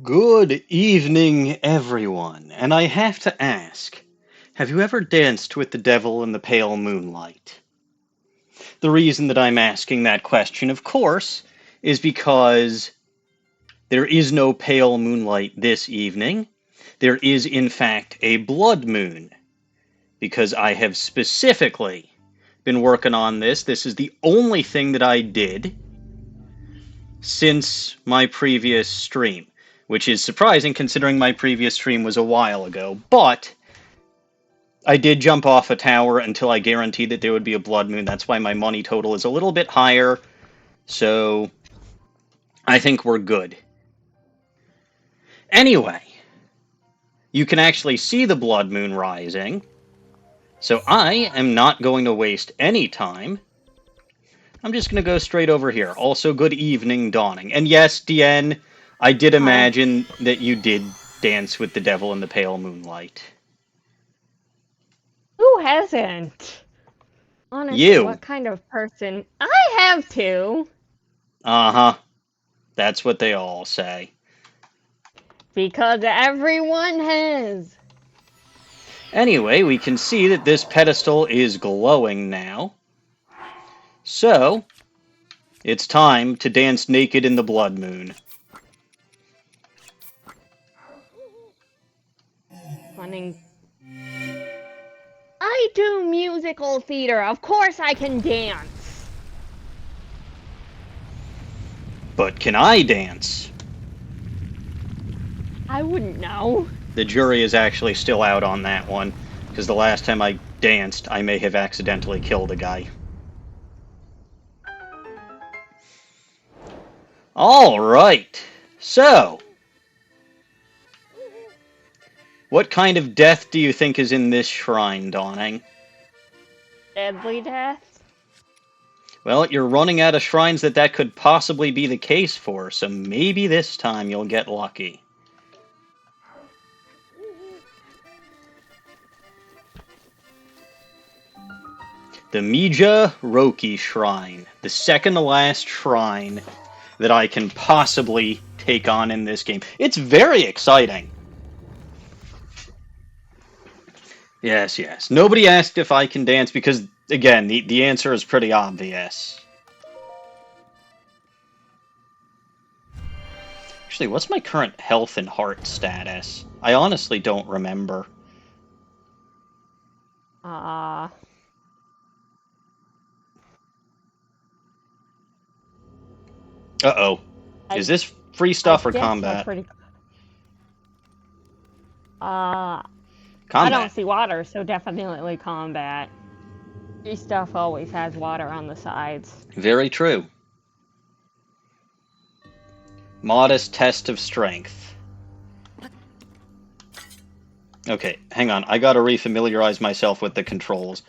Good evening, everyone. And I have to ask, have you ever danced with the devil in the pale moonlight? The reason that I'm asking that question, of course, is because there is no pale moonlight this evening. There is, in fact, a blood moon, because I have specifically been working on this. This is the only thing that I did since my previous stream, which is surprising considering my previous stream was a while ago, but I did jump off a tower until I guaranteed that there would be a blood moon. That's why my money total is a little bit higher, so I think we're good. Anyway, you can actually see the blood moon rising, so I am not going to waste any time. I'm just going to go straight over here. Also, good evening, Dawning. And yes, Dien, I did Hi. imagine that you did dance with the devil in the pale moonlight. Who hasn't? Honestly, You. what kind of person? I have to. Uh-huh. That's what they all say. Because everyone has. Anyway, we can see that this pedestal is glowing now. So, it's time to dance naked in the blood moon. Running. I do musical theater. Of course I can dance. But can I dance? I wouldn't know. The jury is actually still out on that one, because the last time I danced, I may have accidentally killed a guy. Alright, so, what kind of death do you think is in this shrine, Dawning? Deadly death? Well, you're running out of shrines that could possibly be the case for, so maybe this time you'll get lucky. The Mija Roki Shrine, the second to last shrine that I can possibly take on in this game. It's very exciting. Yes, yes. Nobody asked if I can dance because, again, the answer is pretty obvious. Actually, what's my current health and heart status? I honestly don't remember. Uh, Uh-oh. Is I this free I stuff or guess we're combat? pretty. I don't Combat. see water, so definitely combat. This stuff always has water on the sides. Very true. Modest test of strength. Okay, hang on. I gotta refamiliarize myself with the controls.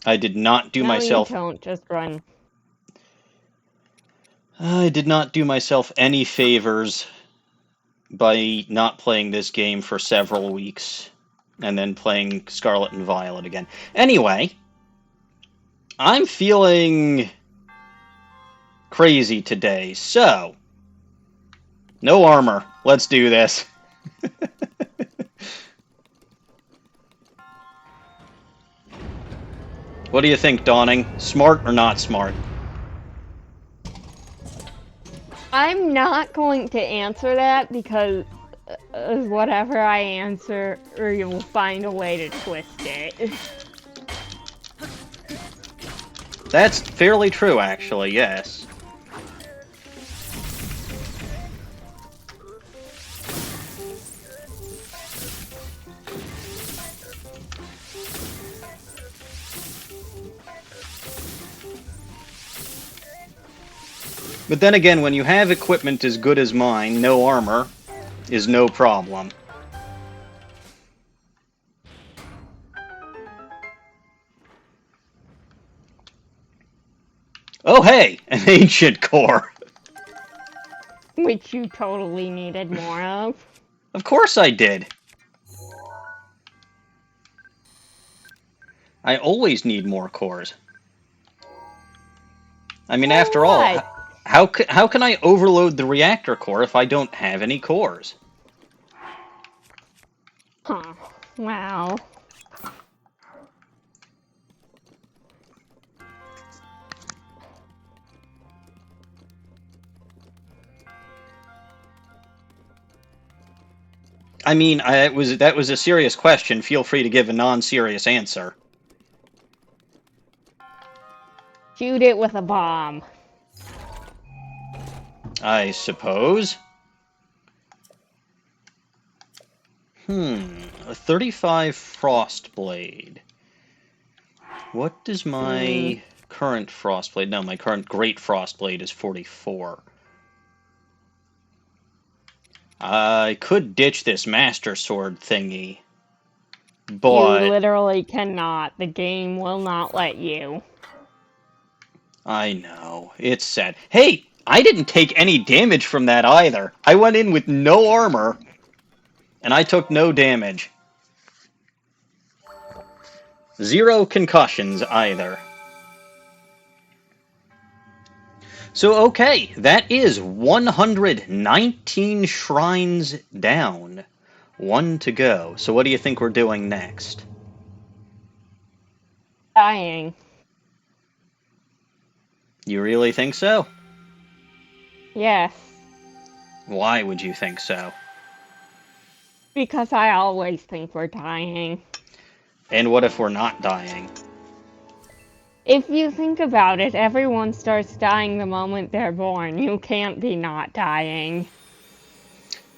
I did not do No, you myself... don't. Just run. I did not do myself any favors by not playing this game for several weeks and then playing Scarlet and Violet again. Anyway, I'm feeling crazy today, so no armor. Let's do this. What do you think, Dawning? Smart or not smart? I'm not going to answer that because whatever I answer, or you will find a way to twist it. That's fairly true, actually, yes. But then again, when you have equipment as good as mine, no armor is no problem. Oh hey, an ancient core. Which you totally needed more of. Of course I did. I always need more cores. I mean, For after all, what? How can I overload the reactor core if I don't have any cores? Huh. Wow. I mean, that was a serious question. Feel free to give a non-serious answer. Shoot it with a bomb. I suppose. A 35 Frostblade. What does my current Frostblade... No, my current Great Frostblade is 44. I could ditch this Master Sword thingy, You but... literally cannot. The game will not let you. I know. It's sad. Hey! I didn't take any damage from that either. I went in with no armor, and I took no damage. 0 concussions either. So, okay, that is 119 shrines down. 1 to go. So what do you think we're doing next? Dying. You really think so? Yes. Why would you think so? Because I always think we're dying. And what if we're not dying? If you think about it, everyone starts dying the moment they're born. You can't be not dying.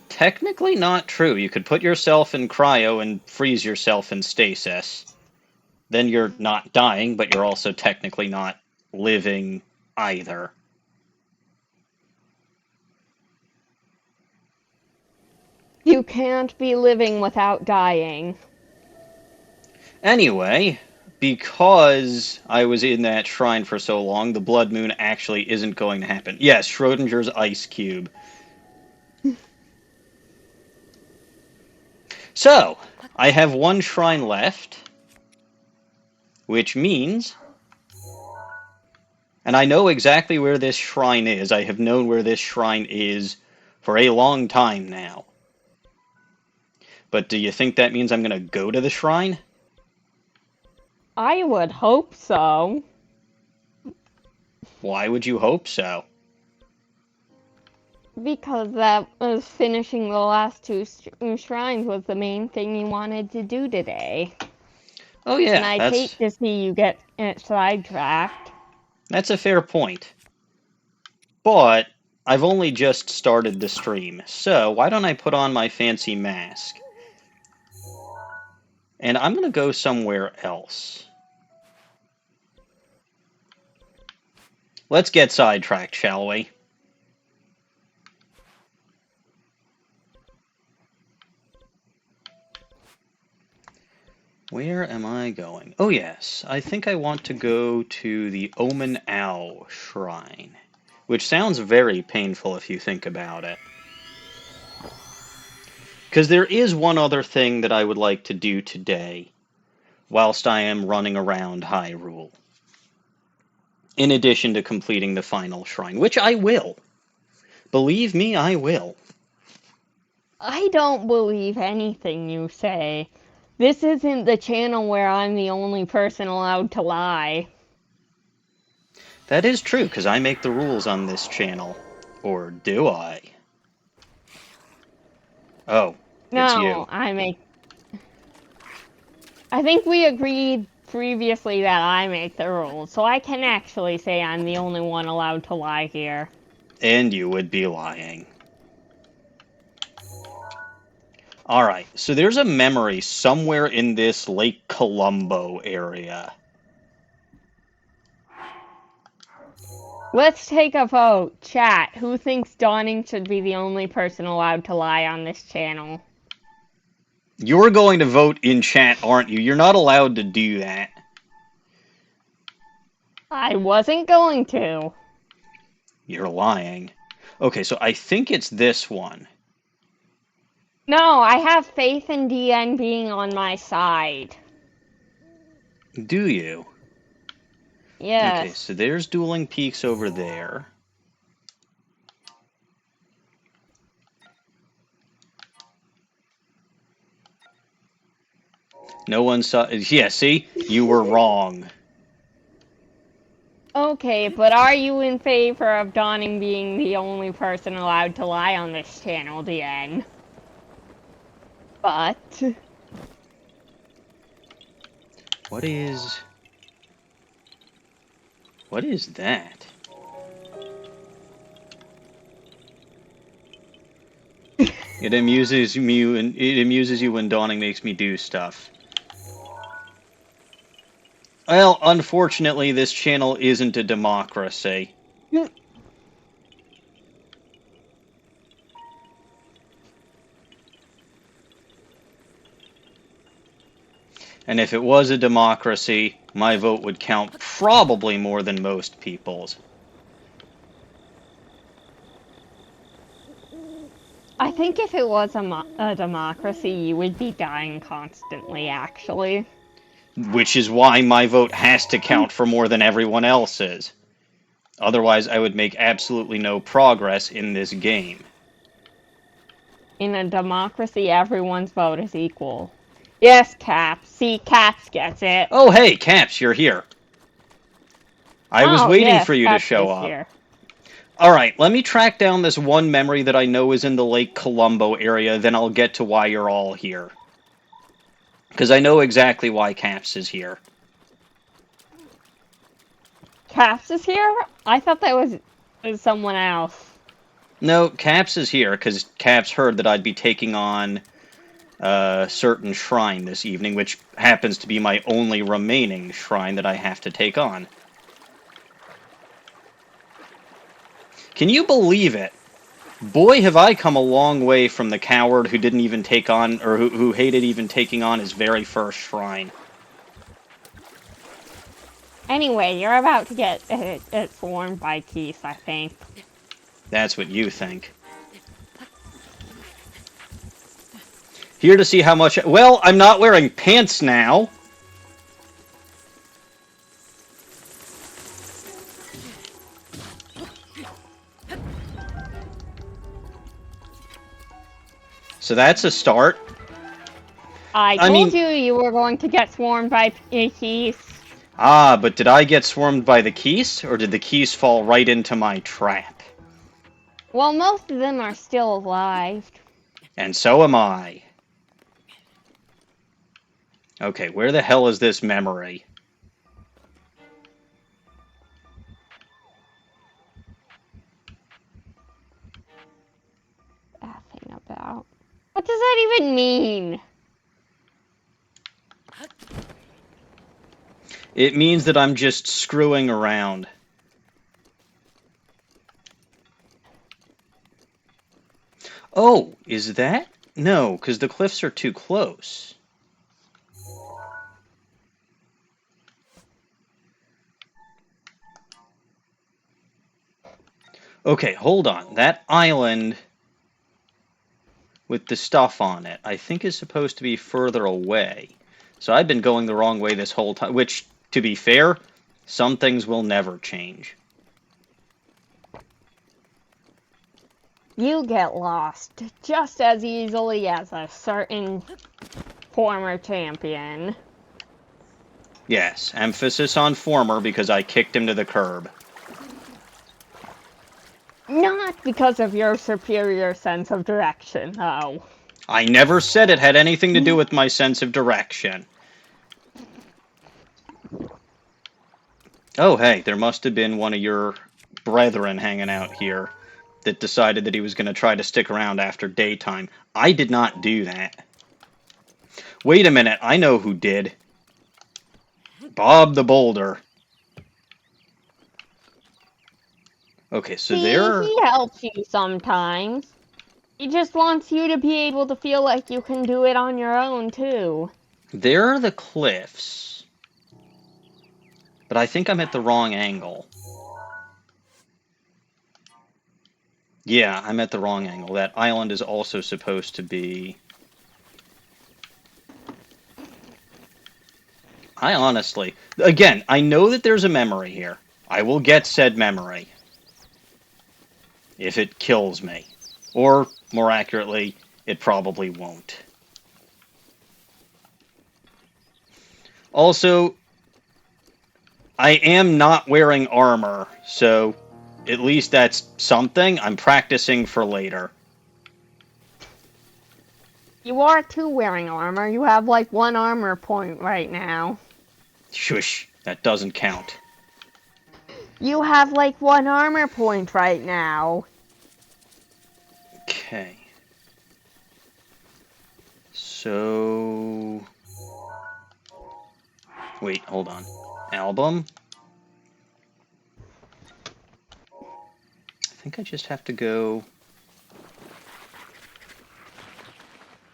Technically not true. You could put yourself in cryo and freeze yourself in stasis. Then you're not dying, but you're also technically not living either. You can't be living without dying. Anyway, because I was in that shrine for so long, the blood moon actually isn't going to happen. Yes, Schrodinger's ice cube. So, I have 1 shrine left, which means... And I know exactly where this shrine is. I have known where this shrine is for a long time now. But do you think that means I'm going to go to the shrine? I would hope so. Why would you hope so? Because that was finishing the last 2 shrines was the main thing you wanted to do today. Oh yeah, And I'd hate to see you get sidetracked. That's a fair point. But I've only just started the stream, so why don't I put on my fancy mask? And I'm going to go somewhere else. Let's get sidetracked, shall we? Where am I going? Oh yes, I think I want to go to the Omen Owl Shrine, which sounds very painful if you think about it. Because there is one other thing that I would like to do today, whilst I am running around Hyrule. In addition to completing the final shrine, which I will. Believe me, I will. I don't believe anything you say. This isn't the channel where I'm the only person allowed to lie. That is true, because I make the rules on this channel. Or do I? Oh, it's you. No, I think we agreed previously that I make the rules, so I can actually say I'm the only one allowed to lie here. And you would be lying. Alright, so there's a memory somewhere in this Lake Colombo area. Let's take a vote. Chat, who thinks Dawning should be the only person allowed to lie on this channel? You're going to vote in chat, aren't you? You're not allowed to do that. I wasn't going to. You're lying. Okay, so I think it's this one. No, I have faith in DN being on my side. Do you? Yes. Okay, so there's Dueling Peaks over there. No one saw... Yeah, see? You were wrong. Okay, but are you in favor of Dawning being the only person allowed to lie on this channel, DN? But... What is... What is that? It amuses you when Dawning makes me do stuff. Well, unfortunately, this channel isn't a democracy. And if it was a democracy, my vote would count probably more than most people's. I think if it was a democracy, you would be dying constantly, actually. Which is why my vote has to count for more than everyone else's. Otherwise, I would make absolutely no progress in this game. In a democracy, everyone's vote is equal. Yes, Caps. See, Caps gets it. Oh, hey, Caps, you're here. I was waiting yes, for you Caps to show is up. Here. Alright, let me track down this one memory that I know is in the Lake Colombo area, then I'll get to why you're all here. Because I know exactly why Caps is here. Caps is here? I thought that was someone else. No, Caps is here, because Caps heard that I'd be taking on a certain shrine this evening, which happens to be my only remaining shrine that I have to take on. Can you believe it? Boy, have I come a long way from the coward who didn't even take on, or who hated even taking on his very first shrine. Anyway, you're about to get formed by Kaysa, I think. That's what you think. Here to see how much... Well, I'm not wearing pants now. So that's a start. I told you you were going to get swarmed by keys. Ah, but did I get swarmed by the keys, or did the keys fall right into my trap? Well, most of them are still alive. And so am I. Okay, where the hell is this memory? Nothing about. What does that even mean? It means that I'm just screwing around. Oh, is that? No, because the cliffs are too close. Okay, hold on. That island with the stuff on it, I think is supposed to be further away. So I've been going the wrong way this whole time, which, to be fair, some things will never change. You get lost just as easily as a certain former champion. Yes, emphasis on former because I kicked him to the curb. Not because of your superior sense of direction, though. I never said it had anything to do with my sense of direction. Oh, hey, there must have been one of your brethren hanging out here that decided that he was going to try to stick around after daytime. I did not do that. Wait a minute, I know who did. Bob the Boulder. Okay, so He helps you sometimes. He just wants you to be able to feel like you can do it on your own, too. There are the cliffs. But I think I'm at the wrong angle. Yeah, I'm at the wrong angle. That island is also supposed to be... I honestly... Again, I know that there's a memory here. I will get said memory. If it kills me. Or, more accurately, it probably won't. Also, I am not wearing armor, so at least that's something. I'm practicing for later. You are too wearing armor. You have like 1 armor point right now. Shush, that doesn't count. You have like 1 armor point right now. Okay. So... Wait, hold on. Album? I think I just have to go...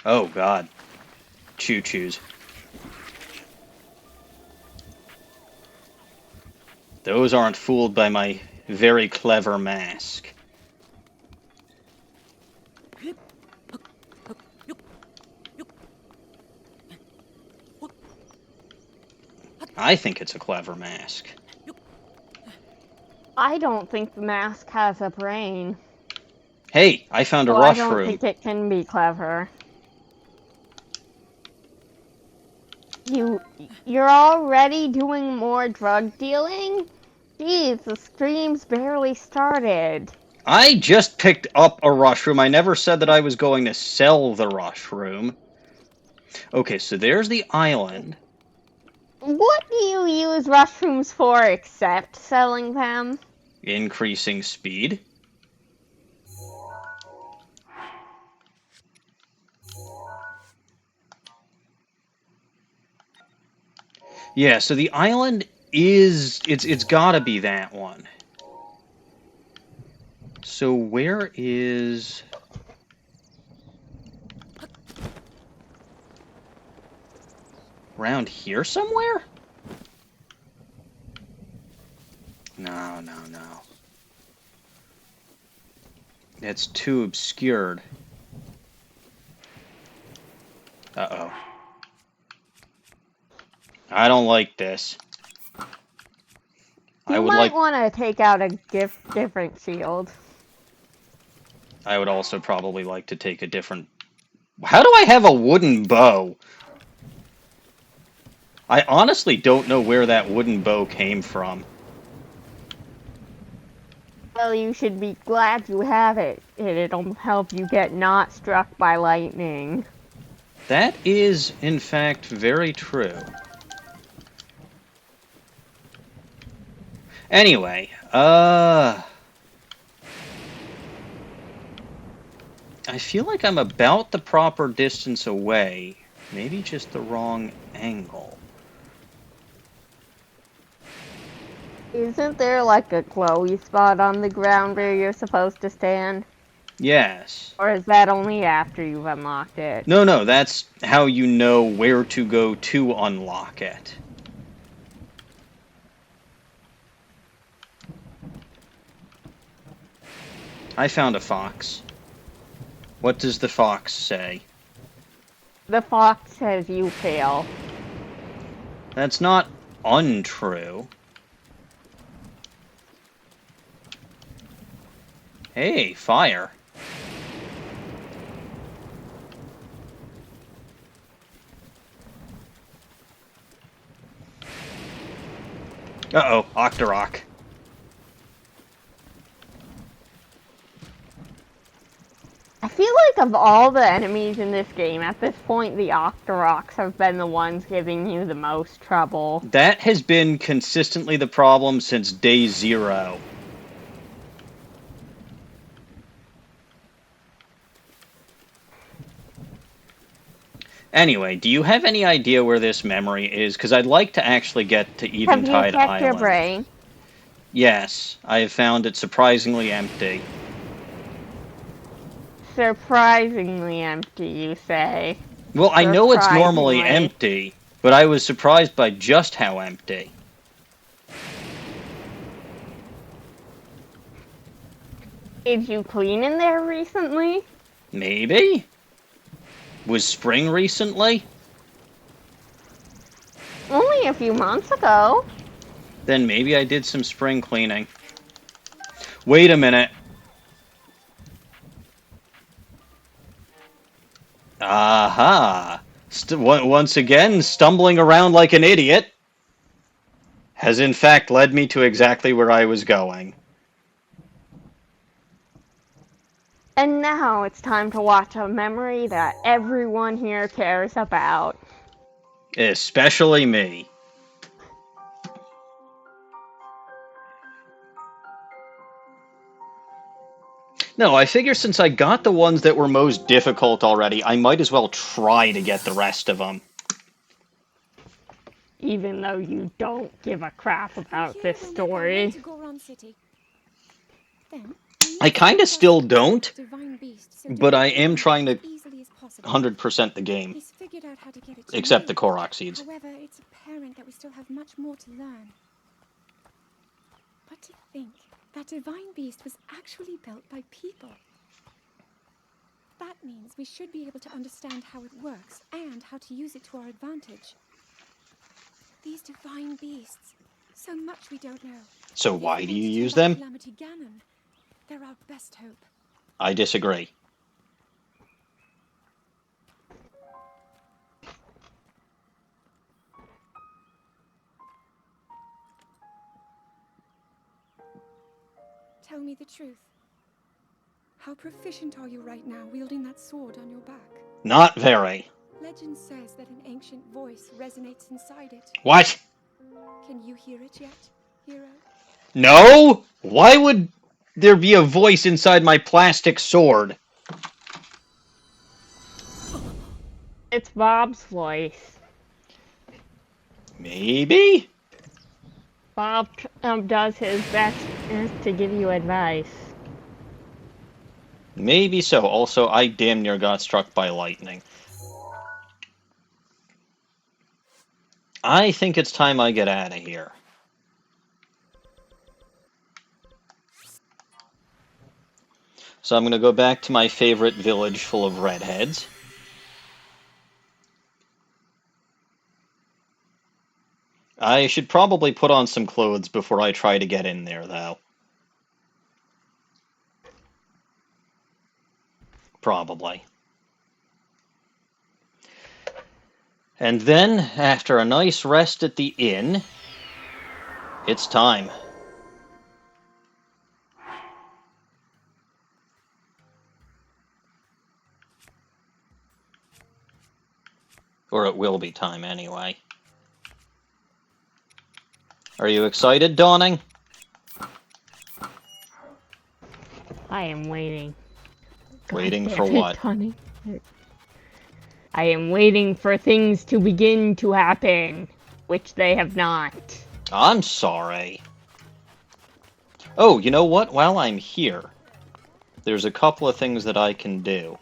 Oh, God. Choo-choos. Those aren't fooled by my very clever mask. I think it's a clever mask. I don't think the mask has a brain. Hey, I found a So I rush don't room. think it can be clever. You're already doing more drug dealing? Jeez, the stream's barely started. I just picked up a rush room. I never said that I was going to sell the rush room. Okay, so there's the island. What do you use rushrooms for except selling them? Increasing speed. Yeah, so the island is... It's gotta be that one. So where is... Around here somewhere? No, no, no. That's too obscured. Uh-oh. I don't like this. You might want to take out a different shield. I would also probably like to take a different... How do I have a wooden bow? I honestly don't know where that wooden bow came from. Well, you should be glad you have it. It'll help you get not struck by lightning. That is, in fact, very true. Anyway, I feel like I'm about the proper distance away. Maybe just the wrong angle. Isn't there like a glowy spot on the ground where you're supposed to stand? Yes. Or is that only after you've unlocked it? No, no, that's how you know where to go to unlock it. I found a fox. What does the fox say? The fox says you fail. That's not untrue. Hey, fire. Uh-oh, Octorok. I feel like of all the enemies in this game, at this point, the Octoroks have been the ones giving you the most trouble. That has been consistently the problem since day 0. Anyway, do you have any idea where this memory is? Because I'd like to actually get to Eventide Island. Have you checked your brain? Yes, I have found it surprisingly empty. Surprisingly empty, you say. Well, I know it's normally empty, but I was surprised by just how empty. Did you clean in there recently? Maybe? Was spring recently? Only a few months ago. Then maybe I did some spring cleaning. Wait a minute. Aha! Once again, stumbling around like an idiot has in fact led me to exactly where I was going. And now it's time to watch a memory that everyone here cares about. Especially me. No, I figure since I got the ones that were most difficult already, I might as well try to get the rest of them. Even though you don't give a crap about this story. I kind of still don't, but I am trying to 100% the game, except the Korok seeds. However, it's apparent that we still have much more to learn. But to think that divine beast was actually built by people. That means we should be able to understand how it works and how to use it to our advantage. These divine beasts, so much we don't know. So why do you use them? They're our best hope. I disagree. Tell me the truth. How proficient are you right now wielding that sword on your back? Not very. Legend says that an ancient voice resonates inside it. What? Can you hear it yet, hero? No? Why would there be a voice inside my plastic sword? It's Bob's voice. Maybe? Bob does his best to give you advice. Maybe so. Also, I damn near got struck by lightning. I think it's time I get out of here. So I'm going to go back to my favorite village full of redheads. I should probably put on some clothes before I try to get in there, though. Probably. And then, after a nice rest at the inn, it's time. Or it will be time, anyway. Are you excited, Dawning? I am waiting. Waiting God for damn it, what? Honey. I am waiting for things to begin to happen, which they have not. I'm sorry. Oh, you know what? While I'm here, there's a couple of things that I can do.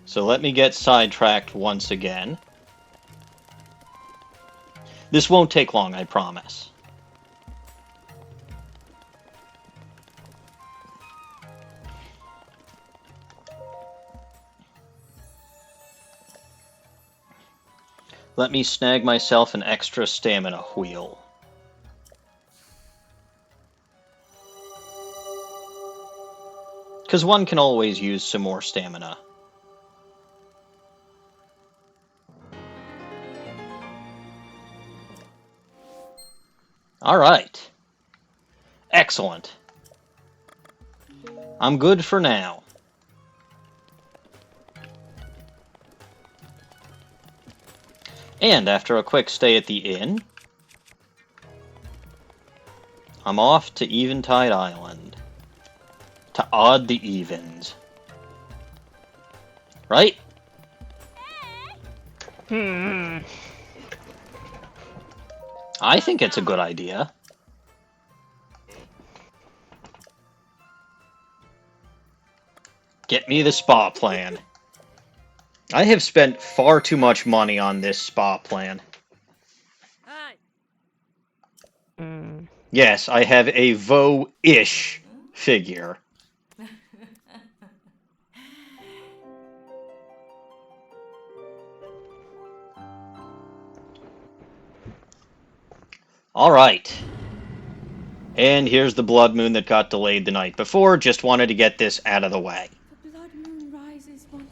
So let me get sidetracked once again. This won't take long, I promise. Let me snag myself an extra stamina wheel. Because one can always use some more stamina. Alright. Excellent. I'm good for now. And after a quick stay at the inn, I'm off to Eventide Island. To odd the evens. Right? I think it's a good idea. Get me the spa plan. I have spent far too much money on this spa plan. Yes, I have a Vo-ish figure. Alright. And here's the blood moon that got delayed the night before. Just wanted to get this out of the way. The blood moon rises once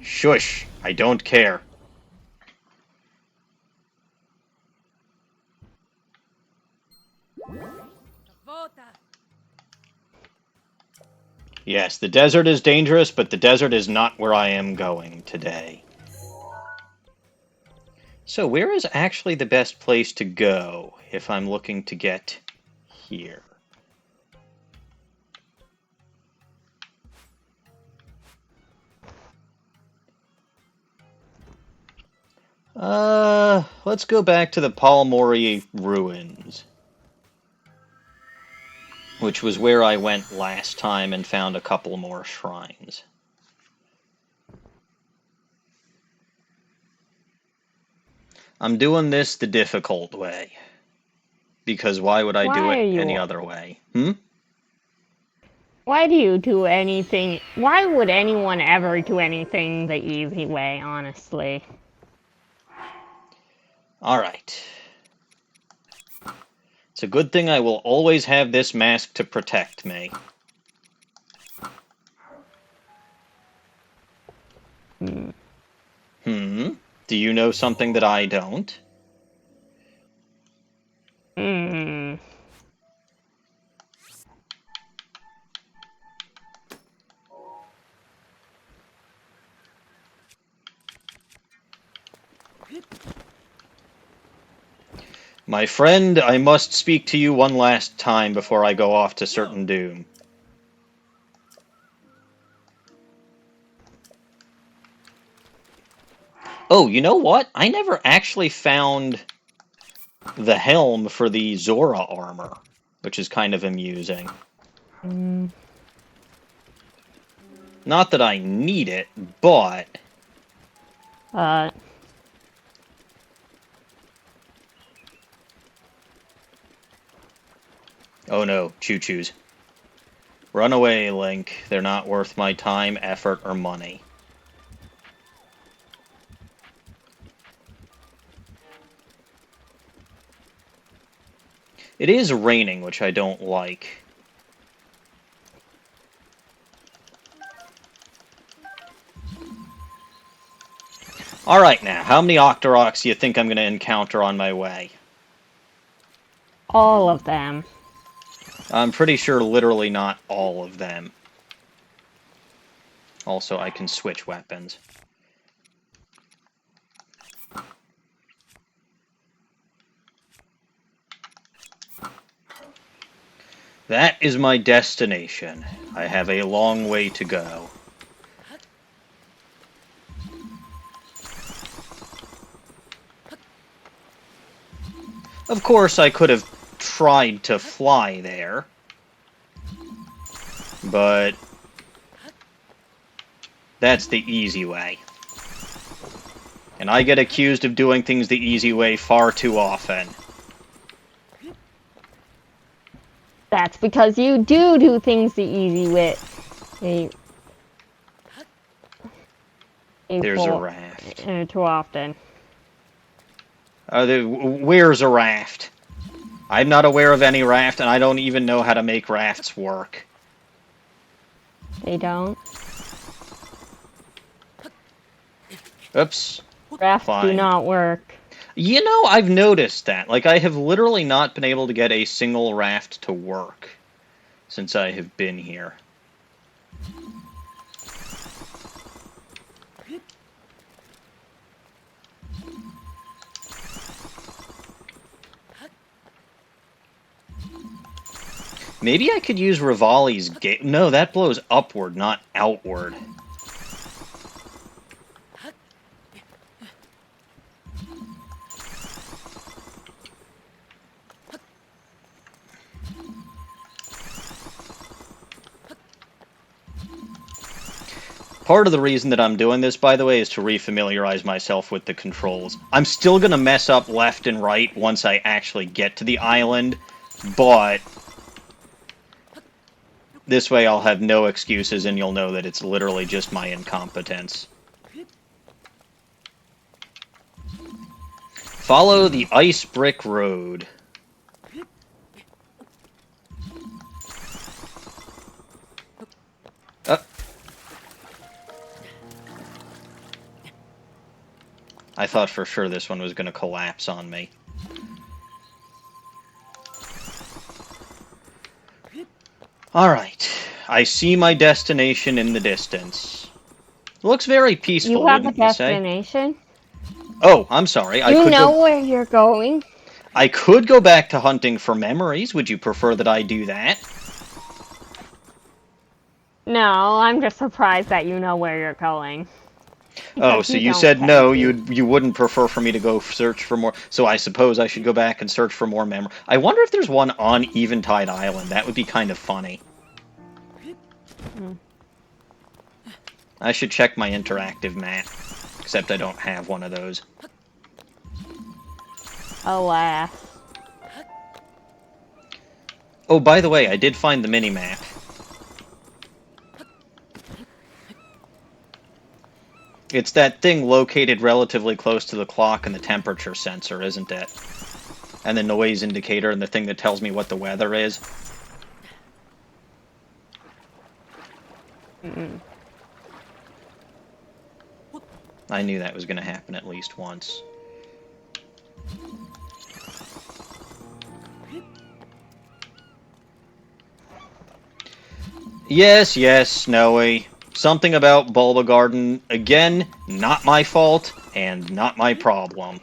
Shush! I don't care. Yes, the desert is dangerous, but the desert is not where I am going today. So where is actually the best place to go if I'm looking to get here? Let's go back to the Palmori ruins, which was where I went last time and found a couple more shrines. I'm doing this the difficult way, because why would I do Why it are you? any other way? Why do you do anything? Why would anyone ever do anything the easy way, honestly? Alright. It's a good thing I will always have this mask to protect me. Do you know something that I don't? My friend, I must speak to you one last time before I go off to certain doom. Oh, you know what? I never actually found the helm for the Zora armor, which is kind of amusing. Not that I need it, but... Oh no, choo-choos. Run away, Link. They're not worth my time, effort, or money. It is raining, which I don't like. Alright now, how many Octoroks do you think I'm going to encounter on my way? All of them. I'm pretty sure literally not all of them. Also, I can switch weapons. That is my destination. I have a long way to go. Of course, I could have tried to fly there, but that's the easy way. And I get accused of doing things the easy way far too often. That's because you do things the easy way. There's a raft. Too often. Where's a raft? I'm not aware of any raft, and I don't even know how to make rafts work. They don't? Oops. Rafts do not work. You know, I've noticed that. Like, I have literally not been able to get a single raft to work since I have been here. Maybe I could use Rivali's gate. No, that blows upward, not outward. Part of the reason that I'm doing this, by the way, is to refamiliarize myself with the controls. I'm still going to mess up left and right once I actually get to the island, but this way I'll have no excuses and you'll know that it's literally just my incompetence. Follow the ice brick road. I thought for sure this one was going to collapse on me. Alright. I see my destination in the distance. Looks very peaceful, You have a wouldn't you say? destination? Oh, I'm sorry. You know where you're going? I could go back to hunting for memories. Would you prefer that I do that? No, I'm just surprised that you know where you're going. Oh, Because so you you don't said tend no, to. you wouldn't prefer for me to go search for more. So I suppose I should go back and search for more memory. I wonder if there's one on Eventide Island. That would be kind of funny. Hmm. I should check my interactive map. Except I don't have one of those. Alas. Oh, by the way, I did find the mini-map. It's that thing located relatively close to the clock and the temperature sensor, isn't it? And the noise indicator and the thing that tells me what the weather is. Mm-mm. I knew that was going to happen at least once. Yes, yes, Snowy. Something about Bulba Garden. Again, not my fault, and not my problem.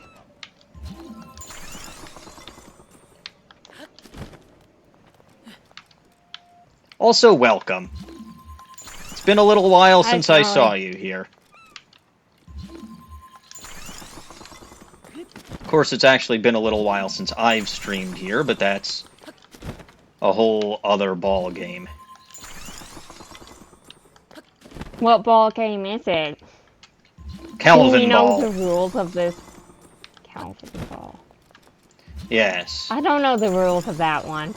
Also, welcome. It's been a little while since I saw you here. Of course, it's actually been a little while since I've streamed here, but that's a whole other ball game. What ball game is it? Calvin Do we know Ball. the rules of this Calvin Ball? Yes. I don't know the rules of that one.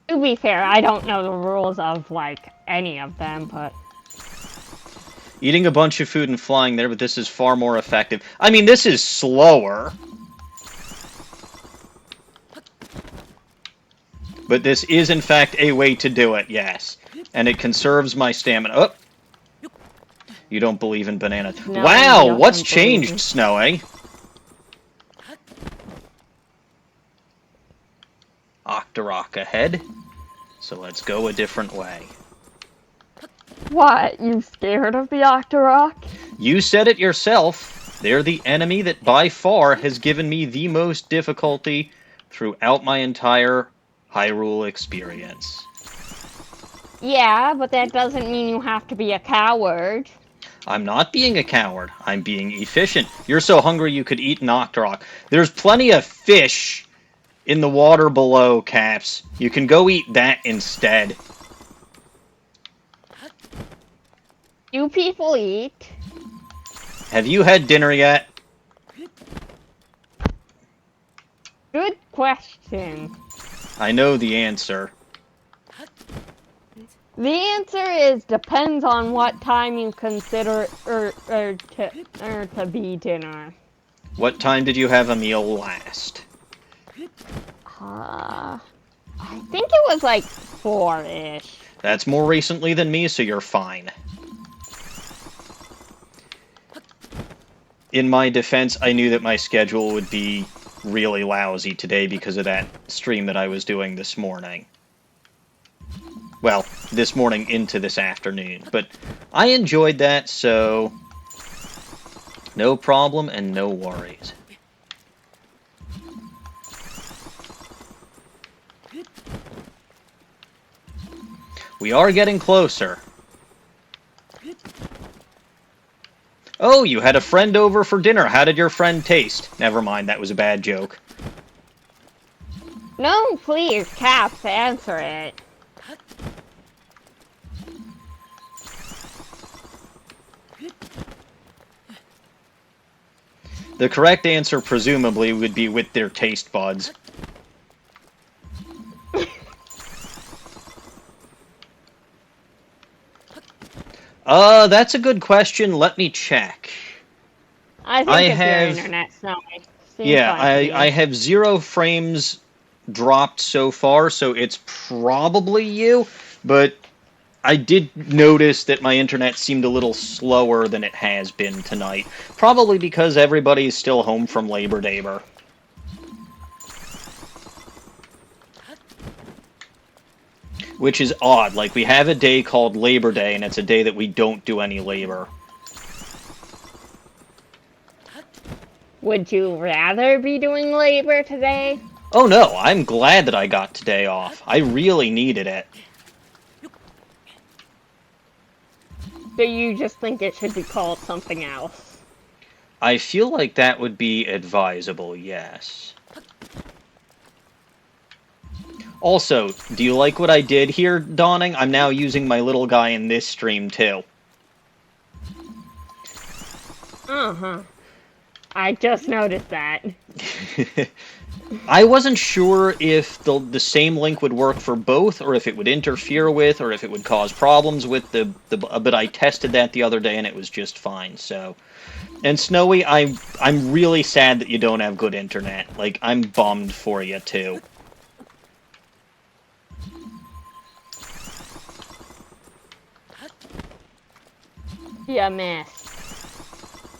To be fair, I don't know the rules of, like, any of them, but... Eating a bunch of food and flying there, but this is far more effective. I mean, this is slower. But this is, in fact, a way to do it, yes. And it conserves my stamina. Oh! You don't believe in bananas. No, Wow, he what's doesn't believe changed, in- Snowy? Octorok ahead. So let's go a different way. What? You scared of the Octorok? You said it yourself. They're the enemy that by far has given me the most difficulty throughout my entire Hyrule experience. Yeah, but that doesn't mean you have to be a coward. I'm not being a coward. I'm being efficient. You're so hungry you could eat an Octorok. There's plenty of fish in the water below, Caps. You can go eat that instead. Do people eat? Have you had dinner yet? Good question. I know the answer. The answer is depends on what time you consider to be dinner. What time did you have a meal last? I think it was like 4-ish. That's more recently than me, so you're fine. In my defense, I knew that my schedule would be really lousy today because of that stream that I was doing this morning. Well, this morning into this afternoon. But I enjoyed that, so no problem and no worries. We are getting closer. Oh, you had a friend over for dinner. How did your friend taste? Never mind, that was a bad joke. No, please, Caps, answer it. The correct answer, presumably, would be with their taste buds. That's a good question. Let me check. I think it's your internet, Snowy. Yeah, I have 0 frames dropped so far, so it's probably you, but I did notice that my internet seemed a little slower than it has been tonight. Probably because everybody's still home from Labor Day. Which is odd. Like, we have a day called Labor Day, and it's a day that we don't do any labor. Would you rather be doing labor today? Oh no, I'm glad that I got today off. I really needed it. Do you just think it should be called something else? I feel like that would be advisable, yes. Also, do you like what I did here, Dawning? I'm now using my little guy in this stream, too. Uh-huh. I just noticed that. I wasn't sure if the same link would work for both, or if it would interfere with, or if it would cause problems with but I tested that the other day and it was just fine, so. And Snowy, I'm really sad that you don't have good internet. Like, I'm bummed for you, too. You missed.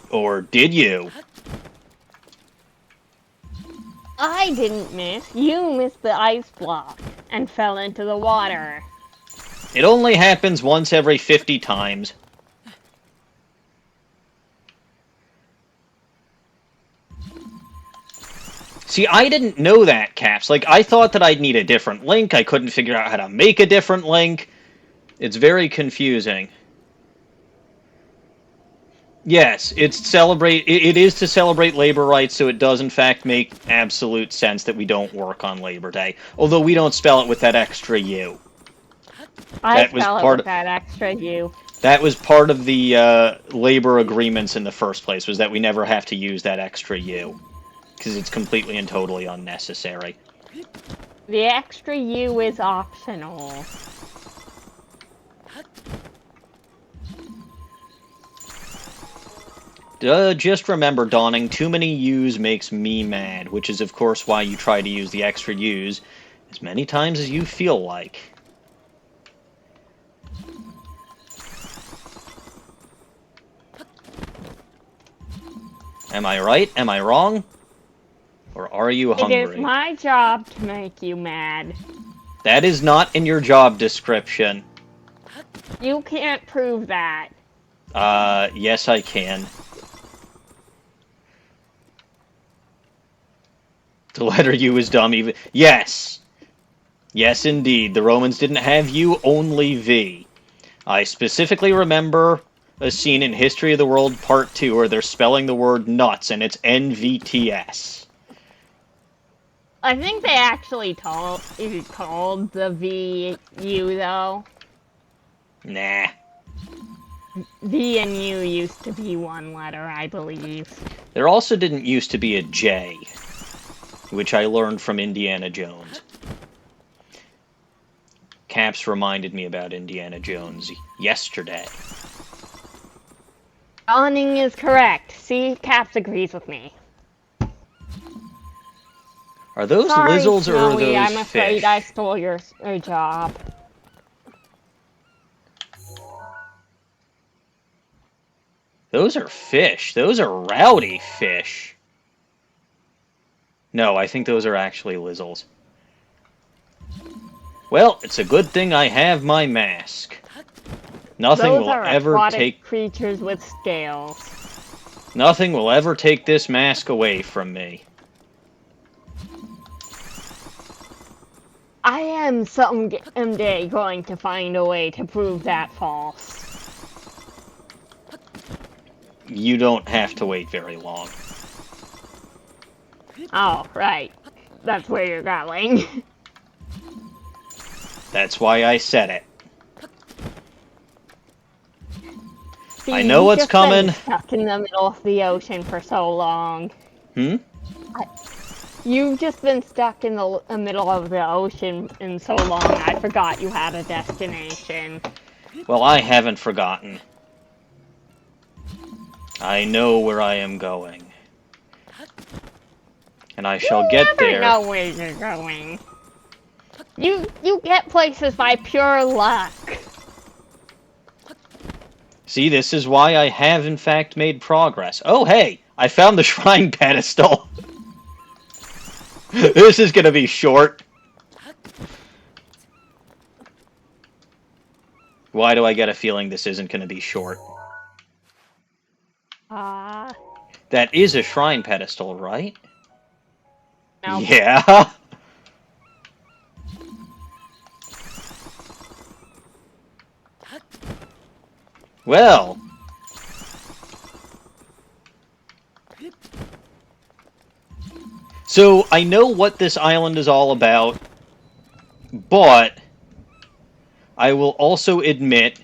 Or did you? I didn't miss. You missed the ice block and fell into the water. It only happens once every 50 times. See, I didn't know that, Caps. Like, I thought that I'd need a different link. I couldn't figure out how to make a different link. It's very confusing. Yes, it is to celebrate labor rights, so it does in fact make absolute sense that we don't work on Labor Day. Although we don't spell it with that extra U. I spell it with that extra U. That was part of the labor agreements in the first place, was that we never have to use that extra U. Because it's completely and totally unnecessary. The extra U is optional. Just remember, Dawning, too many U's makes me mad, which is of course why you try to use the extra U's as many times as you feel like. Am I right? Am I wrong? Or are you hungry? It is my job to make you mad. That is not in your job description. You can't prove that. Yes I can. The letter U is dumb even. Yes! Yes, indeed. The Romans didn't have U, only V. I specifically remember a scene in History of the World Part 2 where they're spelling the word nuts, and it's NVTS. I think they actually called the V U, though. Nah. V and U used to be one letter, I believe. There also didn't used to be a J, which I learned from Indiana Jones. Caps reminded me about Indiana Jones yesterday. Dawning is correct. See, Caps agrees with me. Are those Sorry, lizards Snowy, or are those I'm afraid fish? I stole your job. Those are fish. Those are rowdy fish. No, I think those are actually lizards. Well, it's a good thing I have my mask. Nothing Those will are ever aquatic take... creatures with scales. Nothing will ever take this mask away from me. I am someday going to find a way to prove that false. You don't have to wait very long. Oh, right. That's where you're going. That's why I said it. See, I know what's you've just been coming. Stuck in the middle of the ocean for so long. You've just been stuck in the middle of the ocean in so long, I forgot you had a destination. Well, I haven't forgotten. I know where I am going. And I shall get there. You never know where you're going. You get places by pure luck. See, this is why I have, in fact, made progress. Oh, hey! I found the shrine pedestal! This is gonna be short. Why do I get a feeling this isn't gonna be short? Ah, That is a shrine pedestal, right? no. Yeah! Well... So, I know what this island is all about, but I will also admit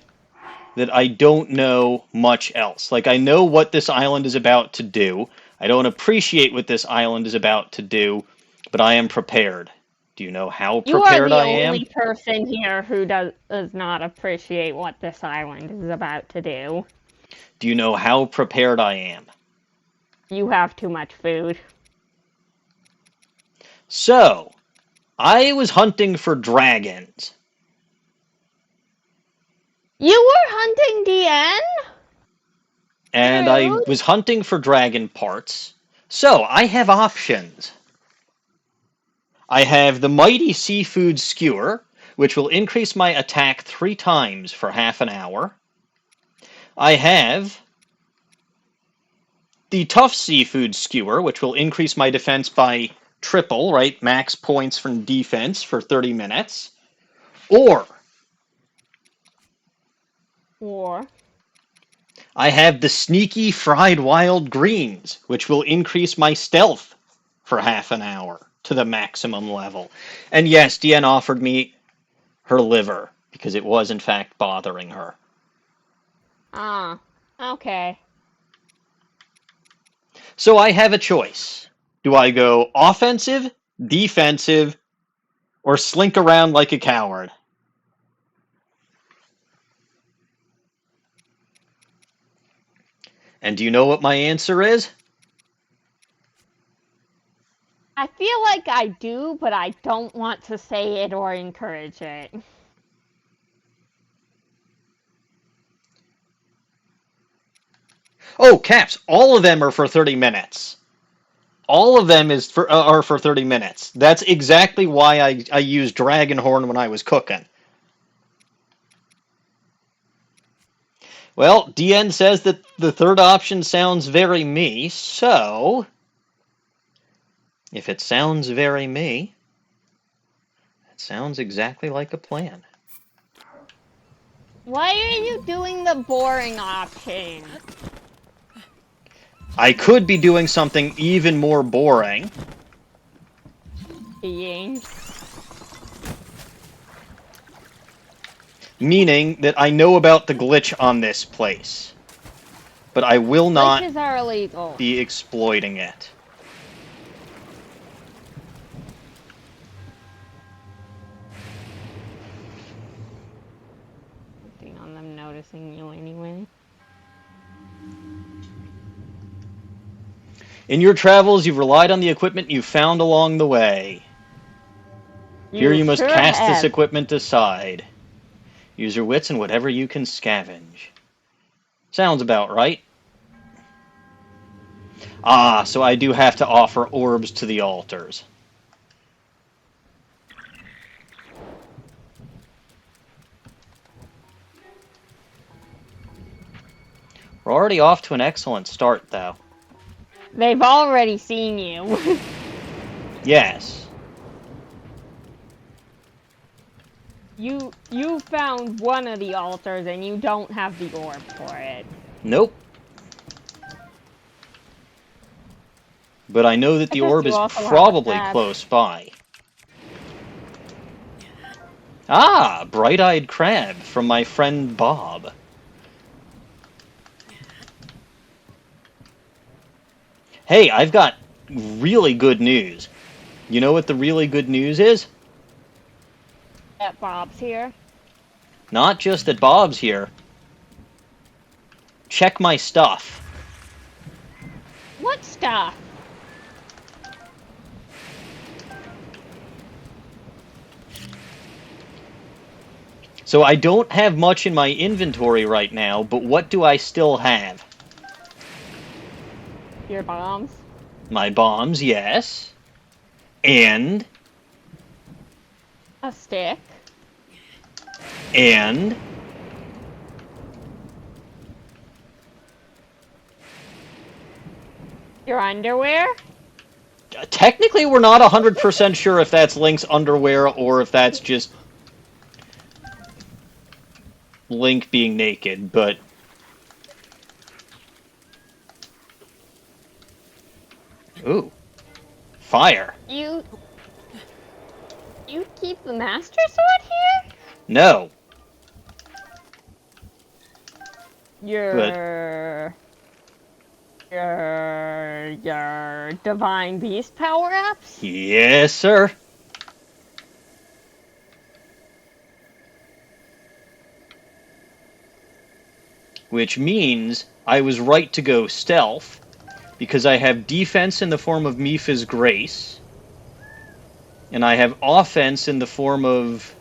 that I don't know much else. Like, I know what this island is about to do. I don't appreciate what this island is about to do, but I am prepared. Do you know how You are prepared the I only am? person here who does not appreciate what this island is about to do. Do you know how prepared I am? You have too much food. So, I was hunting for dragons. You were hunting DN? And I Rude. was hunting for dragon parts. So, I have options. I have the Mighty Seafood Skewer, which will increase my attack 3 times for half an hour. I have the Tough Seafood Skewer, which will increase my defense by triple, right? Max points from defense for 30 minutes. Or Or I have the Sneaky Fried Wild Greens, which will increase my stealth for half an hour to the maximum level. And yes, Deanne offered me her liver, because it was in fact bothering her. okay. So I have a choice. Do I go offensive, defensive, or slink around like a coward? And do you know what my answer is? I feel like I do, but I don't want to say it or encourage it. Oh, Caps, all of them are for 30 minutes. All of them are for 30 minutes. That's exactly why I used Dragonhorn when I was cooking. Well, DN says that the third option sounds very me, so if it sounds very me, it sounds exactly like a plan. Why are you doing the boring option? I could be doing something even more boring. Being. Meaning that I know about the glitch on this place. But I will not Glitches are illegal. be exploiting it. Counting on them noticing you anyway. In your travels, you've relied on the equipment you found along the way. Here you must sure cast this have. equipment aside. Use your wits and whatever you can scavenge. Sounds about right. Ah, so I do have to offer orbs to the altars. We're already off to an excellent start, though. They've already seen you. Yes. You found one of the altars and you don't have the orb for it. Nope. But I know that I the guess orb you is also have a probably staff. close by. Ah, bright-eyed crab from my friend Bob. Hey, I've got really good news. You know what the really good news is? That Bob's here. Not just that Bob's here. Check my stuff. What stuff? So I don't have much in my inventory right now, but what do I still have? Your bombs. My bombs, yes. And, A stick. and, Your underwear. technically we're not 100% sure if that's Link's underwear or if that's just Link being naked, but... Ooh. Fire. You keep the Master Sword here? No. Your Divine Beast power-ups? Yes, sir. Which means I was right to go stealth, because I have defense in the form of Mipha's Grace, and I have offense in the form of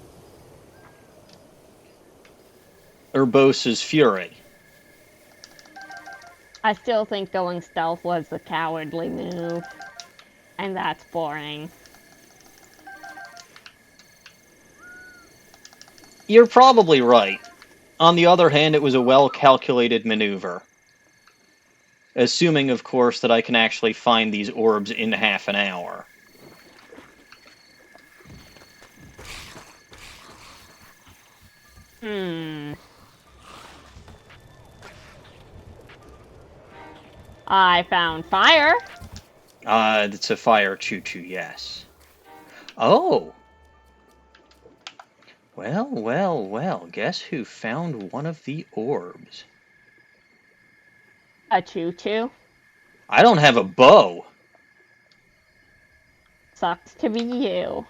Urbosa's Fury. I still think going stealth was the cowardly move. And that's boring. You're probably right. On the other hand, it was a well-calculated maneuver. Assuming, of course, that I can actually find these orbs in half an hour. I found fire. It's a fire choo-choo, yes. Oh! Well, well, well, guess who found one of the orbs? A choo-choo. I don't have a bow. Sucks to be you.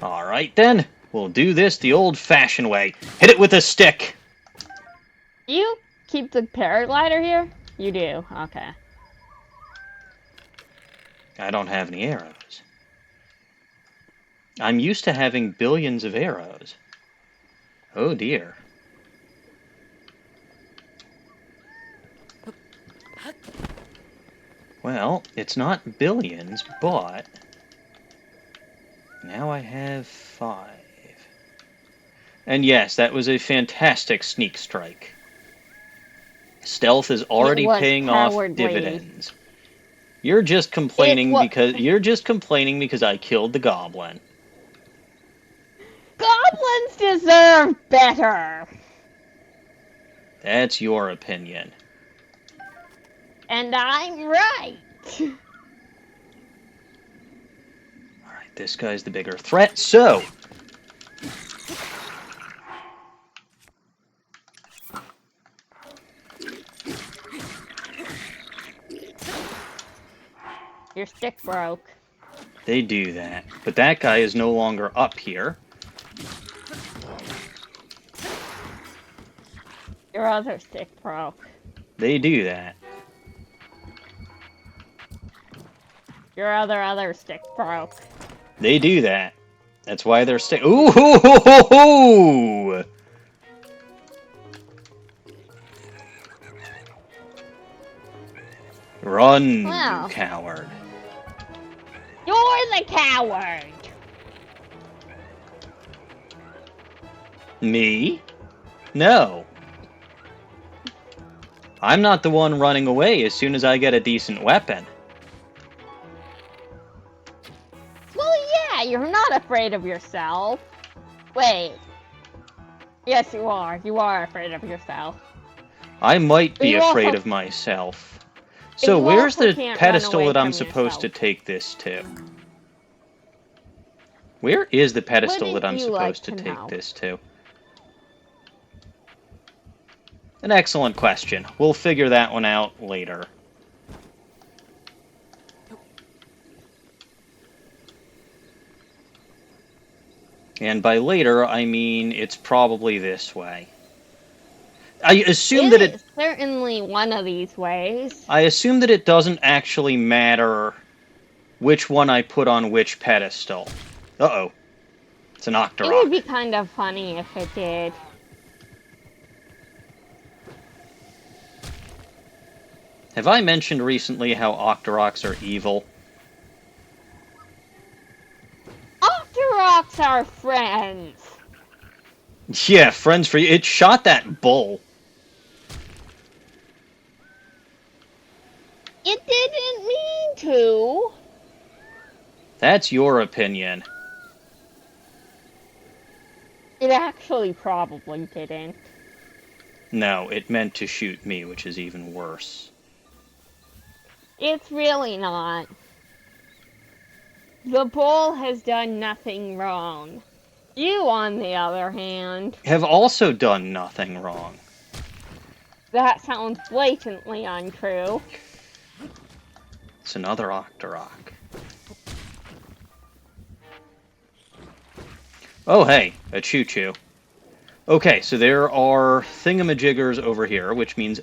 Alright then, we'll do this the old-fashioned way. Hit it with a stick! You keep the paraglider here? You do, okay. I don't have any arrows. I'm used to having billions of arrows. Oh dear. Well, it's not billions, but... now I have 5. And yes, that was a fantastic sneak strike. Stealth is already paying off dividends. You're just complaining because I killed the goblin. Goblins deserve better! That's your opinion. And I'm right! Alright, this guy's the bigger threat, so... Your stick broke. they do that. But that guy is no longer up here. Your other stick broke. They do that. Your other stick broke. They do that. That's why they're Ooh! Hoo, hoo, hoo, hoo! Run, Wow. you coward. You're the coward! Me? No. I'm not the one running away as soon as I get a decent weapon. Well, yeah, you're not afraid of yourself. Wait. Yes, you are. You are afraid of yourself. I might be You afraid also- of myself. So you where's also the can't pedestal run away that I'm from supposed to yourself. take this to? Where is the pedestal that I'm Wouldn't you like supposed to to take know? this to? An excellent question. We'll figure that one out later. And by later, I mean it's probably this way. I assume that It is certainly one of these ways. I assume that it doesn't actually matter which one I put on which pedestal. Uh-oh. an It would Octorok. be kind of funny if it did. Have I mentioned recently how Octoroks are evil? Octoroks are friends. Yeah, friends for you. It shot that bull. It didn't mean to. That's your opinion. It actually probably didn't. No, it meant to shoot me, which is even worse. It's really not. The bull has done nothing wrong. You, on the other hand, Have also done nothing wrong. that sounds blatantly untrue. It's another Octorok. Oh, hey, a choo-choo. Okay, so there are thingamajiggers over here, which means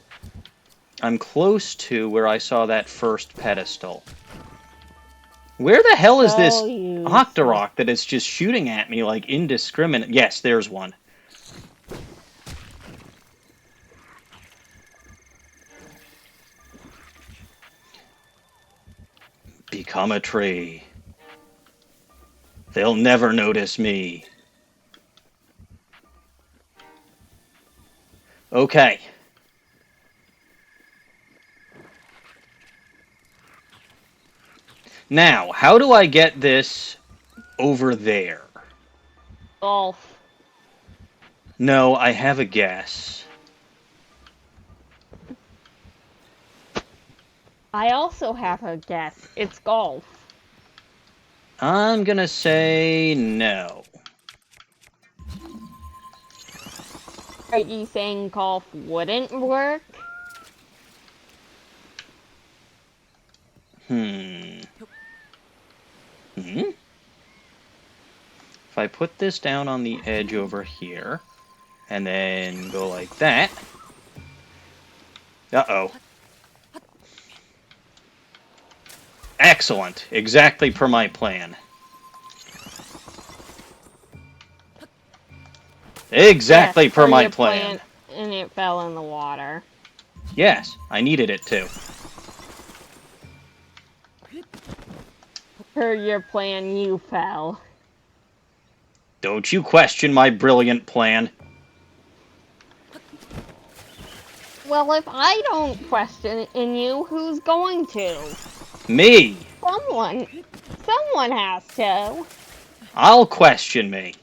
I'm close to where I saw that first pedestal. Where the hell is this So useless. Octorok that is just shooting at me like indiscriminate? Yes, there's one. Become a tree. They'll never notice me. Okay. Now, how do I get this over there? Golf. No, I have a guess. I also have a guess. It's golf. I'm gonna say no. Are you saying golf wouldn't work? If I put this down on the edge over here, and then go like that. Uh-oh. Excellent. Exactly per my plan. Exactly Yes, per my your plan. And it fell in the water. Yes, I needed it to. Per your plan, you fell. Don't you question my brilliant plan. Well, if I don't question it in you, who's going to? Me. Someone has to. I'll question me.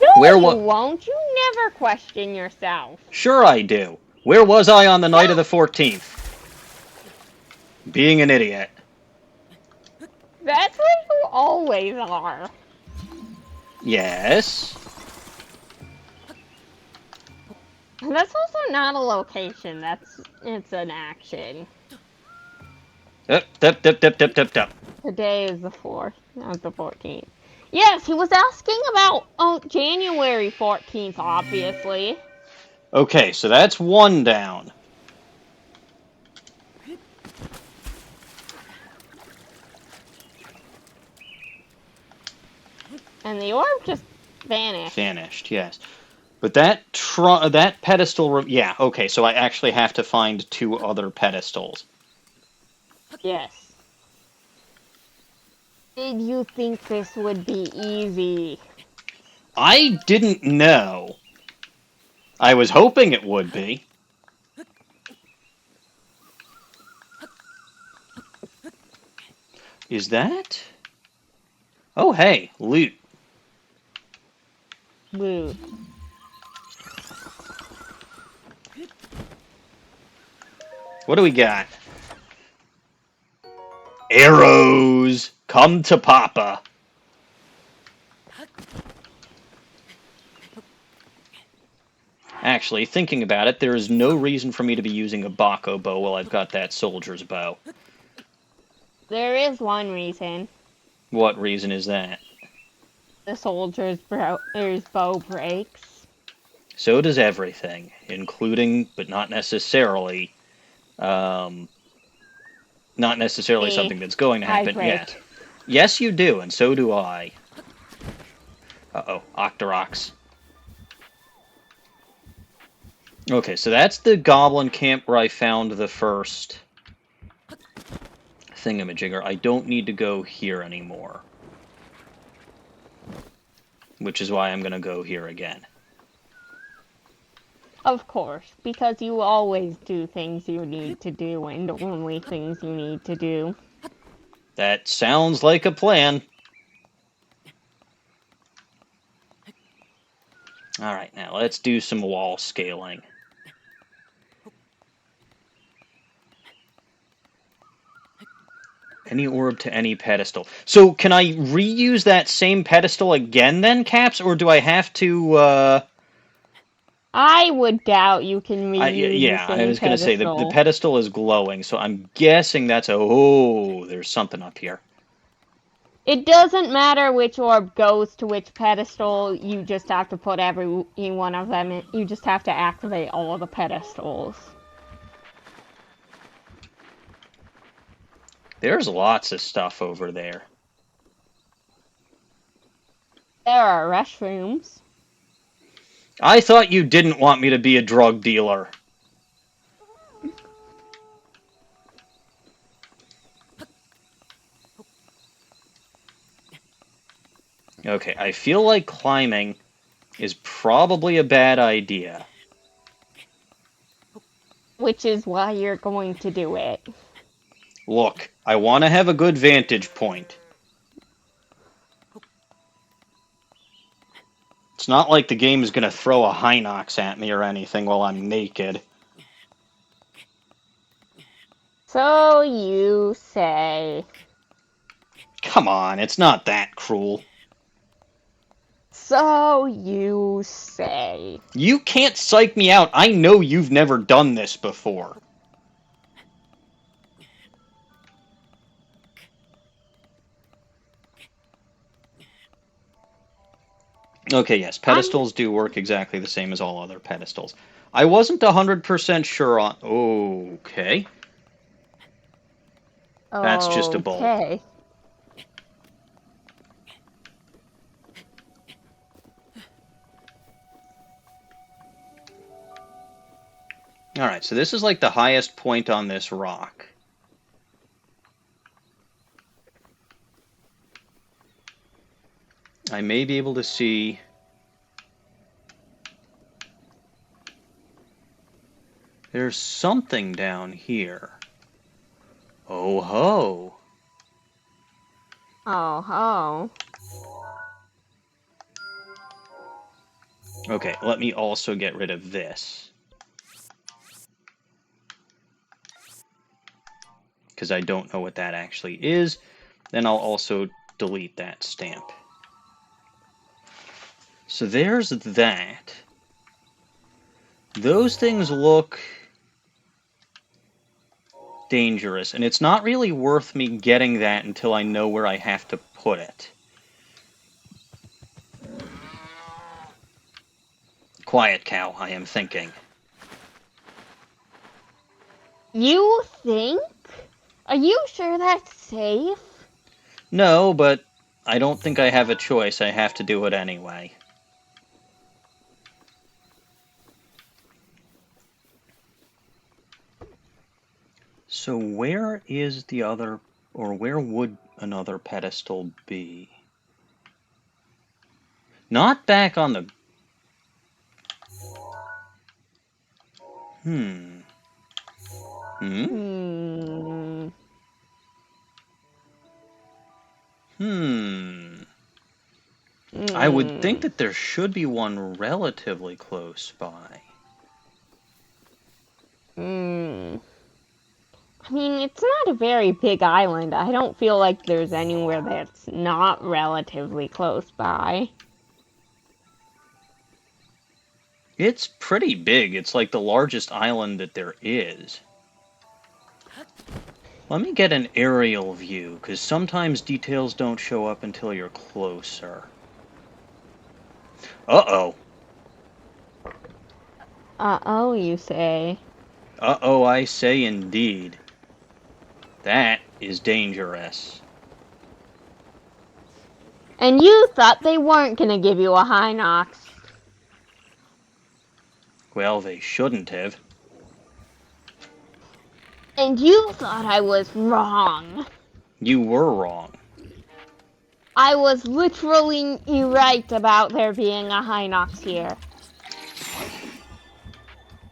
No, Where you wa- won't. You never question yourself. Sure I do. Where was I on the night of the 14th? Being an idiot. That's where you always are. Yes. That's also not a location. It's an action. Up, up, up, up, up, up, up. Today is the 4th, not the 14th. Yes, he was asking about January 14th, obviously. Okay, so that's one down. And the orb just vanished. Vanished, yes. But that pedestal... Yeah, okay, so I actually have to find two other pedestals. Yes. Did you think this would be easy? I didn't know. I was hoping it would be. Is that... Oh, hey, loot. Loot. What do we got? Arrows! Come to Papa. Actually, thinking about it, there is no reason for me to be using a Bako bow while I've got that soldier's bow. There is one reason. What reason is that? The soldier's bow breaks. So does everything, including, but not necessarily, not necessarily Me. something that's going to I happen. break. Yes. Yes, you do, and so do I. Uh-oh, Octoroks. Okay, so that's the goblin camp where I found the first thingamajigger. I don't need to go here anymore. Which is why I'm going to go here again. Of course, because you always do things you need to do and only things you need to do. That sounds like a plan. Alright, now let's do some wall scaling. Any orb to any pedestal. So, can I reuse that same pedestal again then, Caps? Or do I have to, I would doubt you can reuse the yeah, I same was going to say, the pedestal. pedestal is glowing, so I'm guessing that's a... Oh, there's something up here. It doesn't matter which orb goes to which pedestal, you just have to put every one of them in. You just have to activate all of the pedestals. There's lots of stuff over there. There are restrooms. I thought you didn't want me to be a drug dealer. Okay, I feel like climbing is probably a bad idea. Which is why you're going to do it. Look, I want to have a good vantage point. It's not like the game is going to throw a Hinox at me or anything while I'm naked. So you say. Come on, it's not that cruel. So you say. You can't psych me out. I know you've never done this before. Okay, yes, pedestals do work exactly the same as all other pedestals. I wasn't 100% sure on... Okay. That's just a bolt. Okay. Alright, so this is like the highest point on this rock. I may be able to see... There's something down here. Oh ho! Oh ho. Okay, let me also get rid of this. Because I don't know what that actually is. Then I'll also delete that stamp. So there's that. Those things look dangerous, and it's not really worth me getting that until I know where I have to put it. Quiet, cow, I am thinking. You think? Are you sure that's safe? No, but I don't think I have a choice. I have to do it anyway. So where is the other, or where would another pedestal be? Not back on the... Hmm. I would think that there should be one relatively close by. I mean, it's not a very big island. I don't feel like there's anywhere that's not relatively close by. It's pretty big. It's like the largest island that there is. Let me get an aerial view, because sometimes details don't show up until you're closer. Uh-oh. Uh-oh, you say. Uh-oh, I say indeed. That is dangerous. And you thought they weren't gonna give you a high Nox. Well, they shouldn't have. And you thought I was wrong. You were wrong. I was literally right about there being a high Nox here.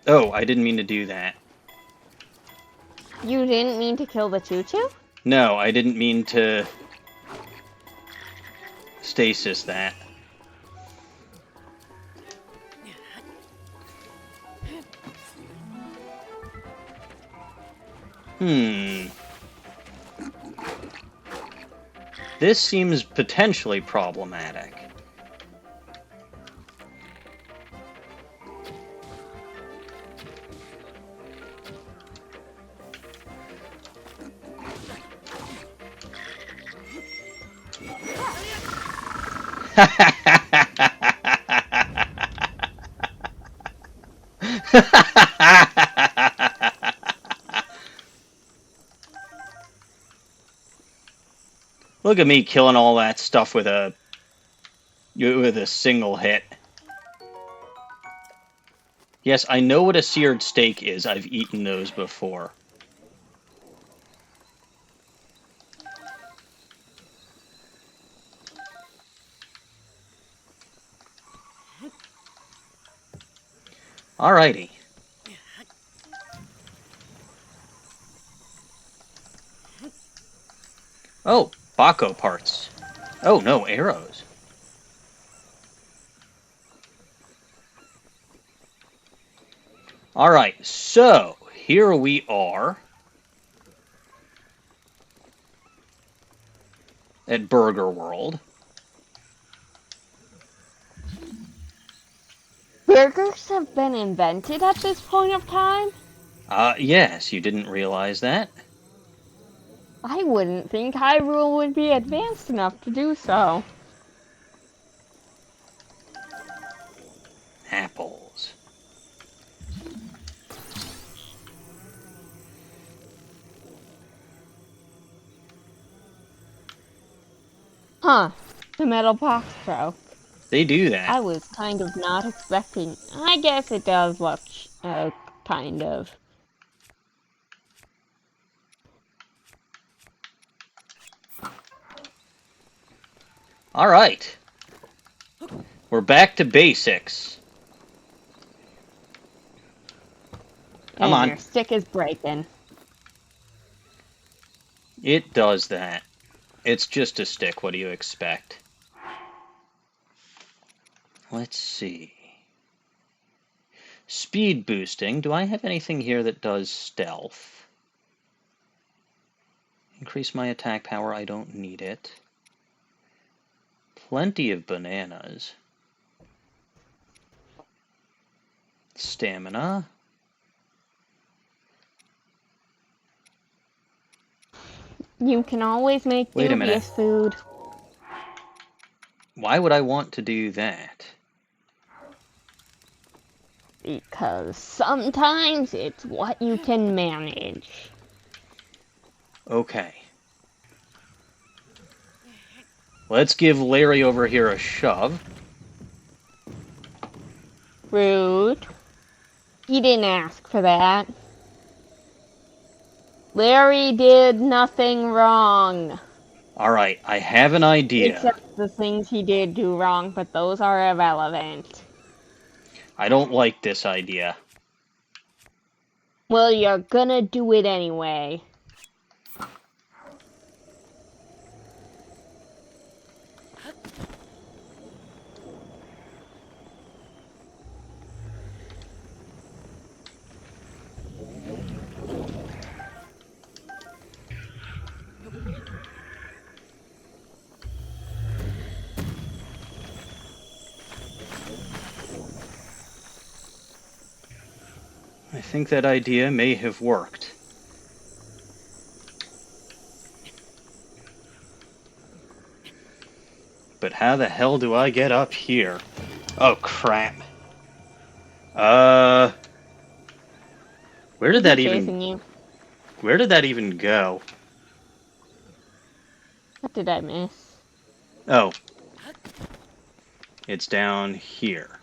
Oh, I didn't mean to do that. You didn't mean to kill the choo-choo? No, I didn't mean to stasis that. This seems potentially problematic. Look at me killing all that stuff with a single hit. Yes, I know what a seared steak is. I've eaten those before. Alrighty. Oh, Baco parts. Oh no, arrows. Alright, so here we are at Burger World. Burgers have been invented at this point of time? Yes, you didn't realize that? I wouldn't think Hyrule would be advanced enough to do so. Apples. Huh. The metal box broke. They do that. I was kind of not expecting. I guess it does look, kind of. Alright. We're back to basics. Come And on. your stick is breaking. It does that. It's just a stick. What do you expect? Let's see. Speed boosting. Do I have anything here that does stealth? Increase my attack power. I don't need it. Plenty of bananas. Stamina. You can always make Wait a minute. dubious food. Why would I want to do that? Because sometimes it's what you can manage. Okay. Let's give Larry over here a shove. Rude. He didn't ask for that. Larry did nothing wrong. Alright, I have an idea. Except the things he did do wrong, but those are irrelevant. I don't like this idea. Well, you're gonna do it anyway. I think that idea may have worked. But how the hell do I get up here? Oh, crap. Where did that Chasing you. Where did that even go? What did I miss? Oh, It's down here.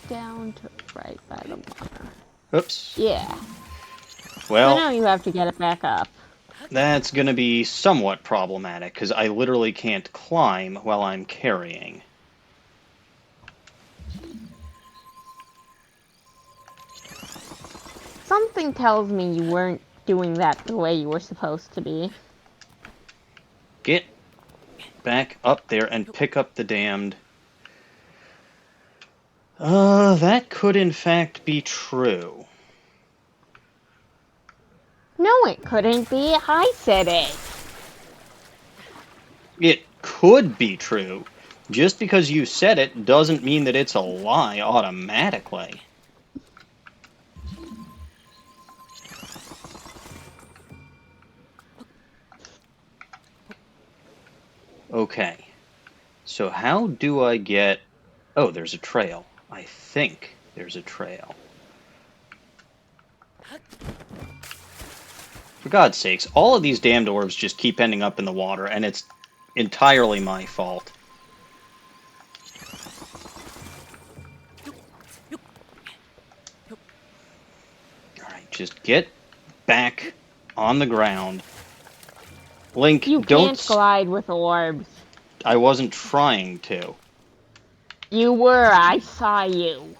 Down to right by the water. Oops. Yeah. So Well, now you have to get it back up. that's going to be somewhat problematic, because I literally can't climb while I'm carrying. Something tells me you weren't doing that the way you were supposed to be. Get back up there and pick up the damned... that could in fact be true. No, it couldn't be. I said it. It could be true. Just because you said it doesn't mean that it's a lie automatically. Okay. So how do I get... Oh, there's a trail. I think there's a trail. For God's sakes, all of these damned orbs just keep ending up in the water, and it's entirely my fault. Alright, just get back on the ground. Link, You don't... can't glide with orbs. I wasn't trying to. You were. I saw you.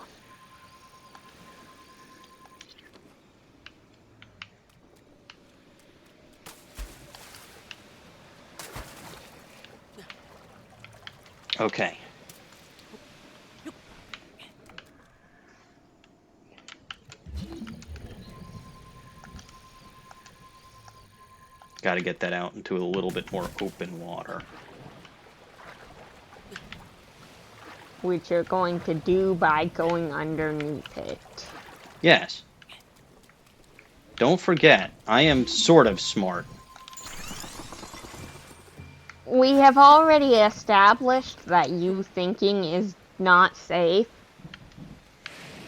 Okay. Got to get that out into a little bit more open water. Which you're going to do by going underneath it. Yes. Don't forget, I am sort of smart. We have already established that you thinking is not safe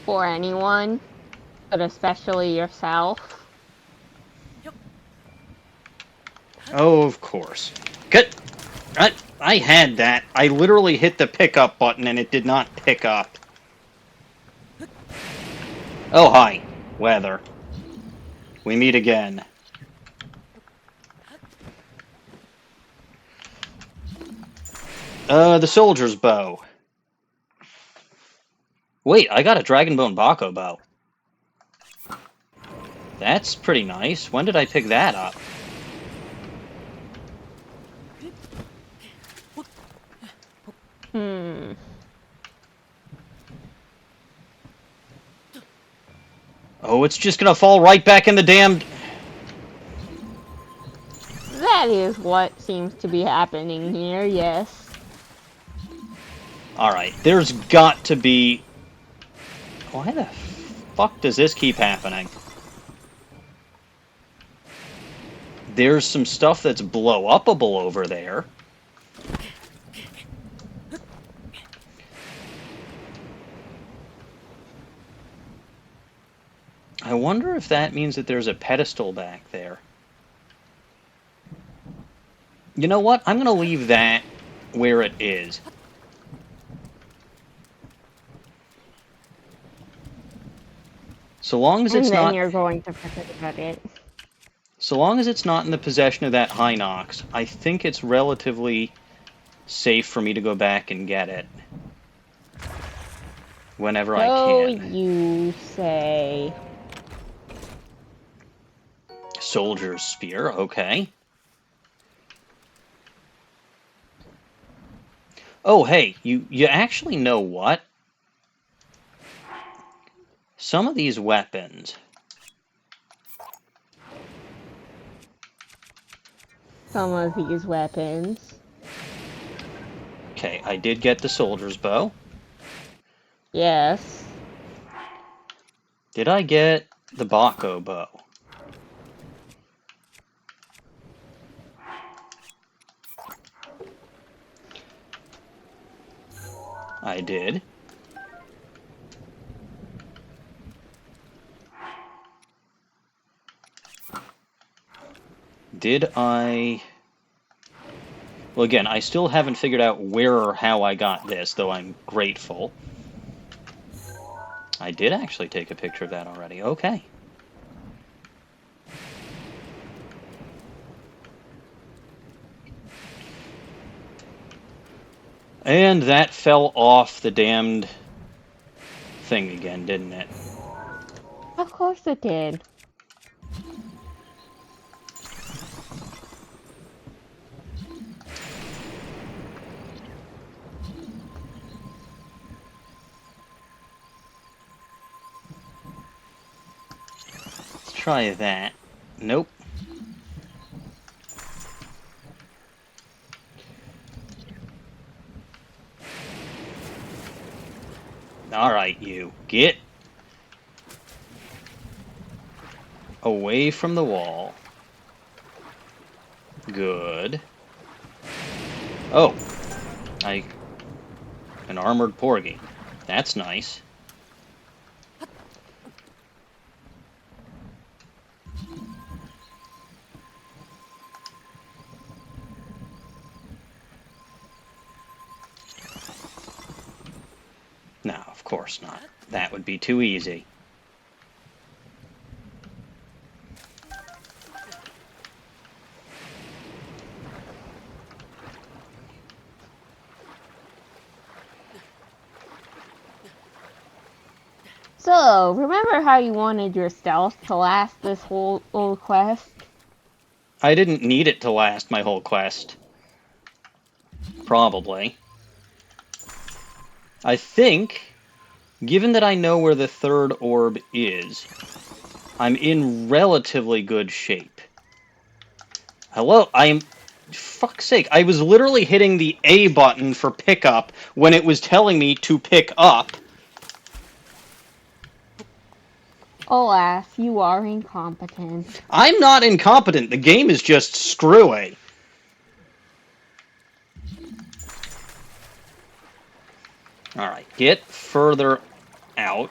for anyone, but especially yourself. Oh, of course. Good. I had that. I literally hit the pickup button and it did not pick up. Oh, hi. Weather. We meet again. The soldier's bow. Wait, I got a Dragonbone Bako bow. That's pretty nice. When did I pick that up? Oh, it's just gonna fall right back in the damned... That is what seems to be happening here, yes. Alright, there's got to be... Why the fuck does this keep happening? There's some stuff that's blow-upable over there. I wonder if that means that there's a pedestal back there. You know what? I'm gonna leave that where it is. So long as it's And then not... you're going to forget about it. So long as it's not in the possession of that Hinox, I think it's relatively safe for me to go back and get it. Whenever I So can. you say... Soldier's Spear, okay. Oh, hey, you actually know what? Some of these weapons... Some of these weapons. Okay, I did get the soldier's bow. Yes. Did I get the Bako bow? I did. Did I... Well, again, I still haven't figured out where or how I got this, though I'm grateful. I did actually take a picture of that already. Okay. And that fell off the damned thing again, didn't it? Of course it did. Let's try that. Nope. Alright, you. Get away from the wall. Good. Oh. An armored porgy. That's nice. No, of course not. That would be too easy. So, remember how you wanted your stealth to last this whole quest? I didn't need it to last my whole quest. Probably. I think, given that I know where the third orb is, I'm in relatively good shape. Hello, fuck's sake, I was literally hitting the A button for pickup when it was telling me to pick up. Alas, you are incompetent. I'm not incompetent, the game is just screwy. Alright, get further out.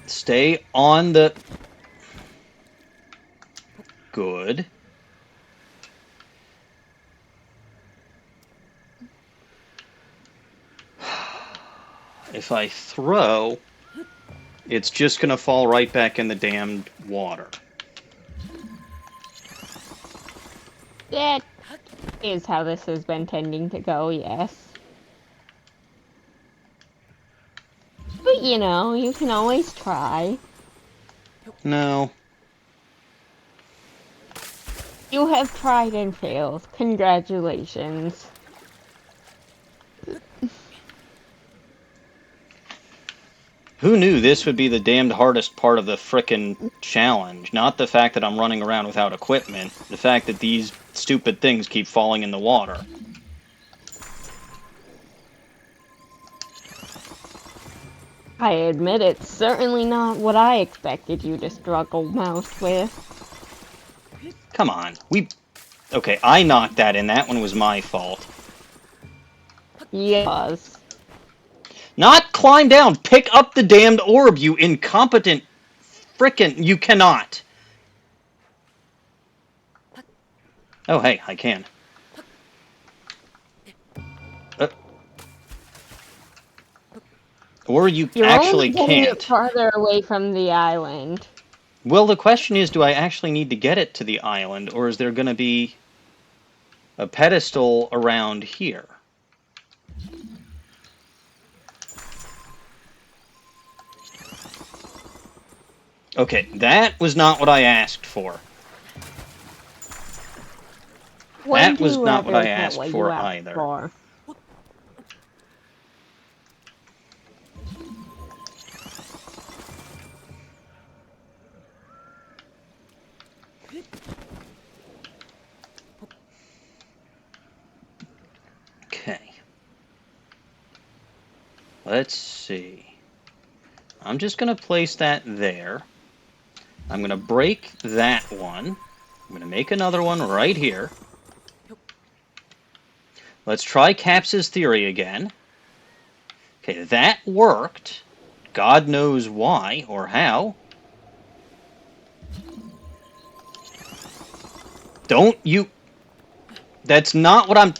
Stay on the... Good. If I throw, it's just going to fall right back in the damned water. That is how this has been tending to go, yes. But you know, you can always try. No. You have tried and failed. Congratulations. Who knew this would be the damned hardest part of the frickin' challenge? Not the fact that I'm running around without equipment, the fact that these stupid things keep falling in the water. I admit it's certainly not what I expected you to struggle most with. Come on, Okay, I knocked that in, that one was my fault. Yes. Not climb down, pick up the damned orb, you incompetent frickin'... You cannot! Oh, hey, I can. Or you actually only getting can't. it farther away from the island. Well, the question is, do I actually need to get it to the island, or is there going to be a pedestal around here? Okay, that was not what I asked for. That was not what I asked for either. Okay. Let's see. I'm just going to place that there. I'm going to break that one. I'm going to make another one right here. Let's try Caps's theory again. Okay, that worked. God knows why or how. Don't you... That's not what I'm...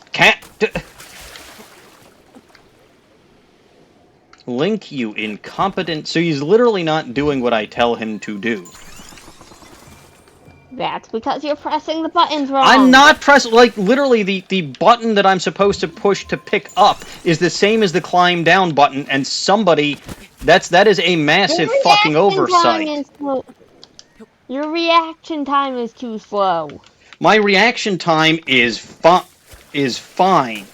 Link, you incompetent... So he's literally not doing what I tell him to do. That's because you're pressing the buttons wrong. I'm not pressing... Like, literally, the button that I'm supposed to push to pick up is the same as the climb down button, and somebody... That is a massive fucking oversight. Your reaction time is too slow. My reaction time is fine.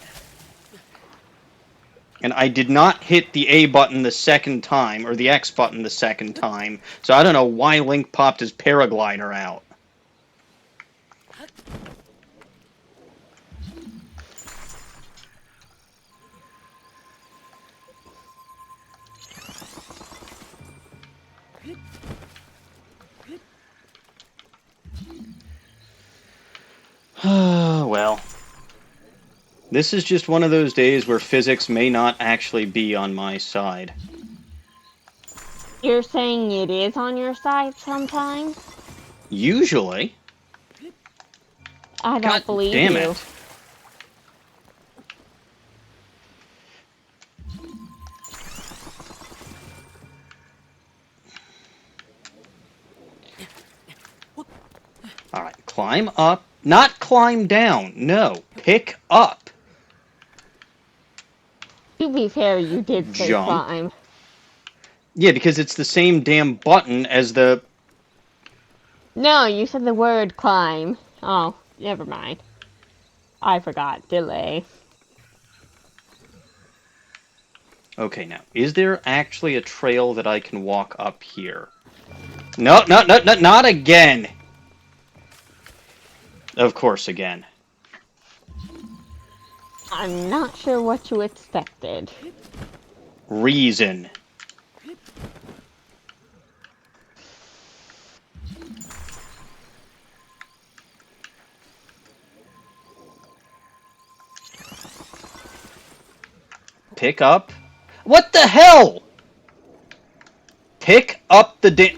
And I did not hit the A button the second time, or the X button the second time, so I don't know why Link popped his paraglider out. Well. This is just one of those days where physics may not actually be on my side. You're saying it is on your side sometimes? Usually. I don't God believe damn you. it. Alright, climb up. Not climb down. No, pick up. To be fair, you did say Jump. climb. Yeah, because it's the same damn button as the... No, you said the word climb. Oh, never mind. I forgot. Delay. Okay, now, is there actually a trail that I can walk up here? No, no, no, no, not again! Of course, again. I'm not sure what you expected. Reason. Pick up. What the hell? Pick up the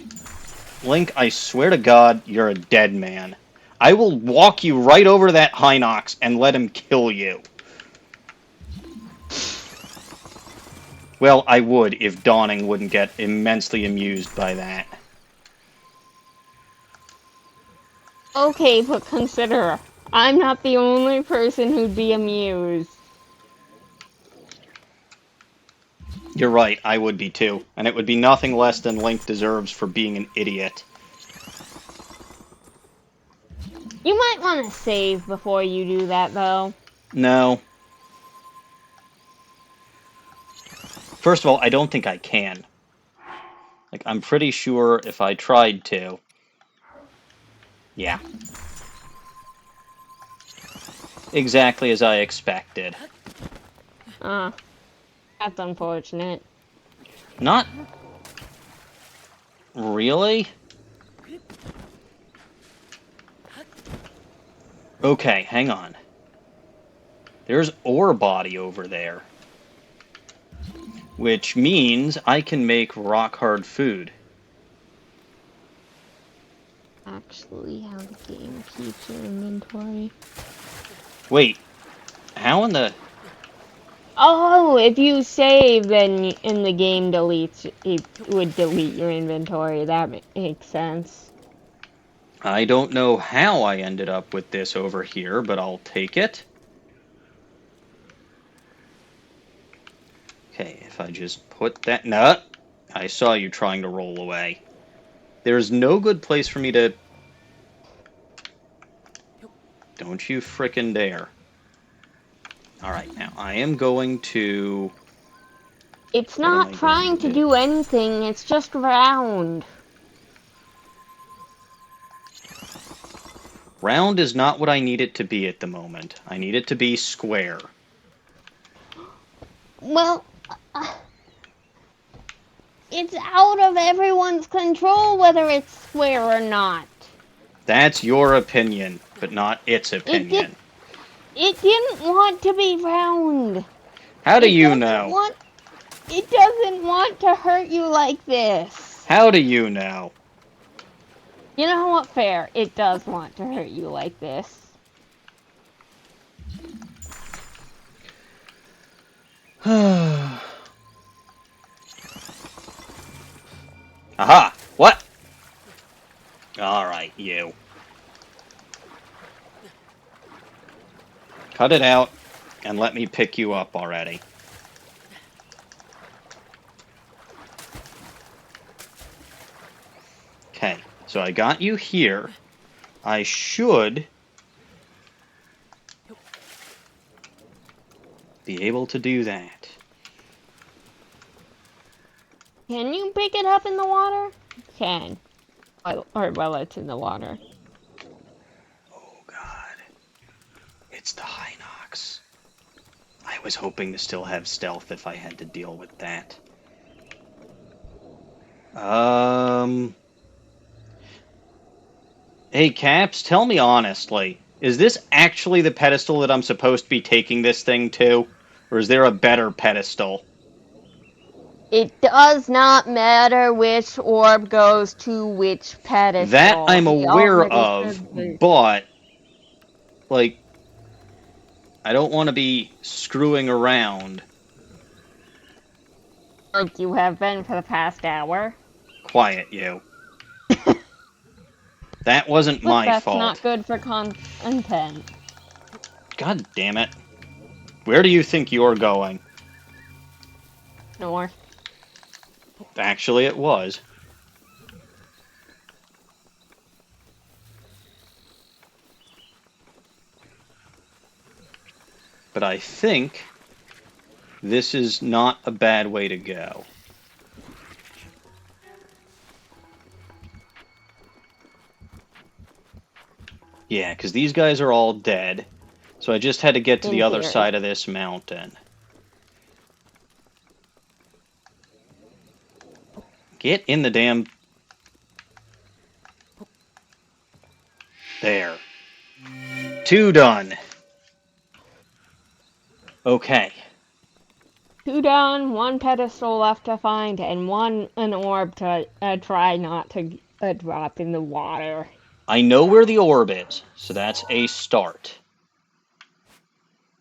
Link, I swear to God, you're a dead man. I will walk you right over that Hinox and let him kill you. Well, I would if Dawning wouldn't get immensely amused by that. Okay, but consider, I'm not the only person who'd be amused. You're right, I would be too. And it would be nothing less than Link deserves for being an idiot. You might want to save before you do that, though. No. First of all, I don't think I can. Like, I'm pretty sure if I tried to... Yeah. Exactly as I expected. That's unfortunate. Not... Really? Okay, hang on. There's ore body over there. Which means I can make rock-hard food. Actually, how the game keeps your inventory. Wait. How in the... Oh, if you save, then in the game deletes, it would delete your inventory. That makes sense. I don't know how I ended up with this over here, but I'll take it. Okay, if I just put that... No! I saw you trying to roll away. There's no good place for me to... Don't you frickin' dare. Alright, now I am going to... It's not trying to do anything, it's just round. Round is not what I need it to be at the moment. I need it to be square. Well, it's out of everyone's control whether it's square or not. That's your opinion, but not its opinion. It didn't want to be round. How do It you doesn't know? want. It doesn't want to hurt you like this. How do you know? You know what? Fair. It does want to hurt you like this. Aha! What? Alright, you. Cut it out, and let me pick you up already. Okay, so I got you here. I should be able to do that. Can you pick it up in the water? Can. Or while it's in the water. Oh god. It's the Hinox. I was hoping to still have stealth if I had to deal with that. Hey, Caps, tell me honestly, is this actually the pedestal that I'm supposed to be taking this thing to? Or is there a better pedestal? It does not matter which orb goes to which That pedestal. I'm He aware already of, said this. but, like, I don't want to be screwing around. Like you have been for the past hour. Quiet, you. That wasn't Look, my that's not fault. good for content. God damn it. Where do you think you're going? North. Actually, it was. But I think this is not a bad way to go. Yeah, because these guys are all dead. So I just had to get to In the other theory. side of this mountain. Get in the damn... There. 2 done. Okay. 2 down, 1 pedestal left to find, and an orb to try not to drop in the water. I know where the orb is, so that's a start.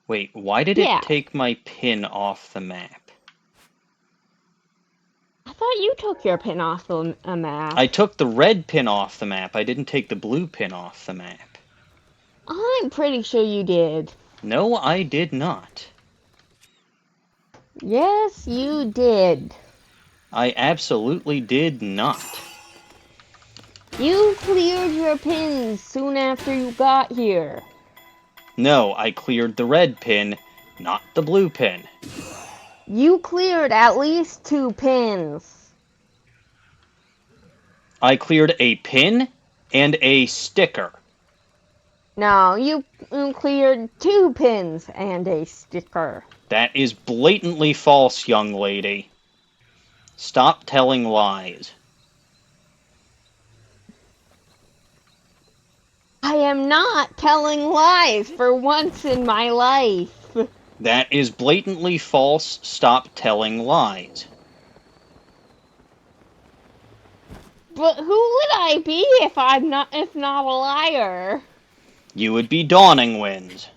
Wait, why did it Yeah, take my pin off the map? I thought you took your pin off the map. I took the red pin off the map. I didn't take the blue pin off the map. I'm pretty sure you did. No, I did not. Yes, you did. I absolutely did not. You cleared your pins soon after you got here. No, I cleared the red pin, not the blue pin. You cleared at least 2 pins. I cleared a pin and a sticker. No, you cleared 2 pins and a sticker. That is blatantly false, young lady. Stop telling lies. I am not telling lies for once in my life. That is blatantly false. Stop telling lies. But who would I be if not a liar? You would be DawningWinds.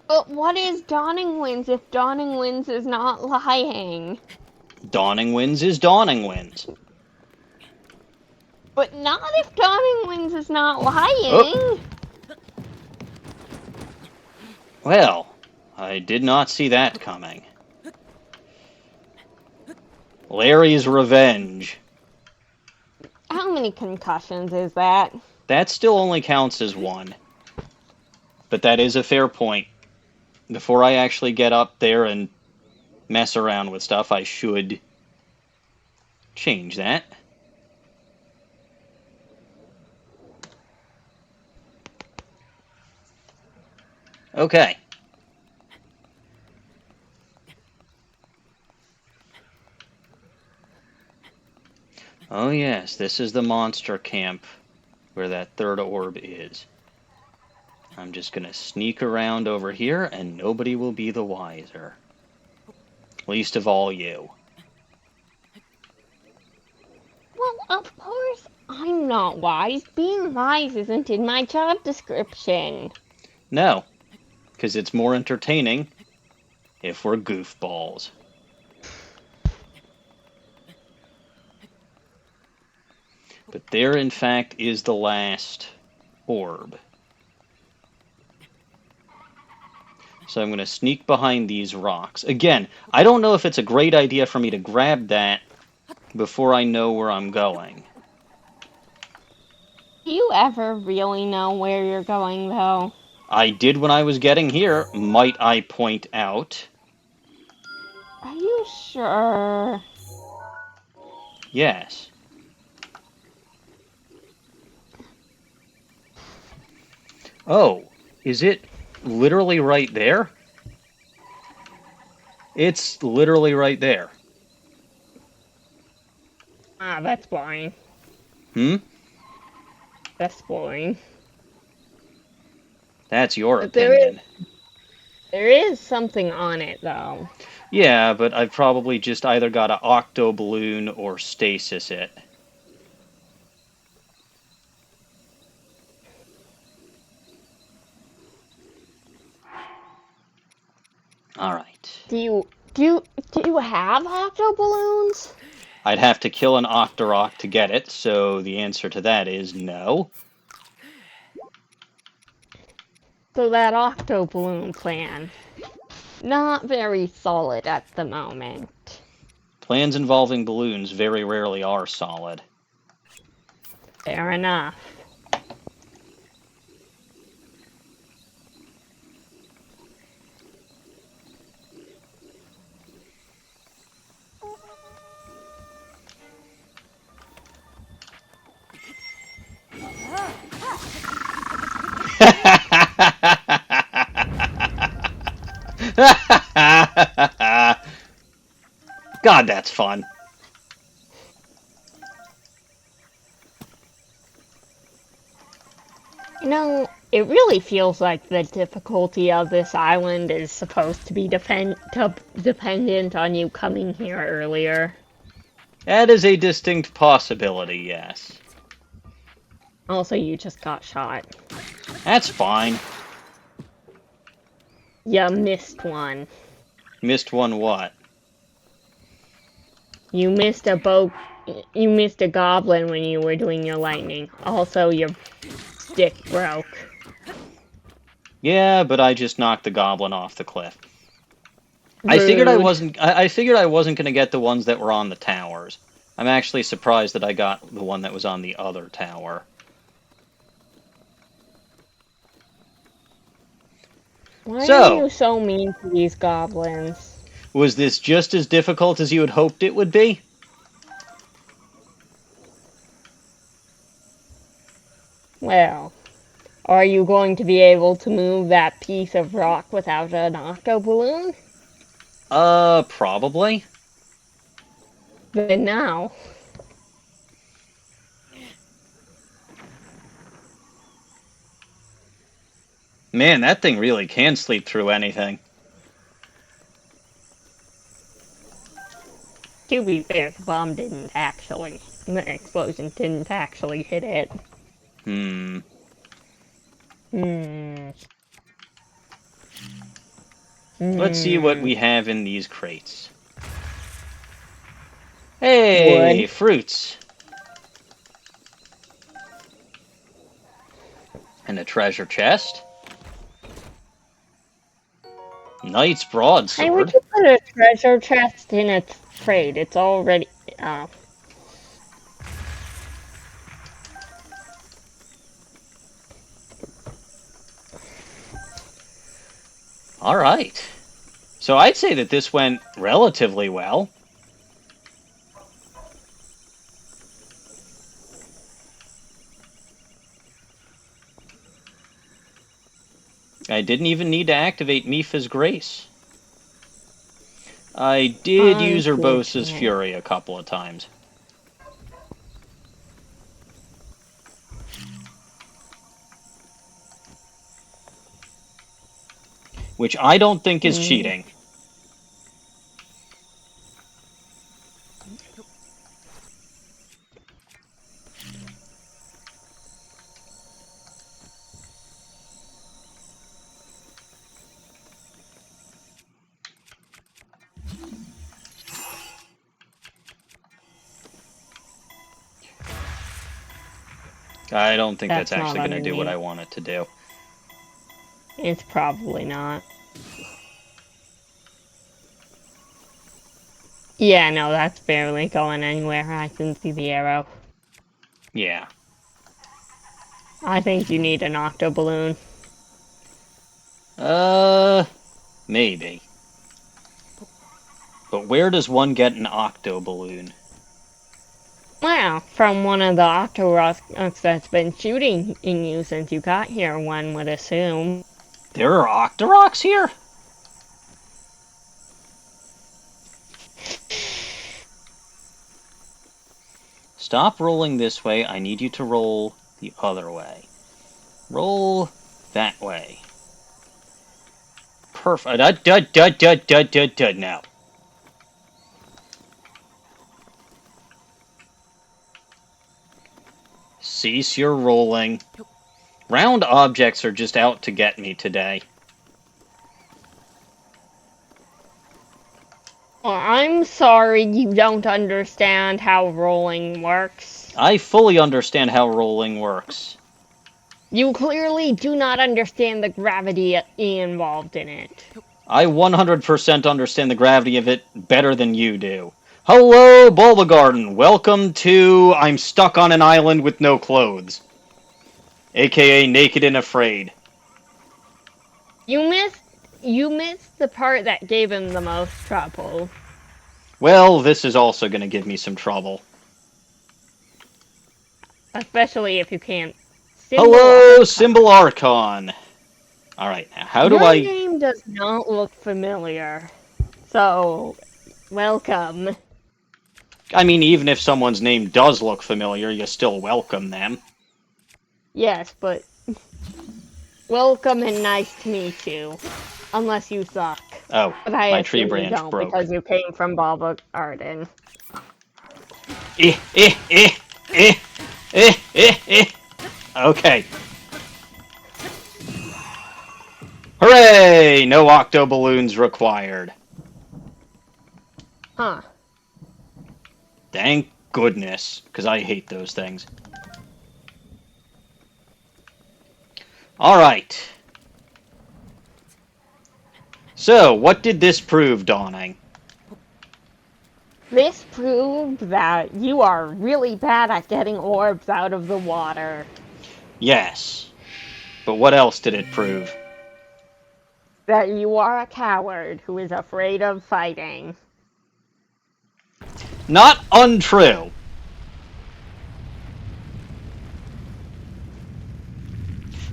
But what is DawningWinds if DawningWinds is not lying? DawningWinds is DawningWinds. But not if DawningWinds is not lying. Oh. Well, I did not see that coming. Larry's Revenge. How many concussions is that? That still only counts as 1. But that is a fair point. Before I actually get up there and mess around with stuff, I should change that. Okay. Oh yes, this is the monster camp where that third orb is. I'm just gonna sneak around over here, and nobody will be the wiser. Least of all you. Well, of course I'm not wise. Being wise isn't in my job description. No, because it's more entertaining if we're goofballs. But there, in fact, is the last orb. So I'm going to sneak behind these rocks. Again, I don't know if it's a great idea for me to grab that before I know where I'm going. Do you ever really know where you're going, though? I did when I was getting here, might I point out. Are you sure? Yes. Oh, is it literally right there? It's literally right there. Ah, that's boring. Hmm? That's boring. That's your But opinion. there is something on it, though. Yeah, but I've probably just either got to octo balloon or stasis it. All right. Do you have octo balloons? I'd have to kill an Octorok to get it, so the answer to that is no. So that octo balloon plan, not very solid at the moment. Plans involving balloons very rarely are solid. Fair enough. God, that's fun. You know, it really feels like the difficulty of this island is supposed to be dependent on you coming here earlier. That is a distinct possibility, yes. Also, you just got shot. That's fine. You missed one. Missed one what? You missed a boat. You missed a goblin when you were doing your lightning. Also, your stick broke. Yeah, but I just knocked the goblin off the cliff. Rude. I figured I wasn't going to get the ones that were on the towers. I'm actually surprised that I got the one that was on the other tower. Why So, are you so mean to these goblins? was this just as difficult as you had hoped it would be? Well, are you going to be able to move that piece of rock without an octo balloon? Probably. Then now. Man, that thing really can sleep through anything. To be fair, the explosion didn't actually hit it. Hmm. Let's see what we have in these crates. Hey, Wood. fruits. And a treasure chest. Knight's Hey, would broadsword. you put a treasure chest in a crate? It's already. Oh. Alright. So I'd say that this went relatively well. I didn't even need to activate Mipha's Grace. I did use Urbosa's Fury a couple of times. which I don't think is cheating. I don't think that's That's not actually going to do what underneath. I want it to do. It's probably not. Yeah, no, that's barely going anywhere. I can see the arrow. Yeah. I think you need an octo balloon. Maybe. But where does one get an octo balloon? Well, from one of the Octoroks that's been shooting in you since you got here, one would assume. There are Octoroks here? Stop rolling this way. I need you to roll the other way. Roll that way. Perfect. Now. Cease your rolling. Round objects are just out to get me today. Well, I'm sorry you don't understand how rolling works. I fully understand how rolling works. You clearly do not understand the gravity involved in it. I 100% understand the gravity of it better than you do. Hello, Bulbagarden. Welcome to I'm Stuck on an Island with No Clothes. AKA Naked and Afraid. You missed the part that gave him the most trouble. Well, this is also going to give me some trouble. Especially if you can't Hello, Symbol Archon. Alright, now how do Your I... name does not look familiar. So, welcome. I mean, even if someone's name does look familiar, you still welcome them. Yes, but welcome and nice to meet you. Unless you suck. Oh, But I my tree assume you branch don't broke. because you came from Bulbagarden. Okay. Hooray! No octo balloons required. Huh. Thank goodness, because I hate those things. Alright. So, what did this prove, Dawning? This proved that you are really bad at getting orbs out of the water. Yes. But what else did it prove? That you are a coward who is afraid of fighting. Not untrue.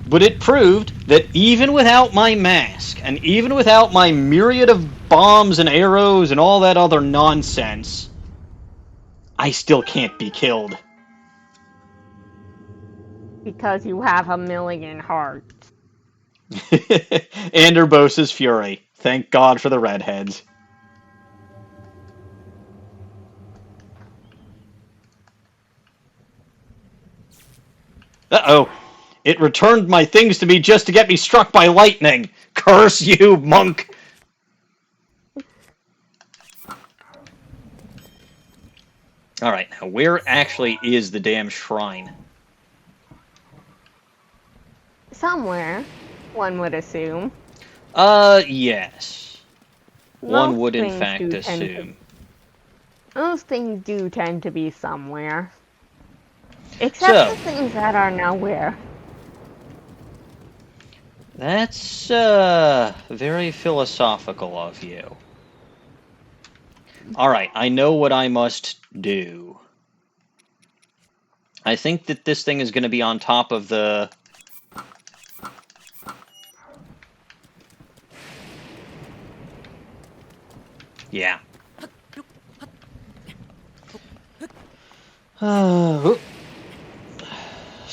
But it proved that even without my mask, and even without my myriad of bombs and arrows and all that other nonsense, I still can't be killed. Because you have a million hearts. Anderbos's fury. Thank God for the redheads. Uh-oh. It returned my things to me just to get me struck by lightning. Curse you, monk! Alright, now where actually is the damn shrine? Somewhere, one would assume. Yes. One Most would in things fact do assume. Most things do tend to be somewhere. Except the things that are nowhere. That's, very philosophical of you. Alright, I know what I must do. I think that this thing is going to be on top of the... Yeah.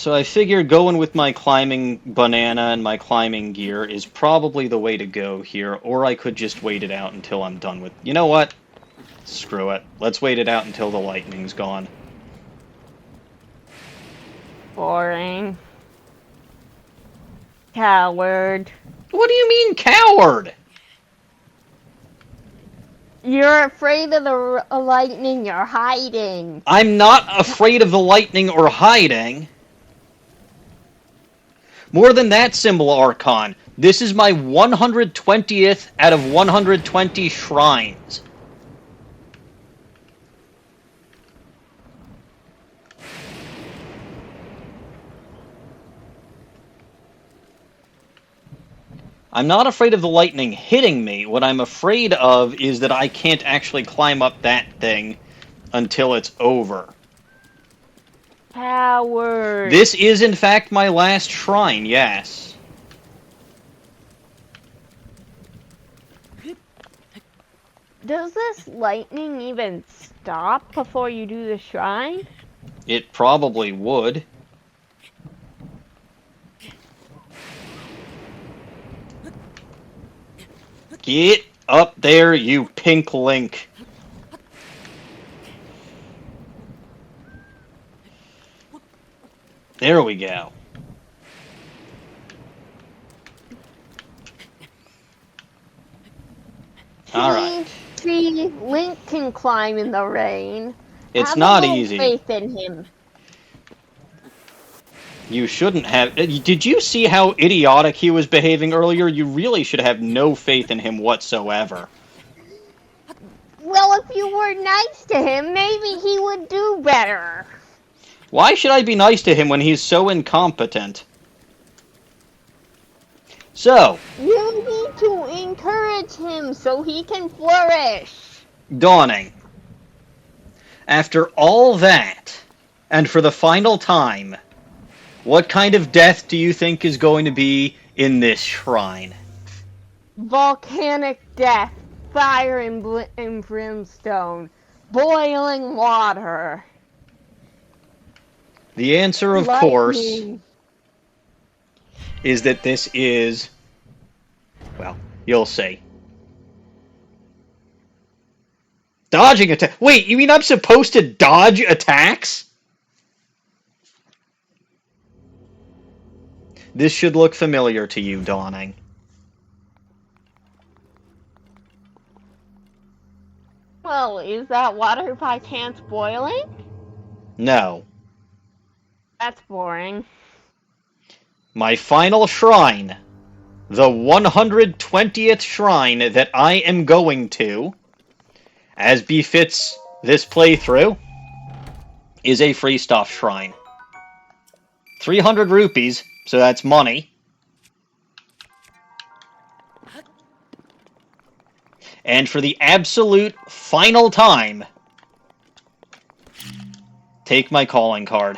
So I figured going with my climbing banana and my climbing gear is probably the way to go here, or I could just wait it out until I'm done with... You know what? Screw it. Let's wait it out until the lightning's gone. Boring. Coward. What do you mean, coward? You're afraid of the lightning, you're hiding. I'm not afraid of the lightning or hiding. More than that, Symbol Archon. This is my 120th out of 120 shrines. I'm not afraid of the lightning hitting me. What I'm afraid of is that I can't actually climb up that thing until it's over. Coward. This is, in fact, my last shrine, yes. Does this lightning even stop before you do the shrine? It probably would. Get up there, you pink link. There we go. Alright. See, Link can climb in the rain. It's Have not a little easy. faith in him. You shouldn't have... Did you see how idiotic he was behaving earlier? You really should have no faith in him whatsoever. Well, if you were nice to him, maybe he would do better. Why should I be nice to him when he's so incompetent? So, You need to encourage him so he can flourish. Dawning. After all that, and for the final time, what kind of death do you think is going to be in this shrine? Volcanic death, fire and brimstone, boiling water. The answer, of course, is that this is... Well, you'll see. Dodging attack. Wait, you mean I'm supposed to dodge attacks? This should look familiar to you, Dawning. Well, is that water by chance boiling? No. That's boring. My final shrine, the 120th shrine that I am going to, as befits this playthrough, is a free stuff shrine. 300 rupees, so that's money. And for the absolute final time, take my calling card.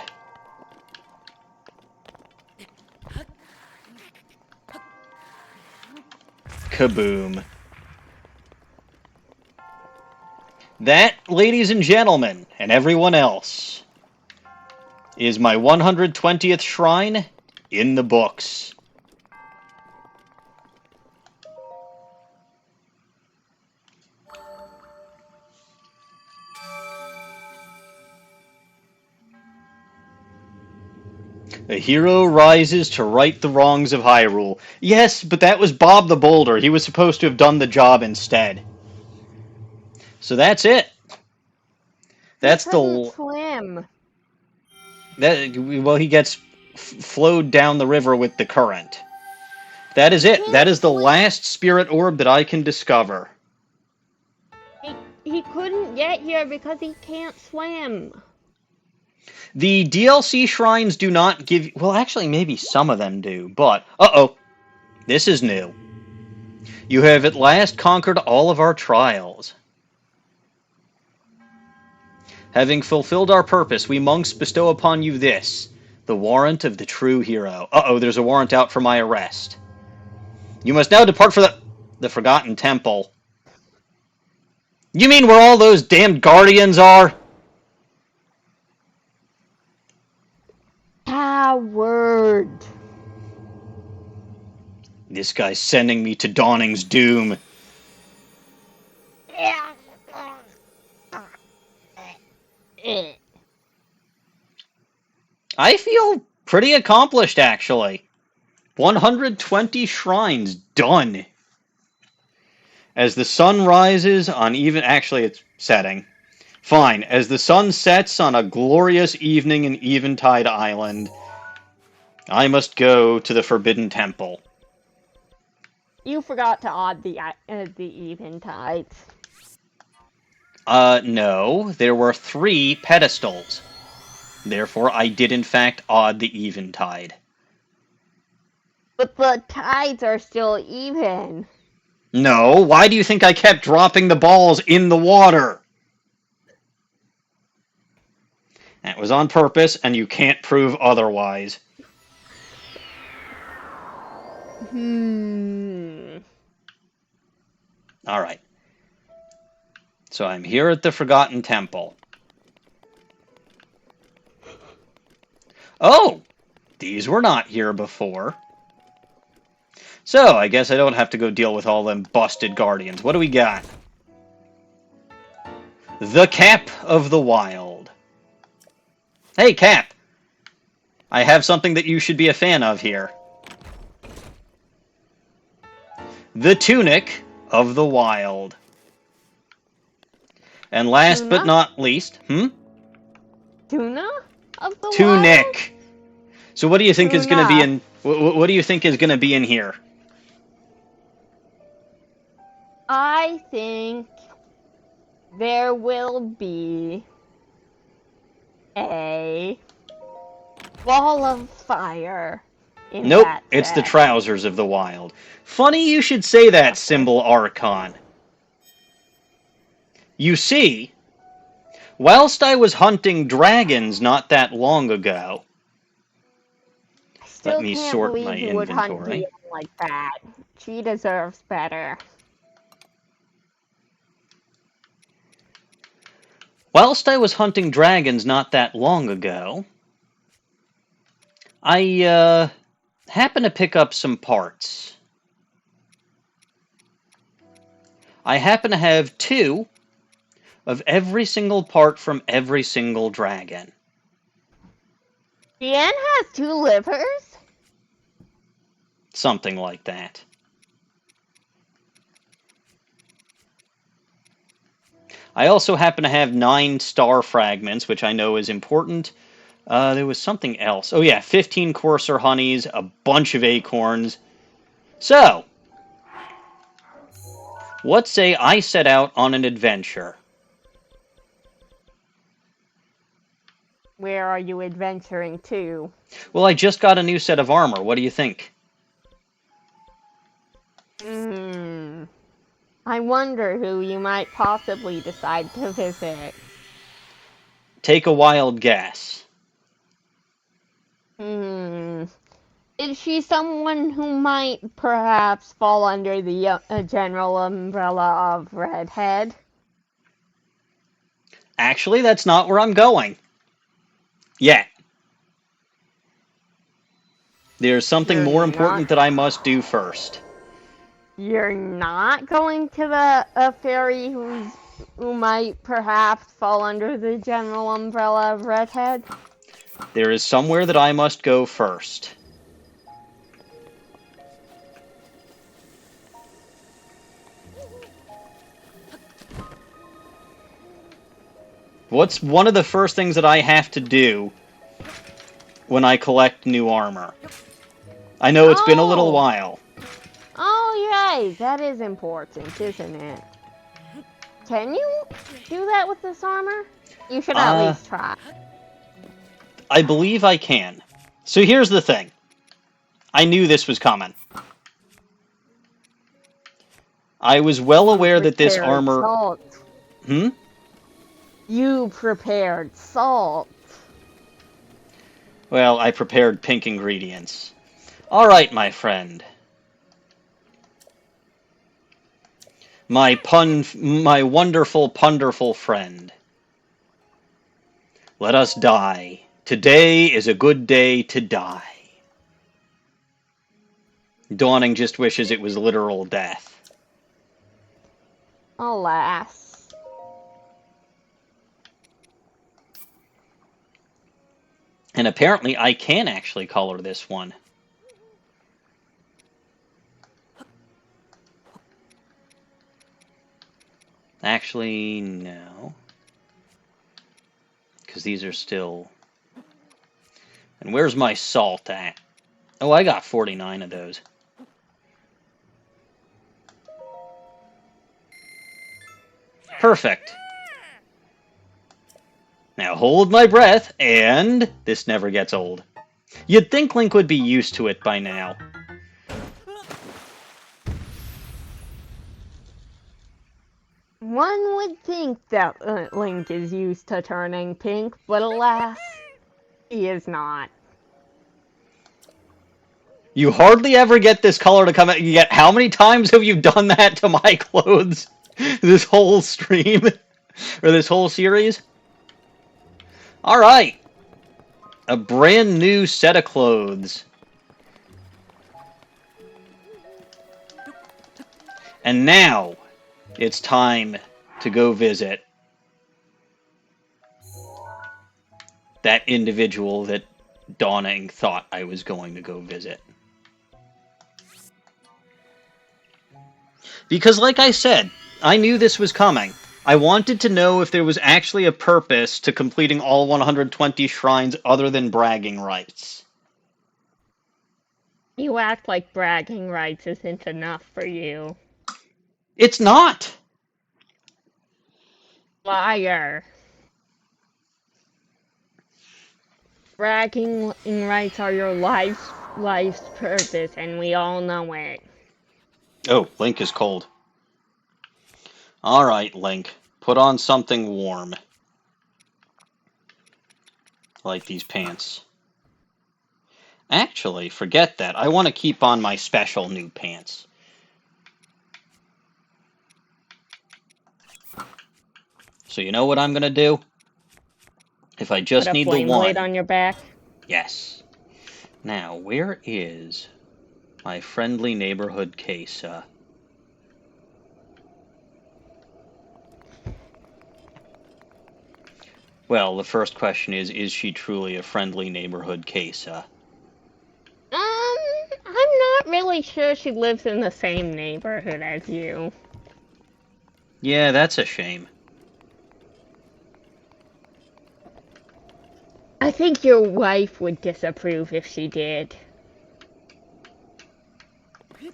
Kaboom. That, ladies and gentlemen, and everyone else, is my 120th shrine in the books. A hero rises to right the wrongs of Hyrule. Yes, but that was Bob the Boulder. He was supposed to have done the job instead. So that's it. That's he couldn't swim. Well, he gets flowed down the river with the current. That is it. That is the last spirit orb that I can discover. He couldn't get here because he can't swim. The DLC shrines do not give... Well, actually, maybe some of them do, but... Uh-oh. This is new. You have at last conquered all of our trials. Having fulfilled our purpose, we monks bestow upon you this, the warrant of the true hero. Uh-oh, there's a warrant out for my arrest. You must now depart for the Forgotten Temple. You mean where all those damned guardians are? word. This guy's sending me to Dawning's doom. I feel pretty accomplished, actually. 120 shrines done. As the sun rises on even... Actually, it's setting. Fine. As the sun sets on a glorious evening in Eventide Island, I must go to the Forbidden Temple. You forgot to odd the eventides. No. There were 3 pedestals. Therefore, I did in fact odd the Eventide. But the tides are still even. No, why do you think I kept dropping the balls in the water? That was on purpose, and you can't prove otherwise. Alright. So I'm here at the Forgotten Temple. Oh! These were not here before. So, I guess I don't have to go deal with all them busted guardians. What do we got? The Cap of the Wild. Hey, Cap! I have something that you should be a fan of here. The Tunic of the Wild. And last but not least... Tuna of the Tunic! Wild? So what do you think is going to be in... What do you think is going to be in here? I think there will be a ball of fire in Nope, that it's the set. trousers of the wild. Funny you should say that, Symbol Archon. You see, whilst I was hunting dragons not that long ago... Still Let me can't sort believe my you would hunt inventory. Dion like that. She deserves better. Whilst I was hunting dragons not that long ago, I happened to pick up some parts. I happen to have 2 of every single part from every single dragon. Diane has 2 livers? Something like that. I also happen to have 9 star fragments, which I know is important. There was something else. Oh yeah, 15 courser honeys, a bunch of acorns. So, what say I set out on an adventure? Where are you adventuring to? Well, I just got a new set of armor. What do you think? I wonder who you might possibly decide to visit. Take a wild guess. Is she someone who might perhaps fall under the general umbrella of redhead? Actually, that's not where I'm going. Yet. There's something more important that I must do first. You're not going to a fairy who might perhaps fall under the general umbrella of redhead? There is somewhere that I must go first. What's one of the first things that I have to do when I collect new armor? I know it's been a little while. Oh, yay! That is important, isn't it? Can you do that with this armor? You should at least try. I believe I can. So here's the thing. I knew this was coming. I was well aware that this armor... Salt. You prepared salt. Well, I prepared pink ingredients. All right, my friend. My wonderful, punderful friend. Let us die Today is a good day to die. Dawning just wishes it was literal death. Alas. And apparently I can actually color this one. Actually, no. Because these are still... And where's my salt at? Oh, I got 49 of those. Perfect. Now hold my breath, and this never gets old. You'd think Link would be used to it by now. One would think that Link is used to turning pink, but alas, he is not. You hardly ever get this color to come out. Yet, how many times have you done that to my clothes? This whole stream? Or this whole series? Alright. A brand new set of clothes. And now, it's time to go visit that individual that Dawning thought I was going to go visit. Because like I said, I knew this was coming. I wanted to know if there was actually a purpose to completing all 120 shrines other than bragging rights. You act like bragging rights isn't enough for you. It's not! Liar. Bragging rights are your life's purpose, and we all know it. Oh, Link is cold. Alright, Link. Put on something warm. Like these pants. Actually, forget that. I want to keep on my special new pants. So you know what I'm going to do? If I just Put a need the flame one... blade on your back? Yes. Now, where is my friendly neighborhood Kaysa? Well, the first question is she truly a friendly neighborhood Kaysa? I'm not really sure she lives in the same neighborhood as you. Yeah, that's a shame. I think your wife would disapprove if she did.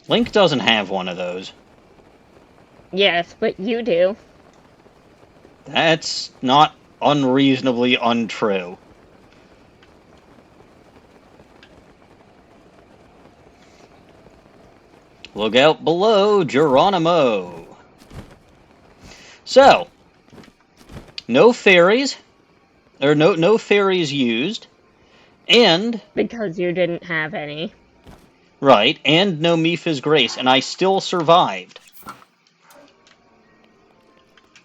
Link doesn't have one of those. Yes, but you do. That's not unreasonably untrue. Look out below, Geronimo. So, no fairies, or no fairies used, and... Because you didn't have any. Right, and no Mipha's Grace, and I still survived.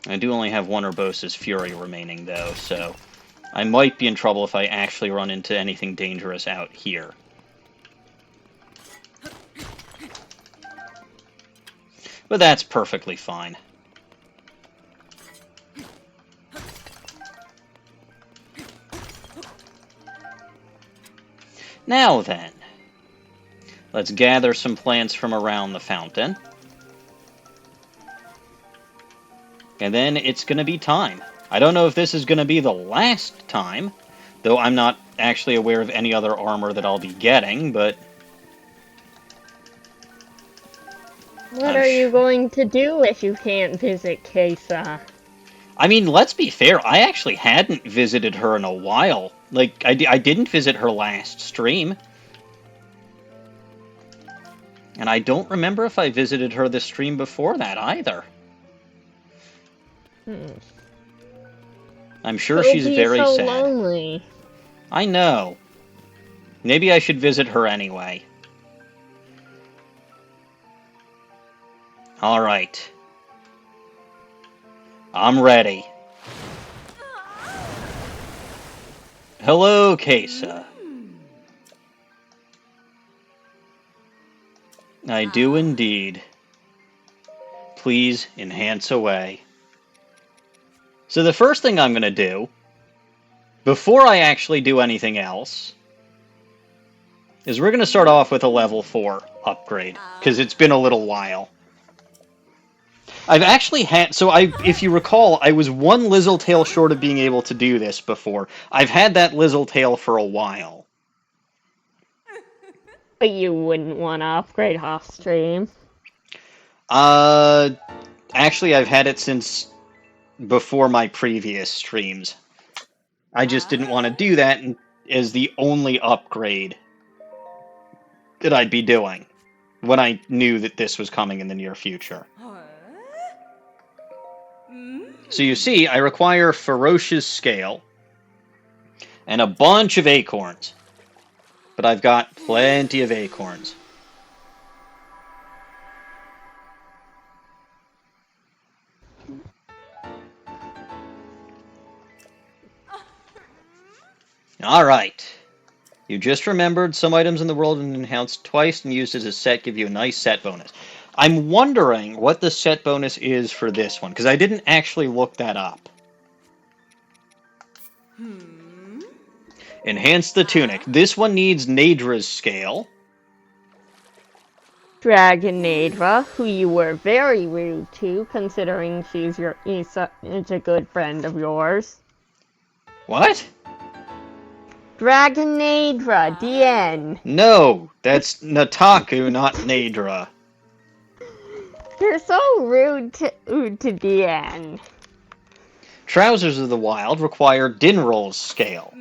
I do only have one Urbosa's Fury remaining, though, so I might be in trouble if I actually run into anything dangerous out here. But that's perfectly fine. Now then, let's gather some plants from around the fountain. And then it's going to be time. I don't know if this is going to be the last time, though I'm not actually aware of any other armor that I'll be getting, but... What are you going to do if you can't visit Kaysa? I mean, let's be fair, I actually hadn't visited her in a while. Like, I didn't visit her last stream. And I don't remember if I visited her the stream before that either. I'm sure she's very so sad. Lonely. I know. Maybe I should visit her anyway. Alright. I'm ready. Hello, Kaysa. I do indeed. Please enhance away. So the first thing I'm going to do, before I actually do anything else, is we're going to start off with a level 4 upgrade, because it's been a little while. I've actually had, if you recall, I was one Lizzletail short of being able to do this before. I've had that Lizzletail for a while. But you wouldn't want to upgrade off stream. Actually, I've had it since before my previous streams. I just didn't want to do that as the only upgrade that I'd be doing when I knew that this was coming in the near future. So you see, I require Ferocious Scale and a bunch of acorns. But I've got plenty of acorns. Alright. You just remembered some items in the world and enhanced twice and used as a set give you a nice set bonus. I'm wondering what the set bonus is for this one, because I didn't actually look that up. Enhance the tunic. This one needs Nadra's scale. Dragon Nadra, who you were very rude to, considering she's a good friend of yours. What? Dragon Nadra, DN. No, that's Nataku, not Nadra. You're so rude to DN. Trousers of the Wild require Dinroll's scale.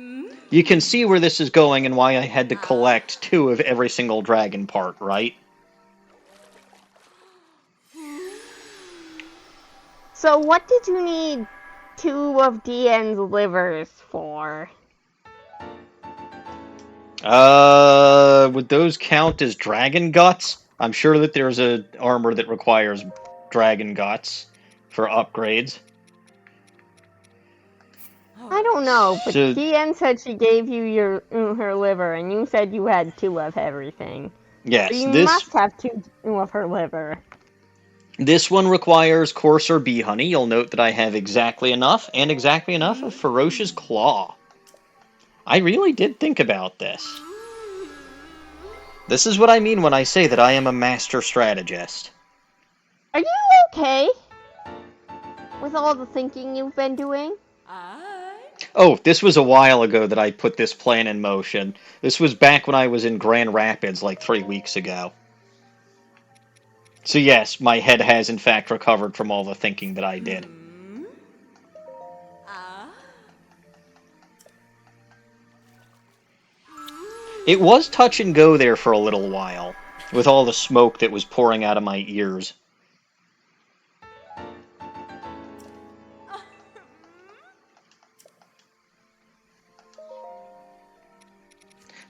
You can see where this is going and why I had to collect 2 of every single dragon part, right? So what did you need 2 of DN's livers for? Would those count as dragon guts? I'm sure that there's an armor that requires dragon guts for upgrades. I don't know, but So, DN said she gave you her liver, and you said you had 2 of everything. yes, So you must have 2 of her liver. This one requires coarser bee honey. You'll note that I have exactly enough, and exactly enough of Ferocious Claw. I really did think about this. This is what I mean when I say that I am a master strategist. Are you okay with all the thinking you've been doing? Oh, this was a while ago that I put this plan in motion. This was back when I was in Grand Rapids like 3 weeks ago. So yes, my head has in fact recovered from all the thinking that I did. It was touch and go there for a little while, with all the smoke that was pouring out of my ears.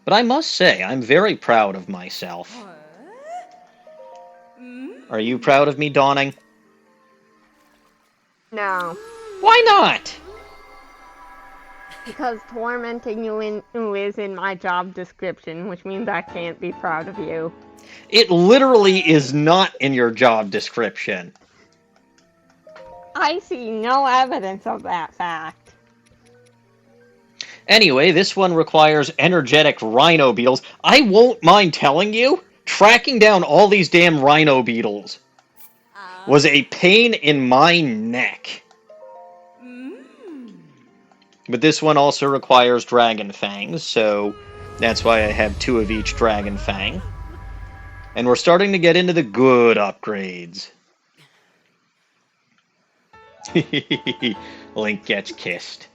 But I must say, I'm very proud of myself. Are you proud of me, Dawning? No. Why not? Because tormenting you is in my job description, which means I can't be proud of you. It literally is not in your job description. I see no evidence of that fact. Anyway, this one requires energetic rhino beetles. I won't mind telling you, tracking down all these damn rhino beetles was a pain in my neck. But this one also requires dragon fangs, so that's why I have 2 of each dragon fang. And we're starting to get into the good upgrades. Link gets kissed.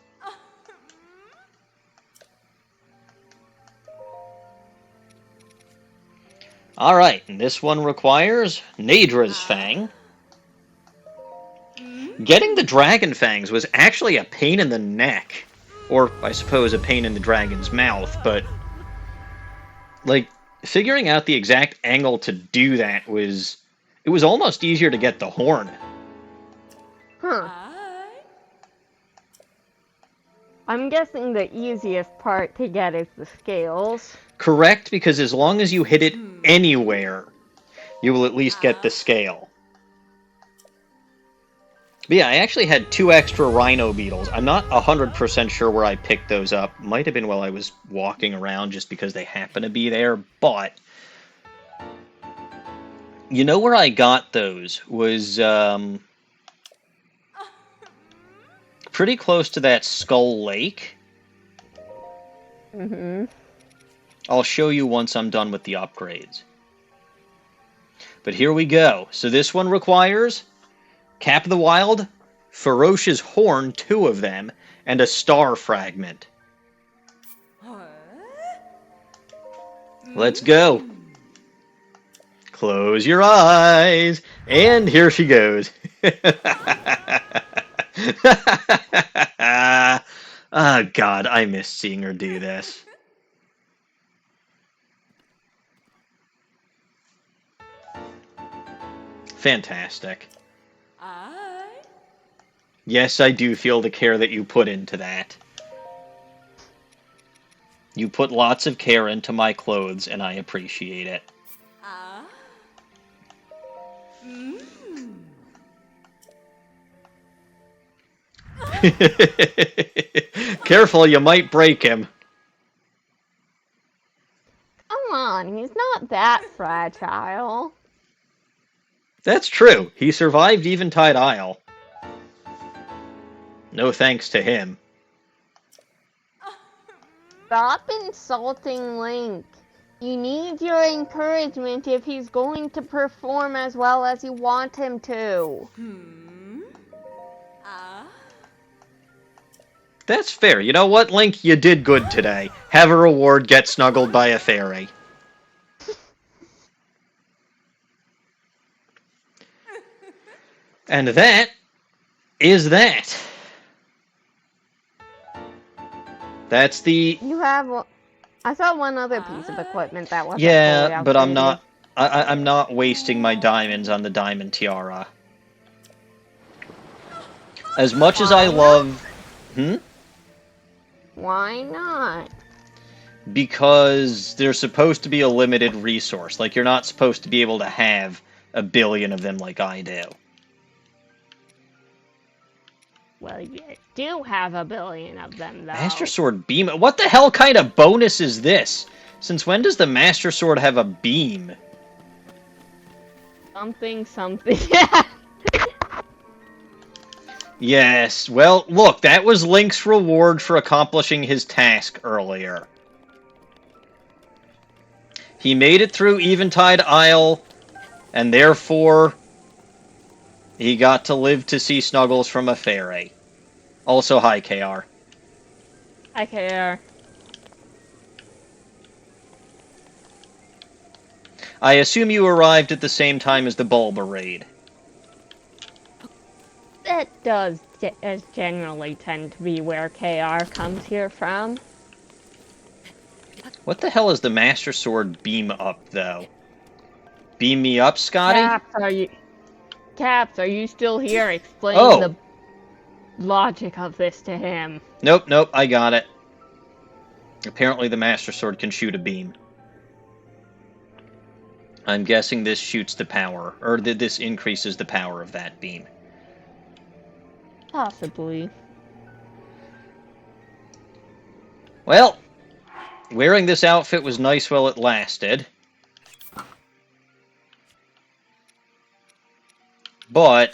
Alright, and this one requires Nadra's Fang. Getting the dragon fangs was actually a pain in the neck. Or, I suppose, a pain in the dragon's mouth, but... like, figuring out the exact angle to do that was... it was almost easier to get the horn. Huh. I'm guessing the easiest part to get is the scales. Correct, because as long as you hit it anywhere, you will at least get the scale. But yeah, I actually had 2 extra rhino beetles. I'm not 100% sure where I picked those up. Might have been while I was walking around just because they happen to be there, but... You know where I got those was pretty close to that Skull Lake. Mm-hmm. I'll show you once I'm done with the upgrades. But here we go. So this one requires Cap of the Wild, Ferocious Horn, 2 of them, and a Star Fragment. Let's go. Close your eyes. And here she goes. Oh, God, I miss seeing her do this. Fantastic. Yes, I do feel the care that you put into that. You put lots of care into my clothes, and I appreciate it. Careful, you might break him. Come on, he's not that fragile. That's true. He survived Eventide Isle. No thanks to him. Stop insulting Link. You need your encouragement if he's going to perform as well as you want him to. That's fair. You know what, Link? You did good today. Have a reward, get snuggled by a fairy. And that is that. That's the... You have... I saw one other piece of equipment that wasn't Yeah, fully but I'm upgraded. not... I'm not wasting my diamonds on the diamond tiara. As much as I love... Why not? Because they're supposed to be a limited resource. Like, you're not supposed to be able to have a billion of them like I do. Well, you do have a billion of them, though. Master Sword beam? What the hell kind of bonus is this? Since when does the Master Sword have a beam? Something, something. Yeah. Yes, well, look, that was Link's reward for accomplishing his task earlier. He made it through Eventide Isle, and therefore he got to live to see Snuggles from a fairy. Also, hi, KR. I care. I assume you arrived at the same time as the Bulba raid. That does generally tend to be where KR comes here from. What the hell is the Master Sword beam up, though? Beam me up, Scotty? Caps, are you still here? Explain the logic of this to him. Nope, I got it. Apparently the Master Sword can shoot a beam. I'm guessing this shoots the power, or this increases the power of that beam. Possibly. Well, wearing this outfit was nice while it lasted. But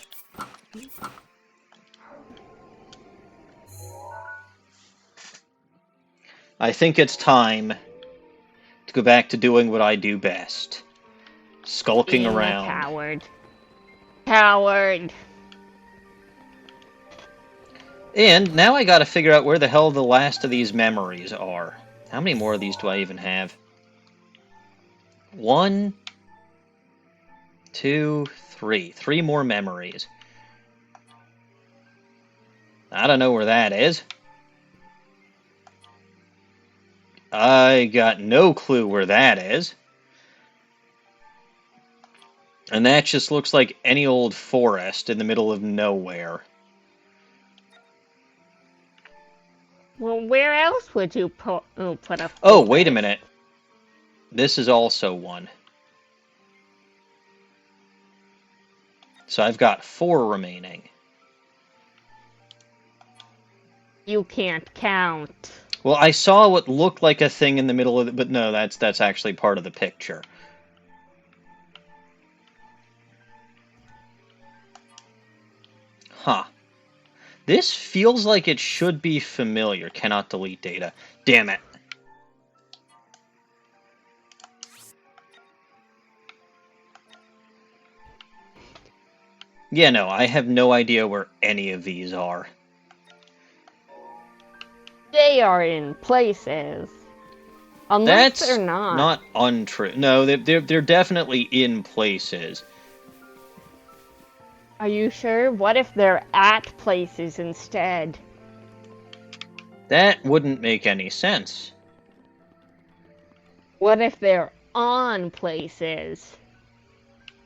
I think it's time to go back to doing what I do best. Skulking Being around. a coward. Coward. And now I gotta figure out where the hell the last of these memories are. How many more of these do I even have? 1, 2, 3. 3 more memories. I don't know where that is. I got no clue where that is. And that just looks like any old forest in the middle of nowhere. Well, where else would you put a Oh, wait a focus? minute. This is also one. So I've got 4 remaining. You can't count. Well, I saw what looked like a thing in the middle of it, but no, that's actually part of the picture. Huh. This feels like it should be familiar. Cannot delete data. Damn it. Yeah, no, I have no idea where any of these are. They are in places. Unless they're That's not. not untrue. No, they're definitely in places. Are you sure? What if they're at places instead? That wouldn't make any sense. What if they're on places?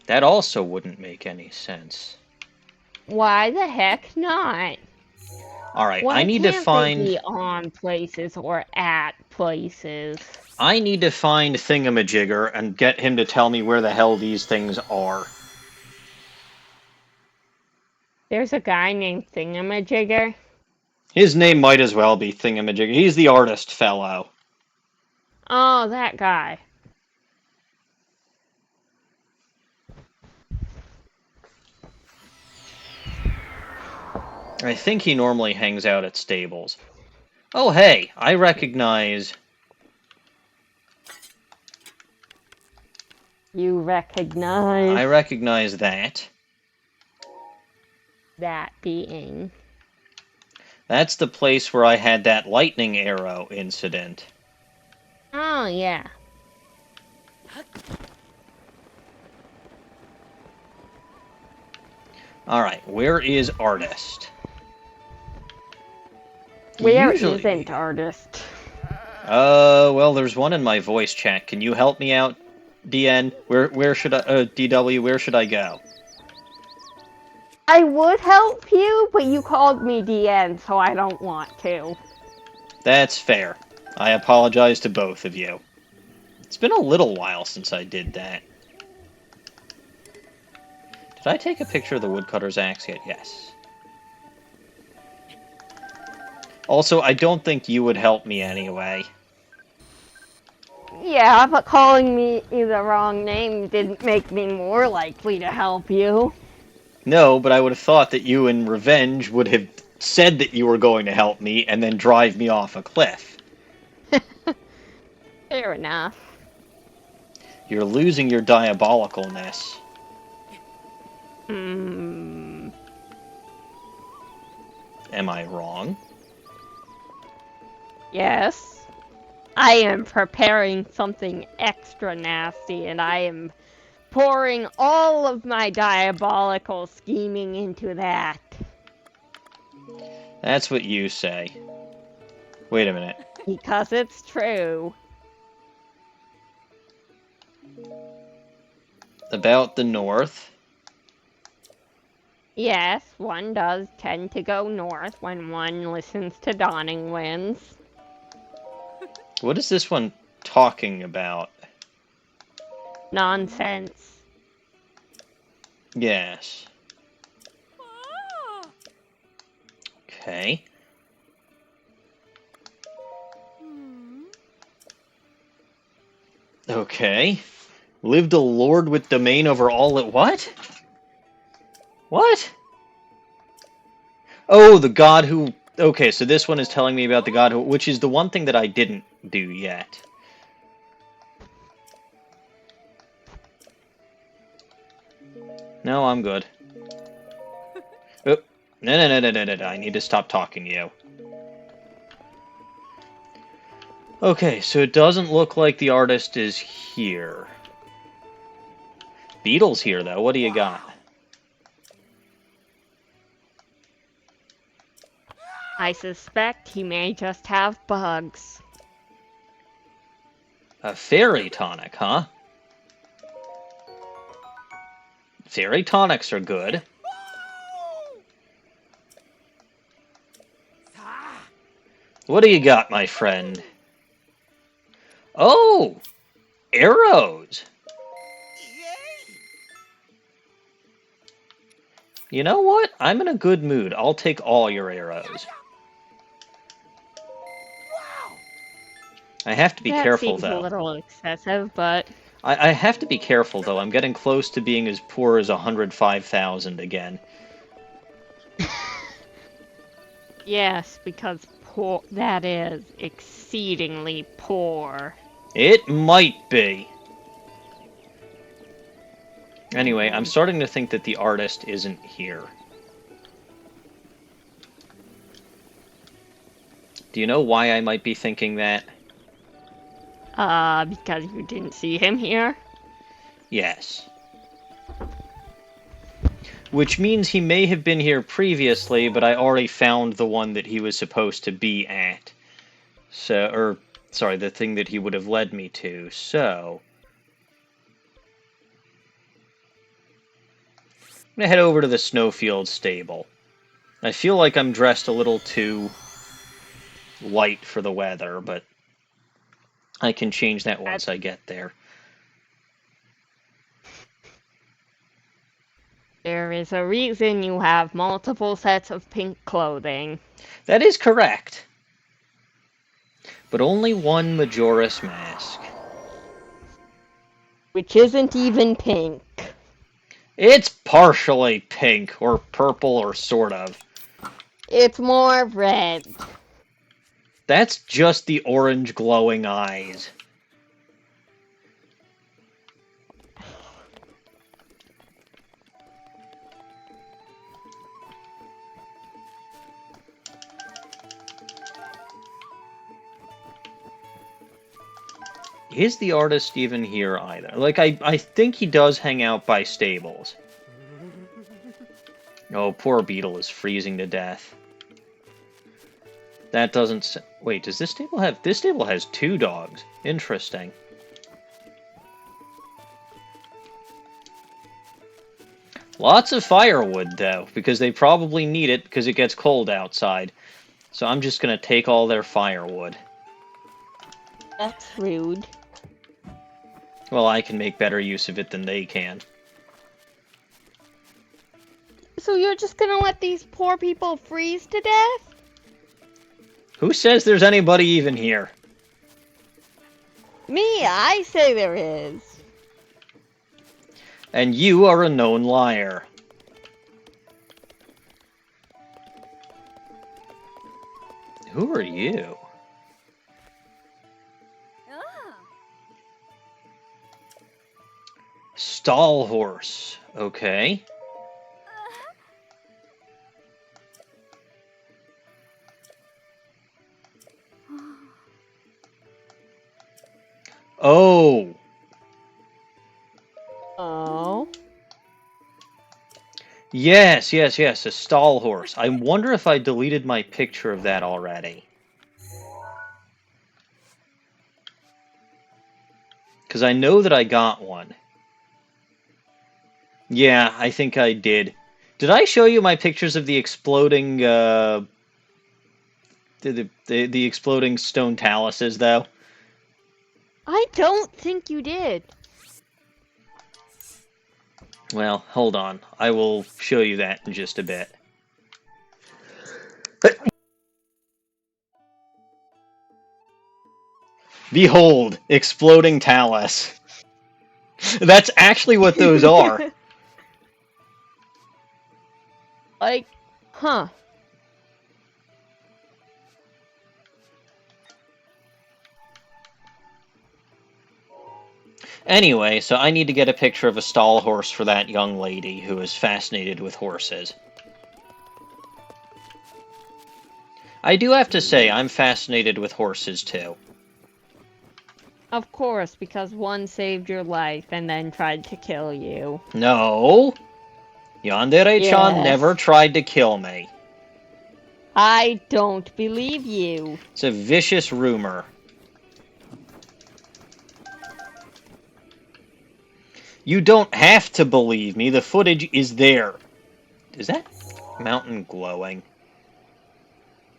That also wouldn't make any sense. Why the heck not? Alright, I Why need to can't they find... be on places or at places? I need to find Thingamajigger and get him to tell me where the hell these things are. There's a guy named Thingamajigger. His name might as well be Thingamajigger. He's the artist fellow. Oh, that guy. I think he normally hangs out at stables. Oh, hey, I recognize... You recognize I recognize that. that being. That's the place where I had that lightning arrow incident. Oh, yeah. Alright, where is artist? Where Usually... isn't artist? Well, there's one in my voice chat. Can you help me out, DN? Where should I, DW, where should I go? I would help you, but you called me DN, so I don't want to. That's fair. I apologize to both of you. It's been a little while since I did that. Did I take a picture of the woodcutter's axe yet? Yes. Also, I don't think you would help me anyway. Yeah, but calling me the wrong name didn't make me more likely to help you. No, but I would have thought that you in revenge would have said that you were going to help me and then drive me off a cliff. Fair enough. You're losing your diabolicalness. Hmm. Am I wrong? Yes. I am preparing something extra nasty, and I am pouring all of my diabolical scheming into that. That's what you say. Wait a minute. Because it's true. About the north. Yes, one does tend to go north when one listens to DawningWinds. What is this one talking about? Nonsense. Yes. Okay. Okay. Lived a lord with domain over all at what? What? Oh, the god who... Okay, so this one is telling me about the god who... Which is the one thing that I didn't do yet. No, I'm good. Oh, no, I need to stop talking to you. Okay, so it doesn't look like the artist is here. Beetle's here, though. What do you got? I suspect he may just have bugs. A fairy tonic, huh? Fairy tonics are good. What do you got, my friend? Oh! Arrows! You know what? I'm in a good mood. I'll take all your arrows. I have to be That careful, seems a though. little excessive, but I have to be careful, though. I'm getting close to being as poor as 105,000 again. yes, because poor, that is exceedingly poor. It might be. Anyway, I'm starting to think that the artist isn't here. Do you know why I might be thinking that? Because you didn't see him here? Yes. Which means he may have been here previously, but I already found the one that he was supposed to be at. Sorry, the thing that he would have led me to. So, I'm gonna head over to the Snowfield stable. I feel like I'm dressed a little too light for the weather, but I can change that once I get there. There is a reason you have multiple sets of pink clothing. That is correct. But only one Majora's Mask. Which isn't even pink. It's partially pink, or purple, or sort of. It's more red. That's just the orange glowing eyes. Is the artist even here either? Like, I think he does hang out by stables. Oh, poor Beetle is freezing to death. That doesn't... Wait, does this stable have... This stable has 2 dogs. Interesting. Lots of firewood, though, because they probably need it because it gets cold outside. So I'm just going to take all their firewood. That's rude. Well, I can make better use of it than they can. So you're just gonna let these poor people freeze to death? Who says there's anybody even here? Me, I say there is. And you are a known liar. Who are you? Stall horse. Okay. Oh. Oh. Yes, a stall horse. I wonder if I deleted my picture of that already. Because I know that I got one. Yeah, I think I did. Did I show you my pictures of the exploding, the exploding stone taluses, though? I don't think you did. Well, hold on. I will show you that in just a bit. Behold, exploding talus. That's actually what those are. Like, huh. Anyway, so I need to get a picture of a stall horse for that young lady who is fascinated with horses. I do have to say, I'm fascinated with horses, too. Of course, because one saved your life and then tried to kill you. No! Yandere-chan Yes. never tried to kill me. I don't believe you. It's a vicious rumor. You don't have to believe me. The footage is there. Is that mountain glowing?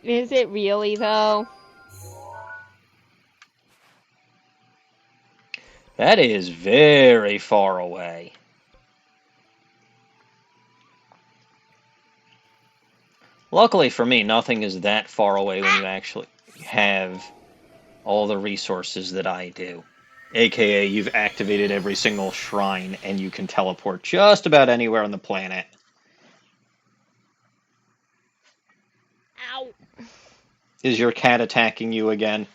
Is it really, though? That is very far away. Luckily for me, nothing is that far away when you actually have all the resources that I do. AKA, you've activated every single shrine, and you can teleport just about anywhere on the planet. Ow. Is your cat attacking you again?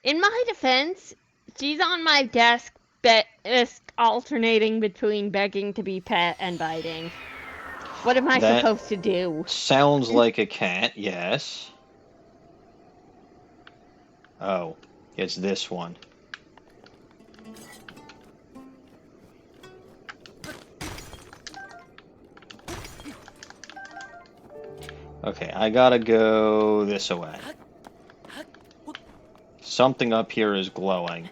In my defense, she's on my desk, alternating between begging to be pet and biting. What am I That supposed to do? sounds like a cat, yes. Oh, it's this one. Okay, I gotta go this way. Something up here is glowing,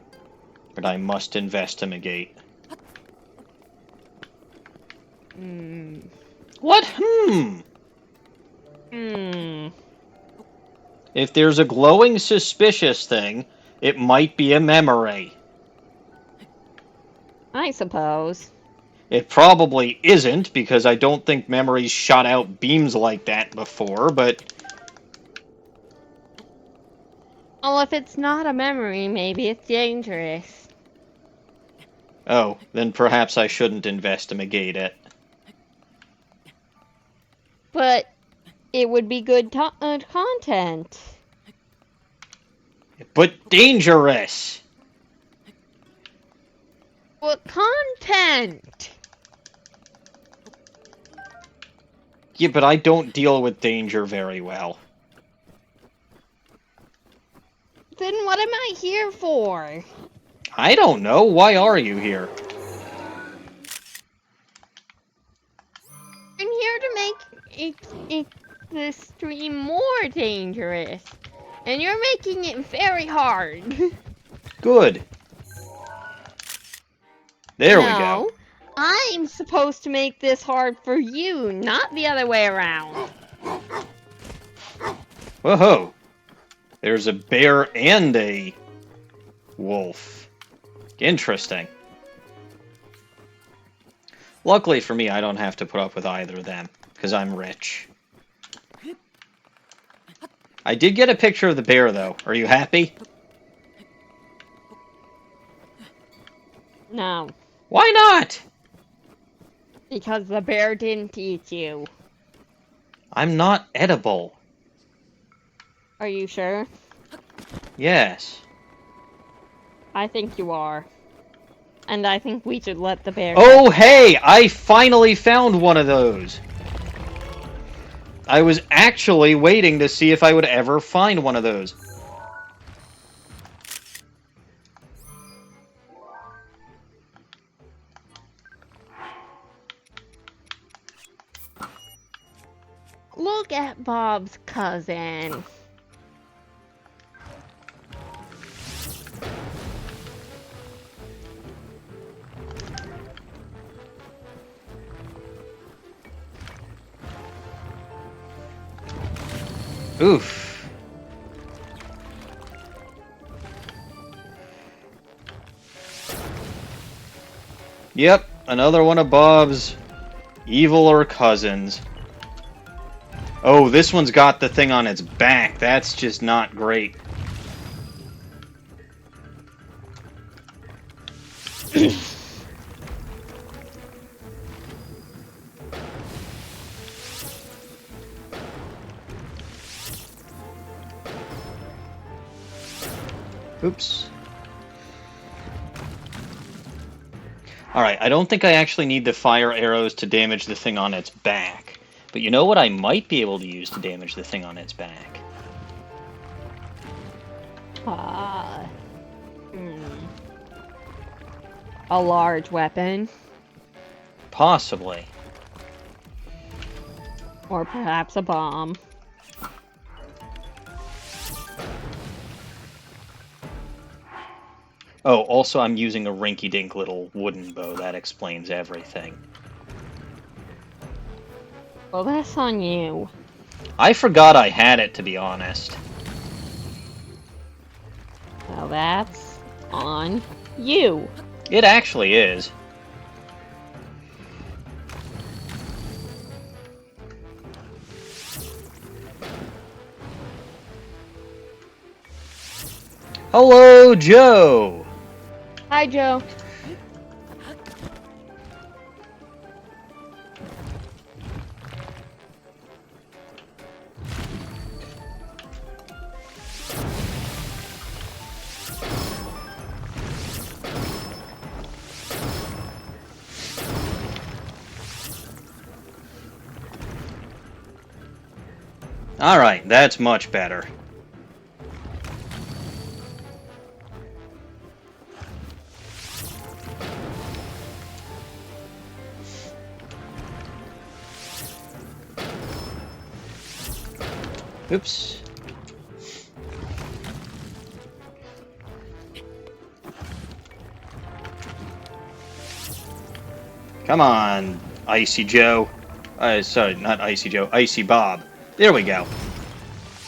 but I must investigate. What? If there's a glowing suspicious thing, it might be a memory. I suppose. It probably isn't, because I don't think memories shot out beams like that before, but... Well, if it's not a memory, maybe it's dangerous. Oh, then perhaps I shouldn't investigate it. But it would be good content. But dangerous! What content? Yeah, but I don't deal with danger very well. Then what am I here for? I don't know. Why are you here? I'm here to make the stream more dangerous. And you're making it very hard. Good. There we go. No, I'm supposed to make this hard for you, not the other way around. Whoa. There's a bear and a wolf. Interesting. Luckily for me, I don't have to put up with either of them, because I'm rich. I did get a picture of the bear, though. Are you happy? No, Why not? because the bear didn't eat you. I'm not edible. Are you sure? Yes. I think you are. And I think we should let the bear Oh, hey! I finally found one of those! I was actually waiting to see if I would ever find one of those. Look at Bob's cousin. Oof. Yep, another one of Bob's eviler cousins. Oh, this one's got the thing on its back. That's just not great. Oops. Alright, I don't think I actually need the fire arrows to damage the thing on its back. But you know what I might be able to use to damage the thing on its back? A large weapon. Possibly. Or perhaps a bomb. Oh, also I'm using a rinky-dink little wooden bow. That explains everything. Well, that's on you. I forgot I had it, to be honest. Well, that's on you. It actually is. Hello, Joe! Hi, Joe. Alright, that's much better. Oops. Come on, Icy Joe. Sorry, not Icy Joe, Icy Bob. There we go.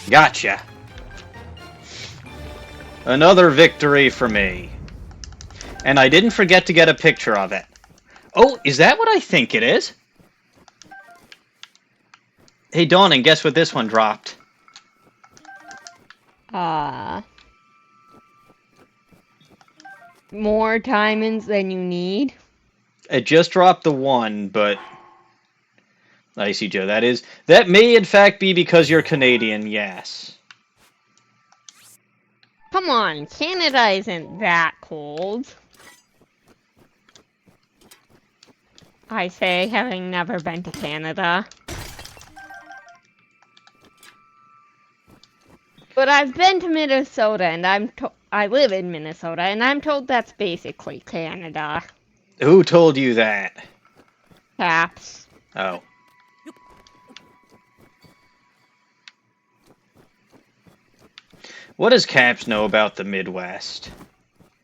Gotcha. Another victory for me. And I didn't forget to get a picture of it. Oh, is that what I think it is? Hey, Dawning, guess what this one dropped? More diamonds than you need. It just dropped the one, but... Icy Joe, that may in fact be because you're Canadian, yes. Come on, Canada isn't that cold. I say, having never been to Canada. But I've been to Minnesota, and I live in Minnesota, and I'm told that's basically Canada. Who told you that? Caps. Oh. What does Caps know about the Midwest?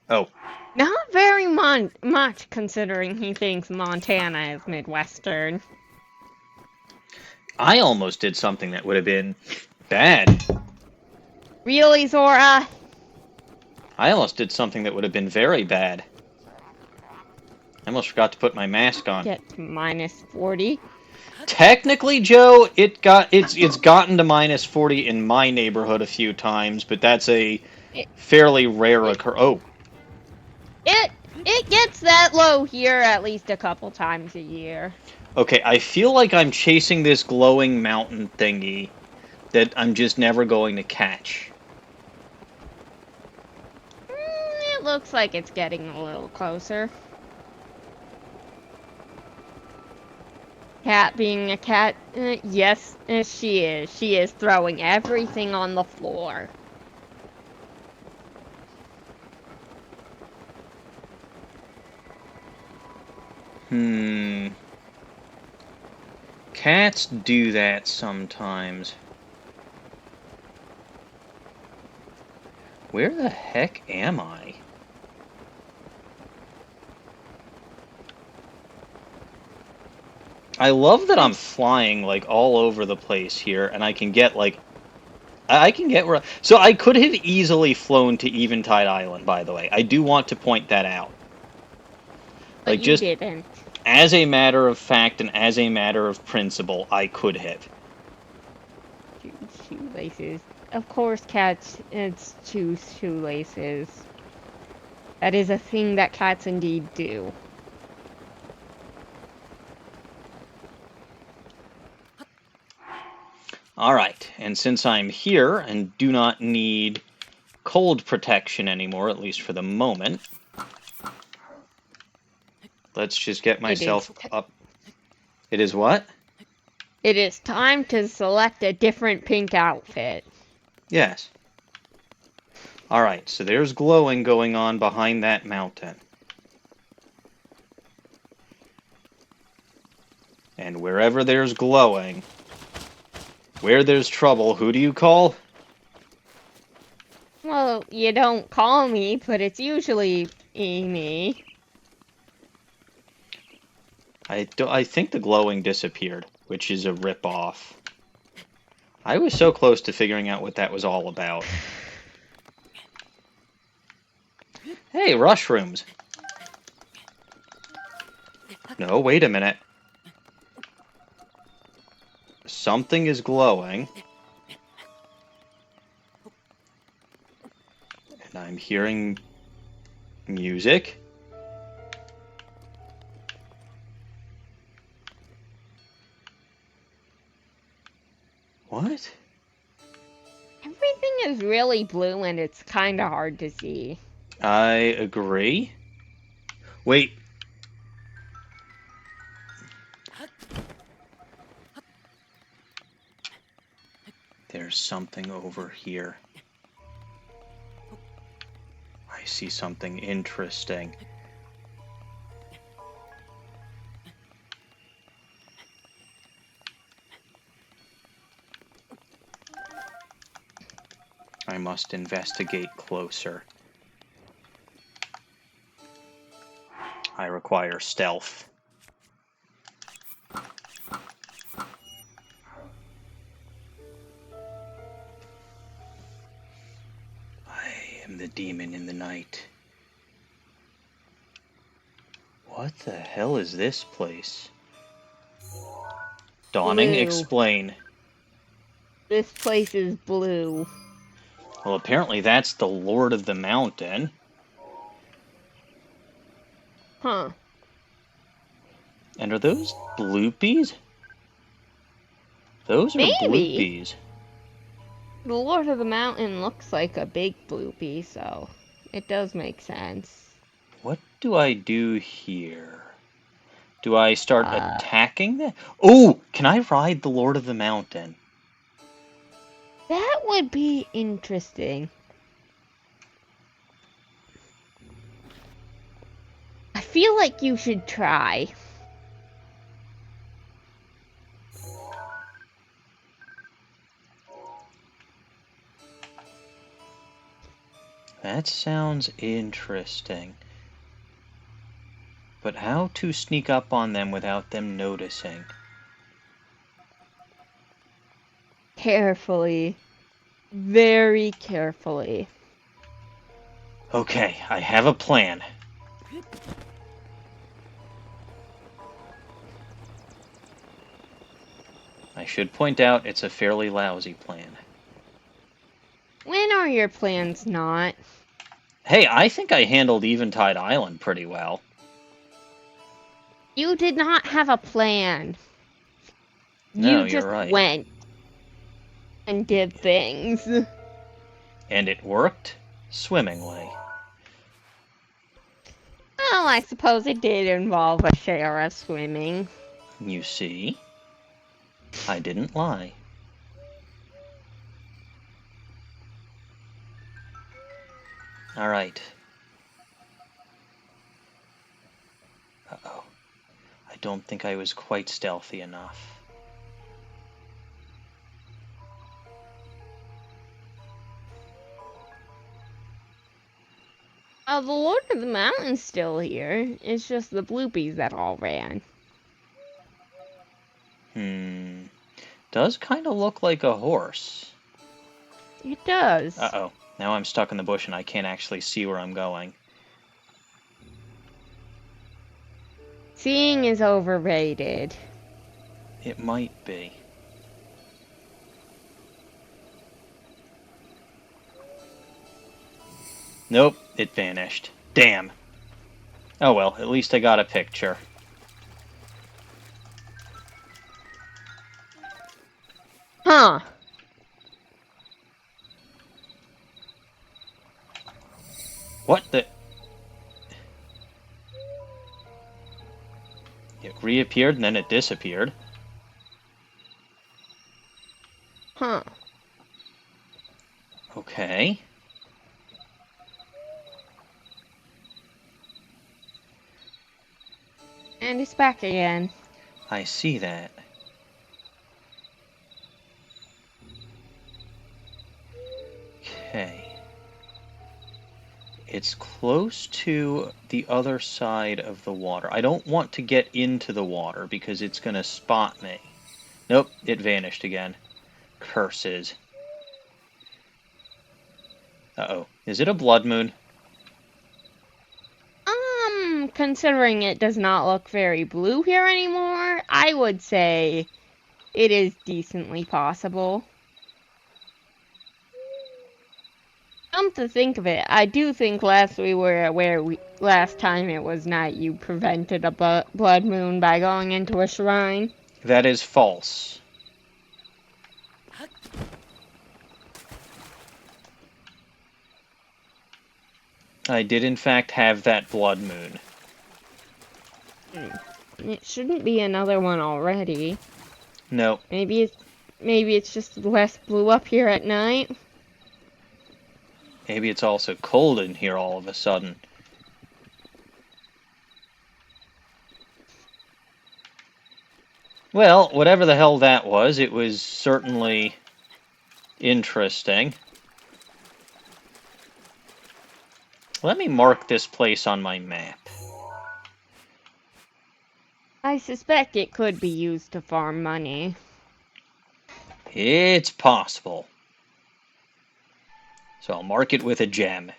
Oh. Not very much, considering he thinks Montana is Midwestern. I almost did something that would have been bad. Really, Zora? I almost did something that would have been very bad. I almost forgot to put my mask on. Get to minus 40. Technically, Joe, it's gotten to minus 40 in my neighborhood a few times, but that's a fairly rare occurrence. Oh. It gets that low here at least a couple times a year. Okay, I feel like I'm chasing this glowing mountain thingy that I'm just never going to catch. It looks like it's getting a little closer. Cat being a cat, yes, she is. She is throwing everything on the floor. Cats do that sometimes. Where the heck am I? I love that I'm flying, like, all over the place here, and I can get, like... I can get where... So I could have easily flown to Eventide Island, by the way. I do want to point that out. But Like, you just didn't. as a matter of fact and as a matter of principle, I could have. Shoelaces. Of course, cats, it's choose shoelaces. That is a thing that cats indeed do. Alright, and since I'm here and do not need cold protection anymore, at least for the moment, let's just get myself up. It is what? It is time to select a different pink outfit. Yes. Alright, so there's glowing going on behind that mountain. And wherever there's glowing, where there's trouble, who do you call? Well, you don't call me, but it's usually me. I think the glowing disappeared, which is a rip-off. I was so close to figuring out what that was all about. Hey, rushrooms. No, wait a minute. Something is glowing. And I'm hearing music. What? Everything is really blue and it's kind of hard to see. I agree. Wait. There's something over here. I see something interesting. I must investigate closer. I require stealth. I am the demon in the night. What the hell is this place? Dawning, Blue. explain. This place is blue. Well, apparently that's the Lord of the Mountain. Huh. And are those bloopies? Those are Maybe. bloopies. The Lord of the Mountain looks like a big bloopy, so it does make sense. What do I do here? Do I start Uh, attacking them? Oh, can I ride the Lord of the Mountain? That would be interesting. I feel like you should try. That sounds interesting. But how to sneak up on them without them noticing? Carefully. Very carefully. Okay, I have a plan. I should point out it's a fairly lousy plan. When are your plans not? Hey, I think I handled Eventide Island pretty well. You did not have a plan. No, You just you're right. went and did things. And it worked swimmingly. Well, I suppose it did involve a share of swimming. You see? I didn't lie. Alright. Uh-oh. I don't think I was quite stealthy enough. The Lord of the Mountain's still here. It's just the bloopies that all ran. Does kind of look like a horse. It does. Uh-oh. Now I'm stuck in the bush and I can't actually see where I'm going. Seeing is overrated. It might be. Nope, it vanished. Damn. Oh well, at least I got a picture. Huh. What the... It reappeared and then it disappeared. Huh. Okay. And it's back again. I see that. Okay. It's close to the other side of the water. I don't want to get into the water because it's going to spot me. Nope, it vanished again. Curses. Uh-oh. Is it a blood moon? Considering it does not look very blue here anymore, I would say it is decently possible. Come to think of it, I do think last time it was night, you prevented a blood moon by going into a shrine. That is false. I did in fact have that blood moon. It shouldn't be another one already. No. Maybe it's just less blue up here at night. Maybe it's also cold in here all of a sudden. Well, whatever the hell that was, it was certainly interesting. Let me mark this place on my map. I suspect it could be used to farm money. It's possible. So I'll mark it with a gem.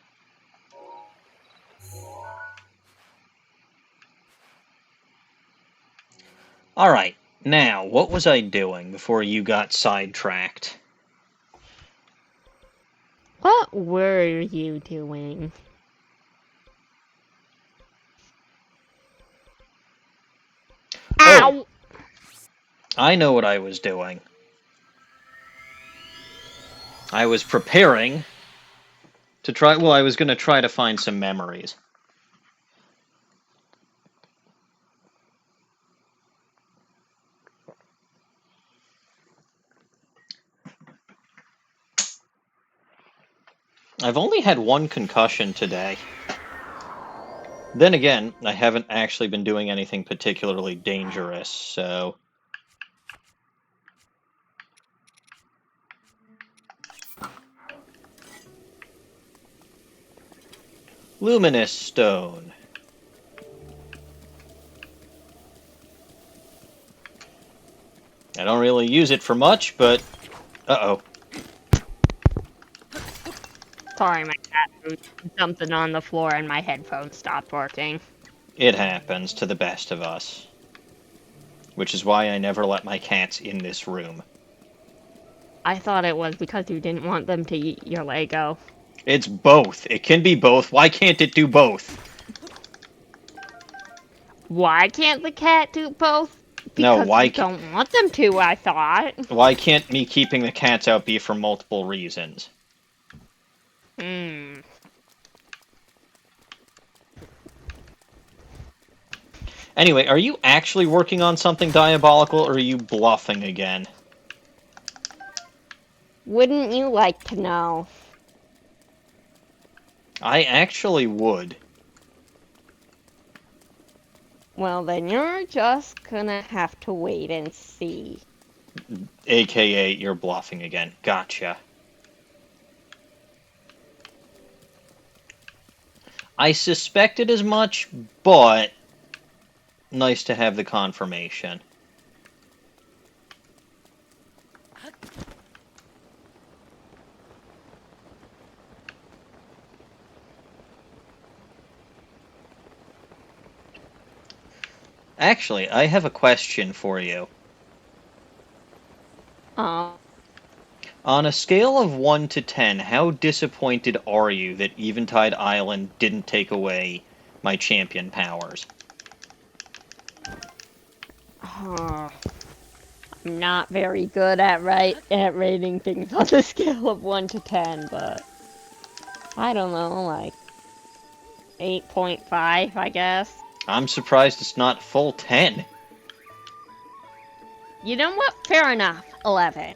Alright, now, what was I doing before you got sidetracked? What were you doing? Oh, Ow! I know what I was doing. I was preparing to try, well, I was going to try to find some memories. I've only had one concussion today. Then again, I haven't actually been doing anything particularly dangerous, so... Luminous stone. I don't really use it for much, but... Uh-oh. Sorry, my cat threw something on the floor and my headphones stopped working. It happens to the best of us. Which is why I never let my cats in this room. I thought it was because you didn't want them to eat your Lego. It's both. It can be both. Why can't it do both? Why can't the cat do both? No, Because why you don't want them to, I thought. Why can't me keeping the cats out be for multiple reasons? Anyway, are you actually working on something diabolical, or are you bluffing again? Wouldn't you like to know? I actually would. Well, then you're just gonna have to wait and see. AKA, you're bluffing again. Gotcha. I suspected as much, but... nice to have the confirmation. Actually, I have a question for you. On a scale of 1 to 10, how disappointed are you that Eventide Island didn't take away my champion powers? I'm not very good at rating things on the scale of 1 to 10, but I don't know, like 8.5, I guess. I'm surprised it's not full 10. You know what? Fair enough. 11.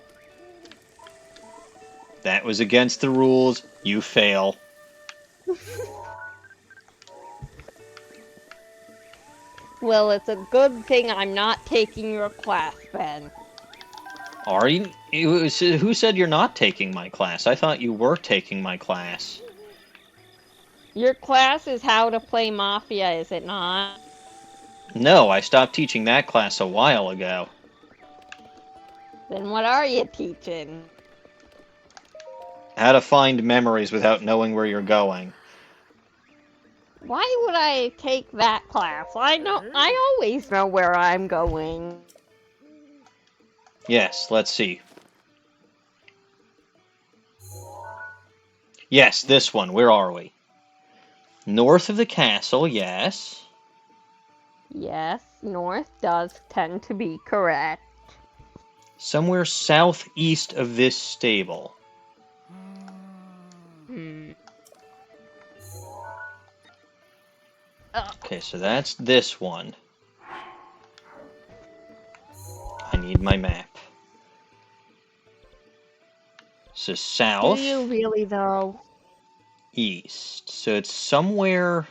That was against the rules. You fail. Well, it's a good thing I'm not taking your class, Ben. Are you? Who said you're not taking my class? I thought you were taking my class. Your class is how to play Mafia, is it not? No, I stopped teaching that class a while ago. Then what are you teaching? How to find memories without knowing where you're going. Why would I take that class? I always know where I'm going. Yes, let's see. Yes, this one. Where are we? North of the castle, yes. Yes, north does tend to be correct. Somewhere southeast of this stable. Hmm. Okay, so that's this one. I need my map. So Do south, you really, though? east. So it's somewhere...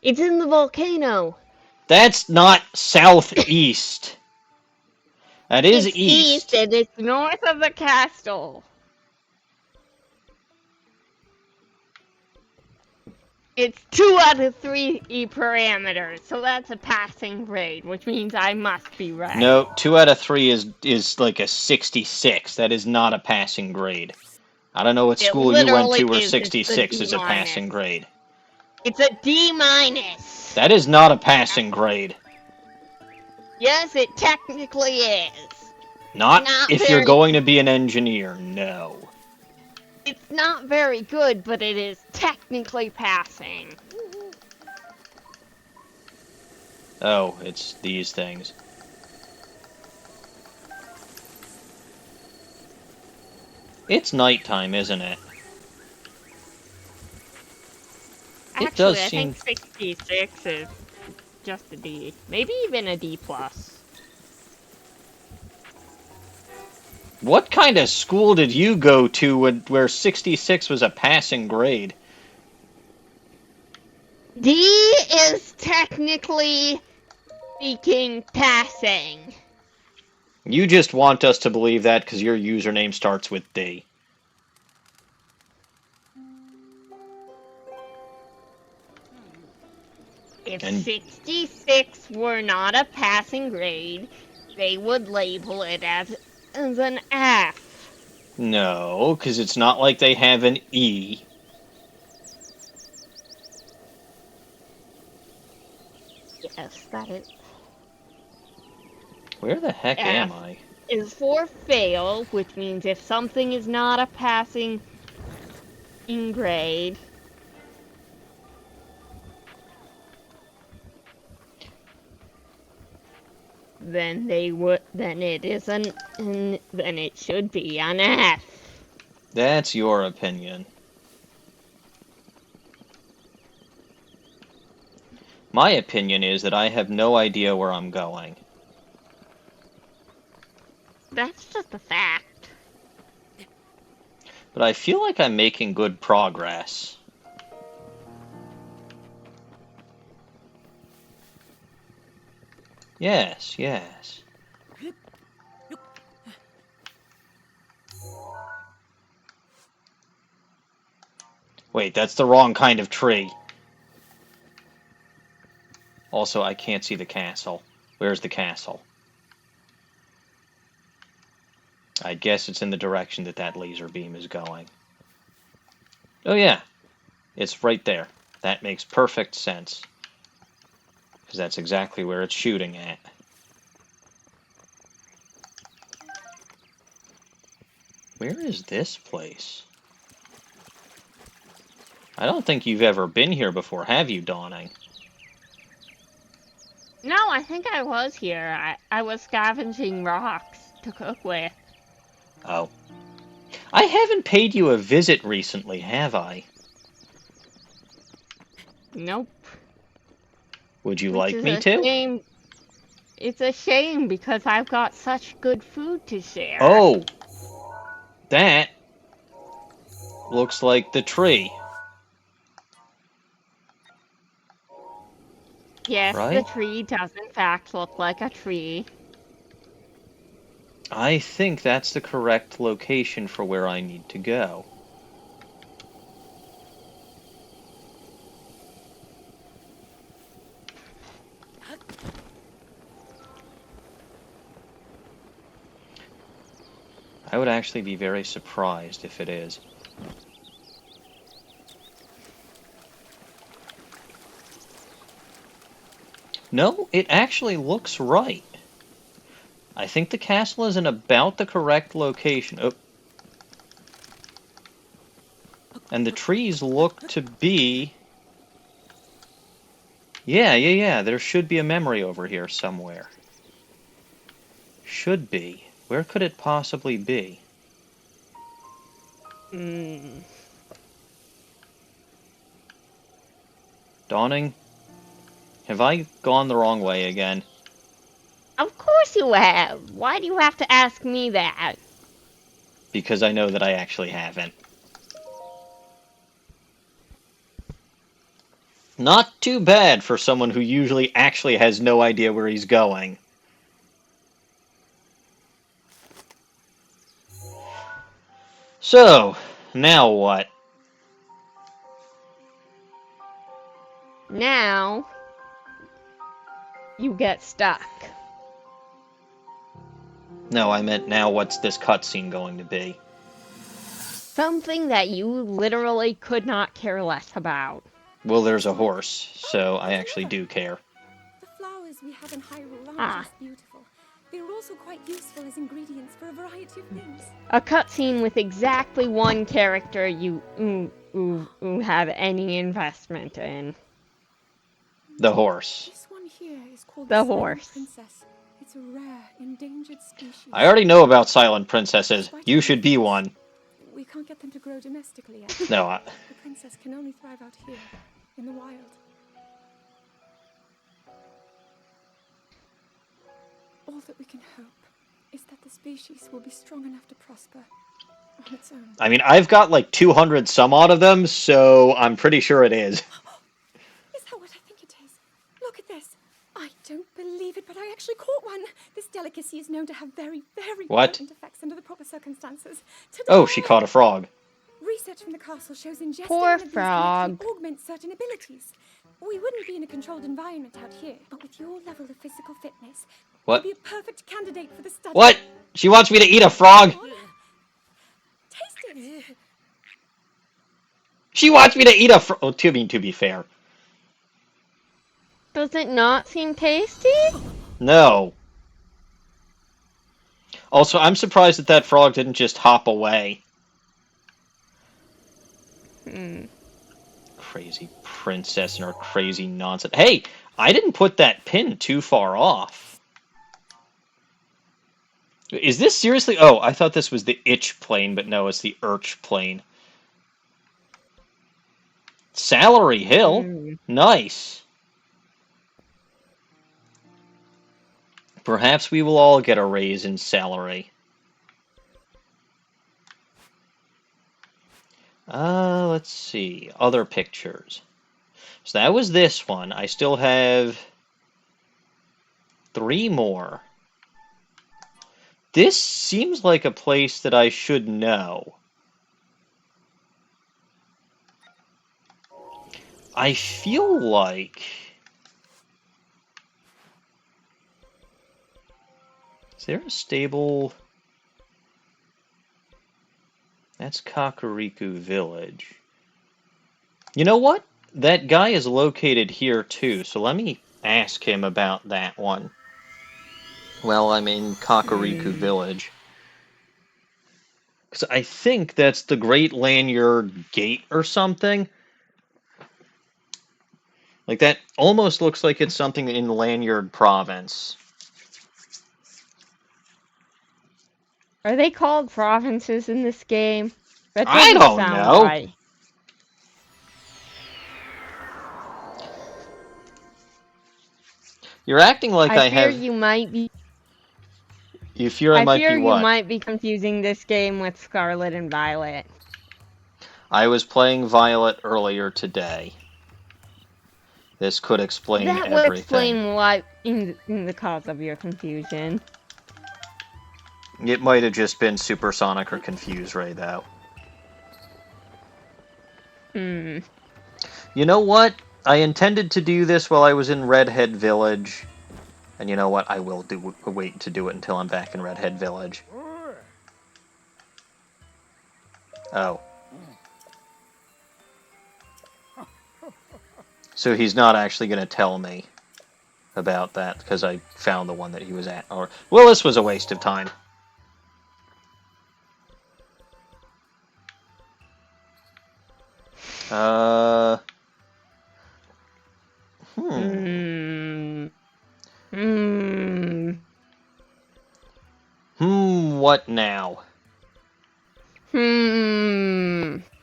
It's in the volcano. That's not southeast. That is It's east east. and it's north of the castle. It's 2 out of 3 parameters, so that's a passing grade, which means I must be right. No, 2 out of 3 is like a 66. That is not a passing grade. I don't know what It school you went literally to where is. It's a 66 D is a passing minus. grade. It's a D minus. That is not a passing grade. Yes, it technically is. Not Not if you're very. going to be an engineer, no. It's not very good, but it is technically passing. Oh, it's these things. It's nighttime, isn't it? It does Actually, I seem... think 66 is just a D. Maybe even a D plus. What kind of school did you go to where 66 was a passing grade? D is technically speaking passing. You just want us to believe that because your username starts with D. If And 66 were not a passing grade, they would label it as an F. no, because it's not like they have an E. Yes, that is. Where the heck F am I? is for fail, which means if something is not a passing grade, then it isn't, then it should be an F. That's your opinion. My opinion is that I have no idea where I'm going. That's just a fact. But I feel like I'm making good progress. Yes, yes. Wait, that's the wrong kind of tree. Also, I can't see the castle. Where's the castle? I guess it's in the direction that that laser beam is going. Oh yeah, it's right there. That makes perfect sense. Because that's exactly where it's shooting at. Where is this place? I don't think you've ever been here before, have you, Dawning? No, I think I was here. I was scavenging rocks to cook with. Oh. I haven't paid you a visit recently, have I? Nope. Would you Which like is me a to? shame. It's a shame because I've got such good food to share. Oh! That looks like the tree. Yes, Right? the tree does in fact look like a tree. I think that's the correct location for where I need to go. I would actually be very surprised if it is. No, it actually looks right. I think the castle is in about the correct location. Oh. And the trees look to be... Yeah. There should be a memory over here somewhere. Should be. Where could it possibly be? Dawning? Have I gone the wrong way again? Of course you have. Why do you have to ask me that? Because I know that I actually haven't. Not too bad for someone who usually actually has no idea where he's going. So, now what? Now, you get stuck. No, I meant now what's this cutscene going to be? Something that you literally could not care less about. Well, there's a horse, so I actually do care. The flowers we have in Hyrule aren't Ah. just beautiful. They're also quite useful as ingredients for a variety of things. A cutscene with exactly one character you have any investment in. The horse. This one here is called The Silent horse. Princess. It's a rare, endangered species. I already know about silent princesses. You should be one. We can't get them to grow domestically yet. No, The princess can only thrive out here, in the wild. All that we can hope is that the species will be strong enough to prosper on its own. I mean, I've got like 200 some odd of them, so I'm pretty sure it is. Is that what I think it is? Look at this. I don't believe it, but I actually caught one. This delicacy is known to have very, very What? potent effects under the proper circumstances. Oh, she caught a frog. Research from the castle shows ingesting Poor one of these can frog. actually augment certain abilities. We wouldn't be in a controlled environment out here, but with your level of physical fitness, What? you'd be a perfect candidate for the study. What? She wants me to eat a frog? Taste it. She wants me to eat a frog. Oh, to be fair. Does it not seem tasty? No. Also, I'm surprised that that frog didn't just hop away. Crazy princess and her crazy nonsense. Hey, I didn't put that pin too far off. Is this seriously? Oh, I thought this was the itch plane, but no, it's the Urch plane. Salary Hill? Nice. Perhaps we will all get a raise in salary. Let's see. Other pictures. So that was this one. I still have 3 more. This seems like a place that I should know. I feel like... Is there a stable... That's Kakariko Village. You know what? That guy is located here too, so let me ask him about that one. Well, I'm in Kakariko Village. Because I think that's the Great Lanyard Gate or something. Like, that almost looks like it's something in Lanyard Province. Are they called provinces in this game? That I doesn't don't sound know. right. You're acting like I fear have... you might be. You fear I might fear be you what? might be confusing this game with Scarlet and Violet. I was playing Violet earlier today. This could explain That everything. would explain why in the cause of your confusion. It might have just been Supersonic or Confuse Ray, though. You know what? I intended to do this while I was in Redhead Village. And you know what? I will wait to do it until I'm back in Redhead Village. Oh. So he's not actually going to tell me about that because I found the one that he was at. Or, well, this was a waste of time. Hmm. What now?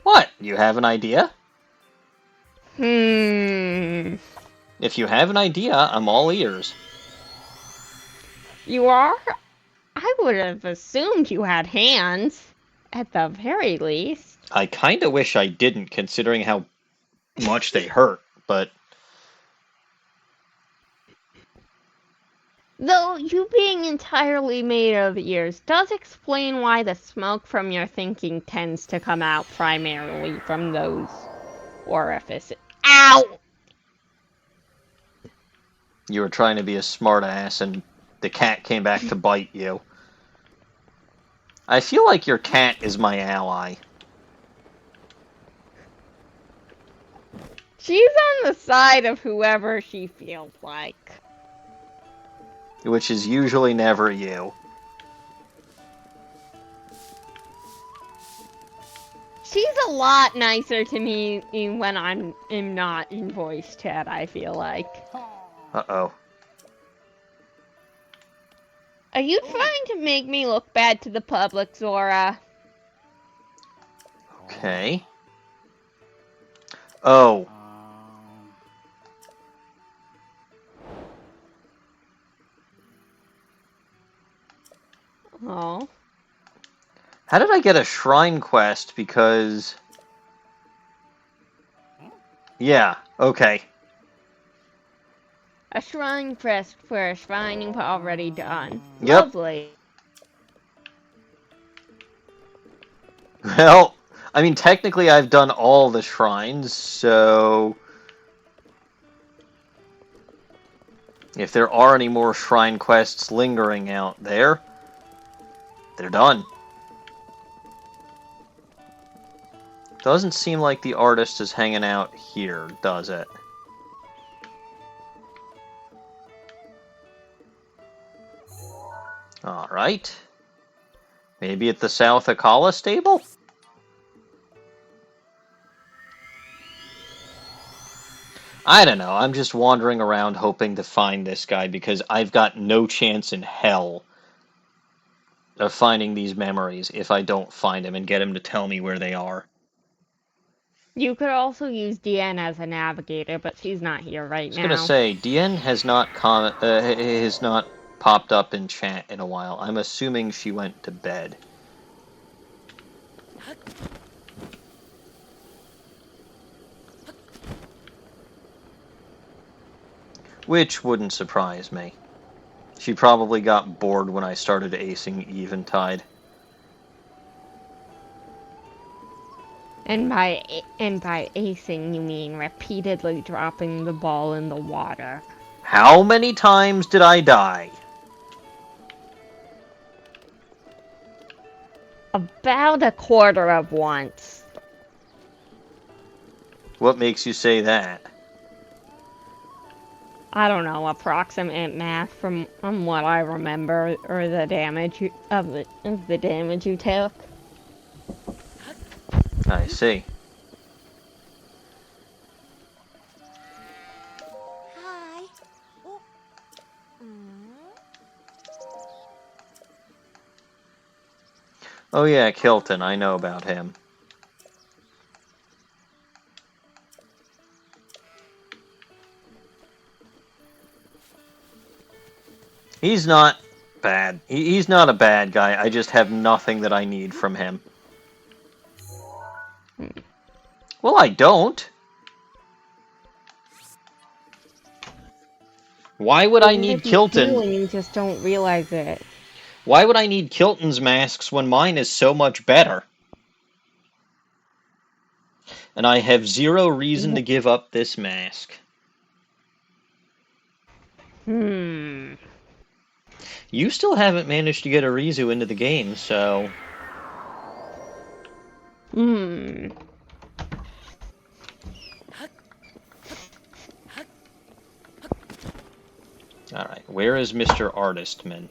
What? You have an idea? If you have an idea, I'm all ears. You are? I would have assumed you had hands, at the very least. I kind of wish I didn't, considering how much they hurt, but... Though you being entirely made of ears does explain why the smoke from your thinking tends to come out primarily from those orifices. Ow! You were trying to be a smartass, and the cat came back to bite you. I feel like your cat is my ally. She's on the side of whoever she feels like. Which is usually never you. She's a lot nicer to me when I'm not in voice chat, I feel like. Uh-oh. Are you trying to make me look bad to the public, Zora? Okay. Oh. Oh. How did I get a shrine quest? Because... Yeah, okay. A shrine quest for a shrine you've already done. Yep. Lovely. Well, I mean, technically I've done all the shrines, so... If there are any more shrine quests lingering out there, they're done. Doesn't seem like the artist is hanging out here, does it? Alright. Maybe at the South Akala stable? I don't know, I'm just wandering around hoping to find this guy because I've got no chance in hell of finding these memories if I don't find him and get him to tell me where they are. You could also use DN as a navigator, but she's not here right I was now. gonna say, Dien has not popped up in chat in a while. I'm assuming she went to bed. Which wouldn't surprise me. She probably got bored when I started acing Eventide. And by acing, you mean repeatedly dropping the ball in the water. How many times did I die? About a quarter of once. What makes you say that? I don't know, approximate math from what I remember, or the damage of the damage you took. I see. Hi. Oh yeah, Kilton, I know about him. He's not bad. He's not a bad guy. I just have nothing that I need from him. Well, I don't. Why would I need Kilton? You just don't realize it. Why would I need Kilton's masks when mine is so much better? And I have zero reason to give up this mask. You still haven't managed to get a Rizu into the game, so... Hmm. Alright, where is Mr. Artistman?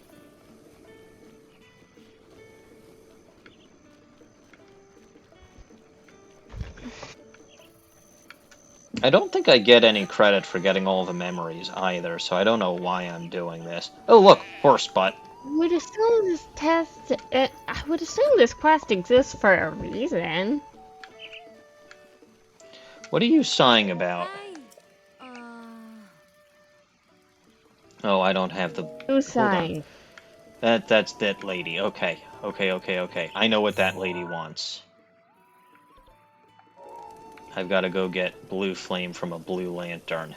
I don't think I get any credit for getting all the memories either, so I don't know why I'm doing this. Oh, look! Horse butt. I would assume this test. I would assume this quest exists for a reason. What are you sighing about? Oh, I don't have the... Who's Hold on. sighing? That's that lady. Okay. Okay. I know what that lady wants. I've got to go get blue flame from a blue lantern.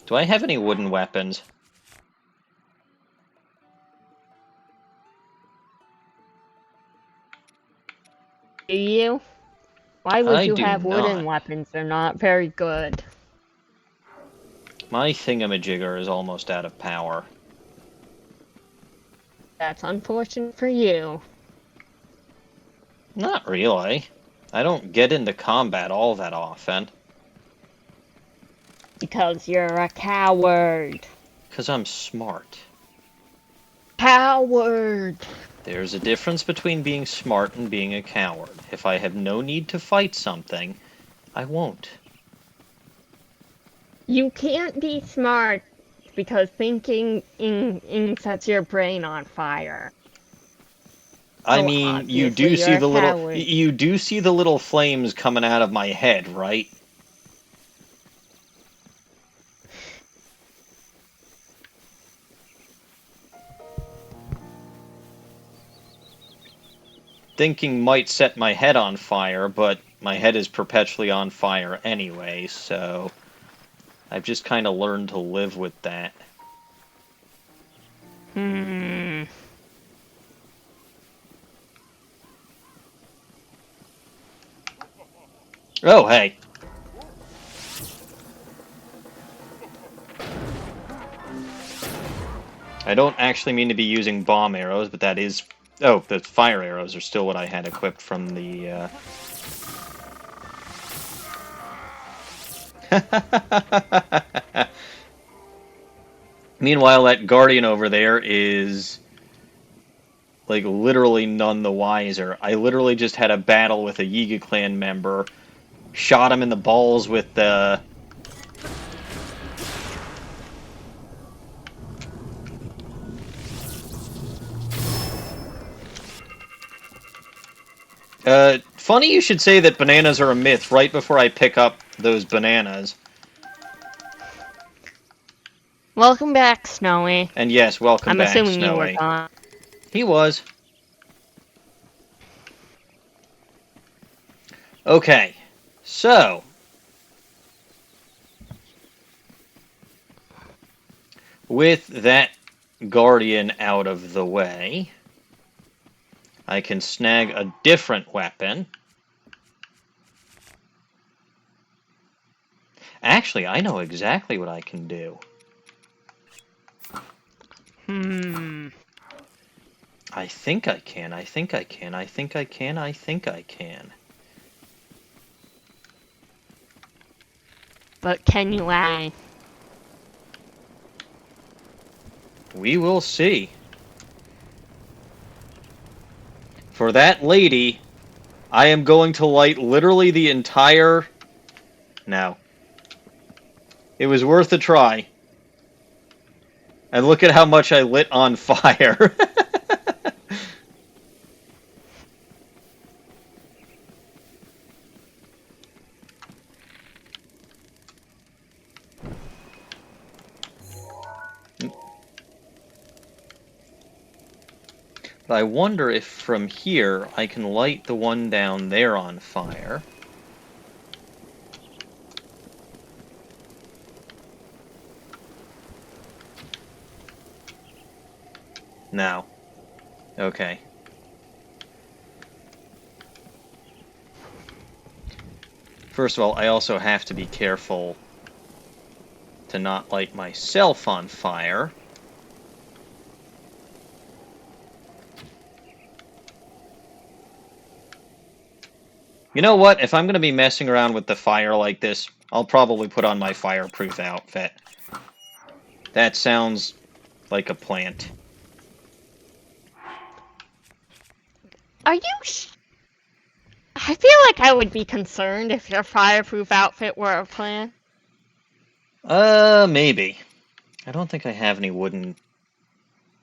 Do I have any wooden weapons? Do you? Why would I you do have wooden not. weapons? They're not very good. My thingamajigger is almost out of power. That's unfortunate for you. Not really. I don't get into combat all that often. Because you're a coward. Because I'm smart. Coward! There's a difference between being smart and being a coward. If I have no need to fight something, I won't. You can't be smart because thinking sets your brain on fire. I So mean, you obviously do see you're a the little coward. you do see the little flames coming out of my head, right? Thinking might set my head on fire, but my head is perpetually on fire anyway, so I've just kind of learned to live with that. Hmm. Oh, hey. I don't actually mean to be using bomb arrows, but that is... Oh, the fire arrows are still what I had equipped from the... Meanwhile, that guardian over there is... like, literally none the wiser. I literally just had a battle with a Yiga clan member, shot him in the balls with the... funny you should say that bananas are a myth right before I pick up those bananas. Welcome back, Snowy. And yes, welcome I'm back, assuming you were Snowy. gone. He was. Okay, so... with that guardian out of the way, I can snag a different weapon. Actually, I know exactly what I can do. I think I can. But can you lie? We will see. For that lady, I am going to light literally the entire... No. It was worth a try. And look at how much I lit on fire. But I wonder if from here I can light the one down there on fire. No. Okay. First of all, I also have to be careful to not light myself on fire. You know what? If I'm going to be messing around with the fire like this, I'll probably put on my fireproof outfit. That sounds like a plant. Are you I feel like I would be concerned if your fireproof outfit were a plant. Maybe. I don't think I have any wooden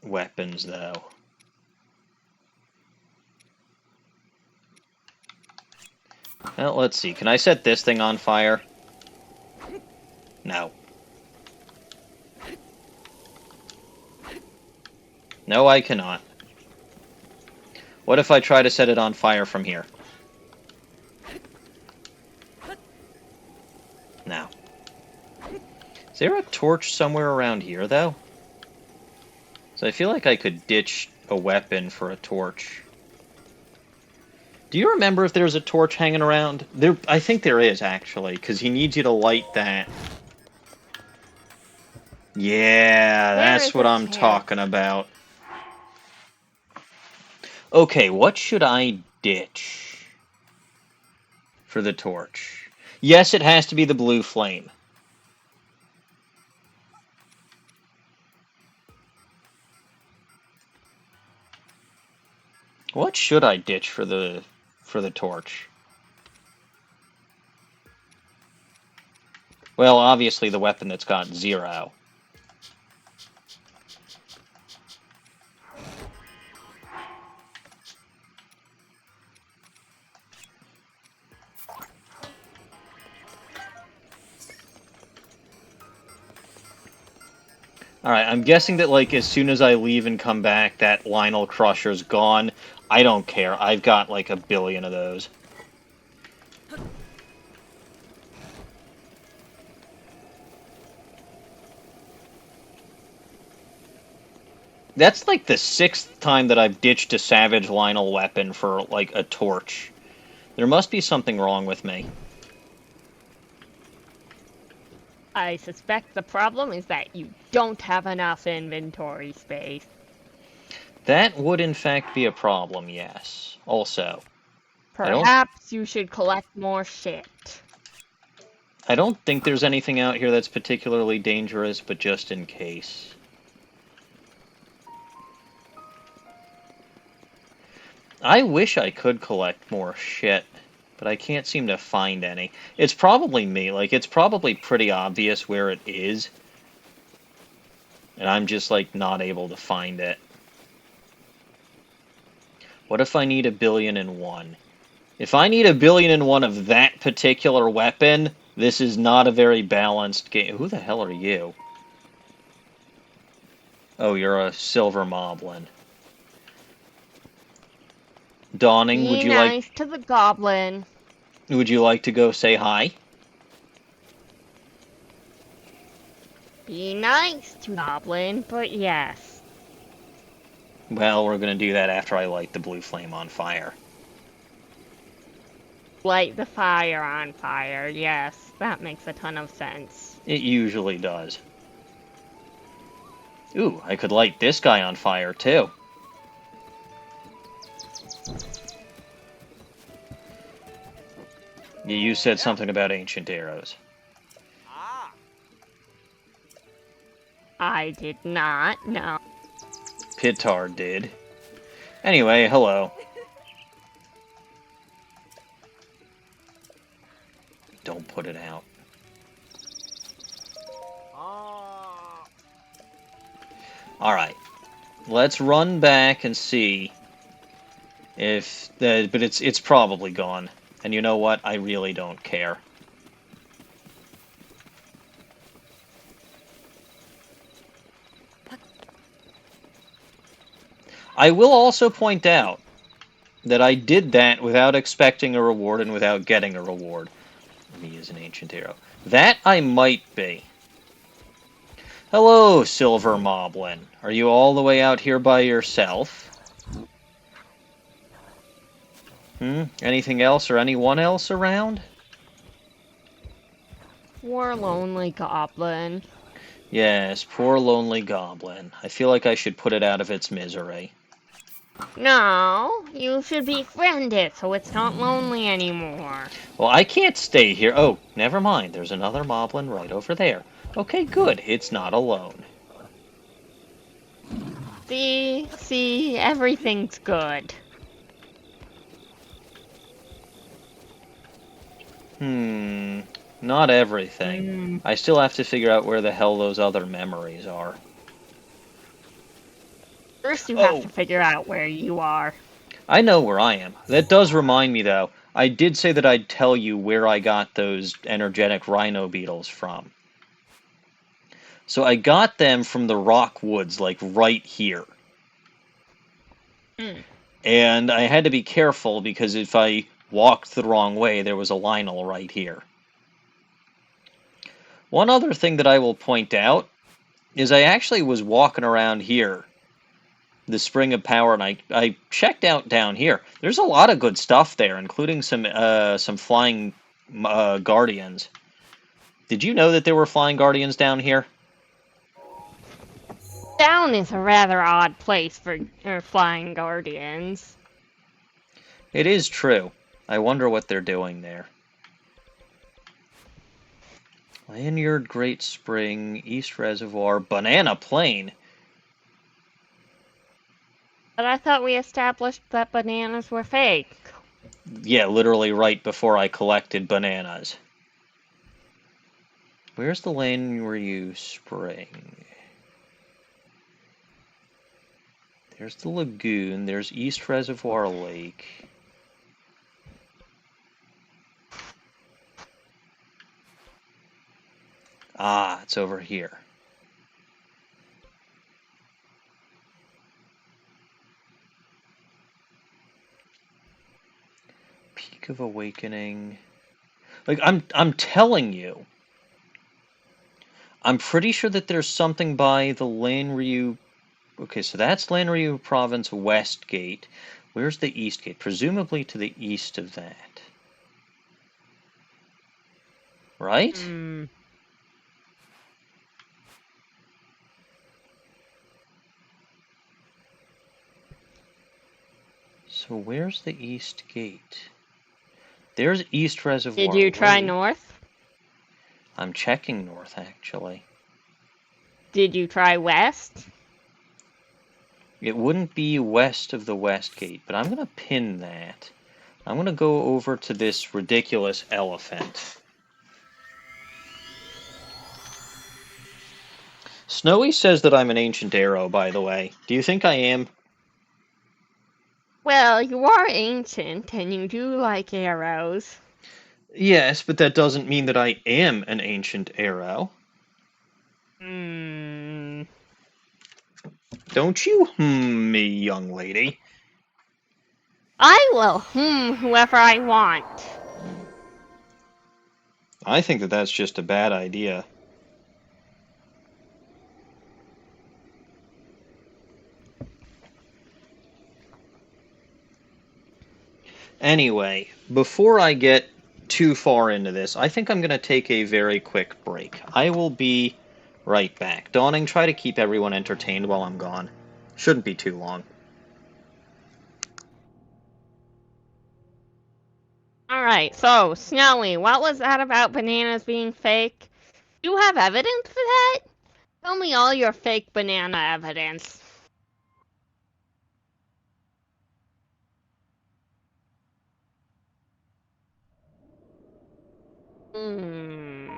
weapons, though. Well, let's see. Can I set this thing on fire? No. No, I cannot. What if I try to set it on fire from here? No. Is there a torch somewhere around here, though? So I feel like I could ditch a weapon for a torch. Do you remember if there's a torch hanging around? I think there is, actually, because he needs you to light that. Yeah, that's what I'm talking about. Okay, what should I ditch for the torch? Yes, it has to be the blue flame. What should I ditch for the torch? Well, obviously the weapon that's got 0. Alright, I'm guessing that, like, as soon as I leave and come back, that Lionel Crusher's gone. I don't care. I've got, like, a billion of those. That's, like, the 6th time that I've ditched a Savage Lionel weapon for, like, a torch. There must be something wrong with me. I suspect the problem is that you don't have enough inventory space. That would, in fact, be a problem, yes. Also, perhaps you should collect more shit. I don't think there's anything out here that's particularly dangerous, but just in case. I wish I could collect more shit, but I can't seem to find any. It's probably me. Like, it's probably pretty obvious where it is. And I'm just, like, not able to find it. What if I need 1,000,000,001? If I need 1,000,000,001 of that particular weapon, this is not a very balanced game. Who the hell are you? Oh, you're a silver moblin. Dawning, would you Be nice to the goblin. Would you like to go say hi? Be nice to goblin, but yes. Well, we're gonna do that after I light the blue flame on fire. Light the fire on fire, yes. That makes a ton of sense. It usually does. Ooh, I could light this guy on fire, too. You said something about ancient arrows. I did not, no. Pitar did. Anyway, hello. Don't put it out. Alright. Let's run back and see if the... But it's probably gone. And you know what? I really don't care. I will also point out that I did that without expecting a reward and without getting a reward. Let me use an ancient arrow. That I might be. Hello, Silver Moblin. Are you all the way out here by yourself? Anything else or anyone else around? Poor lonely goblin. Yes, poor lonely goblin. I feel like I should put it out of its misery. No, you should befriend it so it's not lonely anymore. Well, I can't stay here. Oh, never mind. There's another moblin right over there. Okay, good. It's not alone. See, everything's good. Not everything. Hmm. I still have to figure out where the hell those other memories are. First, you have Oh, to figure out where you are. I know where I am. That does remind me, though. I did say that I'd tell you where I got those energetic rhino beetles from. So I got them from the rock woods, like right here. Hmm. And I had to be careful because if I walked the wrong way, there was a Lionel right here. One other thing that I will point out is I actually was walking around here, the Spring of Power, and I checked out down here. There's a lot of good stuff there, including some flying guardians. Did you know that there were flying guardians down here? Down is a rather odd place for flying guardians. It is true. I wonder what they're doing there. Lanyard, Great Spring, East Reservoir, Banana Plain. But I thought we established that bananas were fake. Yeah, literally right before I collected bananas. Where's the Lanyard Spring? There's the lagoon. There's East Reservoir Lake. Ah, it's over here. Peak of Awakening. Like I'm telling you. I'm pretty sure that there's something by the Lanryu. Okay, so that's Lanryu Province West Gate. Where's the East Gate? Presumably to the east of that. Right? Hmm. So where's the East Gate? There's East Did Reservoir you try Lake. north? I'm checking north, actually. Did you try west? It wouldn't be west of the West Gate, but I'm going to pin that. I'm going to go over to this ridiculous elephant. Snowy says that I'm an ancient arrow, by the way. Do you think I am? Well, you are ancient, and you do like arrows. Yes, but that doesn't mean that I am an ancient arrow. Hmm. Don't you me, young lady. I will whoever I want. I think that that's just a bad idea. Anyway, before I get too far into this, I think I'm going to take a very quick break. I will be right back. Dawning, try to keep everyone entertained while I'm gone. Shouldn't be too long. Alright, so, Snowy, what was that about bananas being fake? Do you have evidence for that? Tell me all your fake banana evidence. Hmm.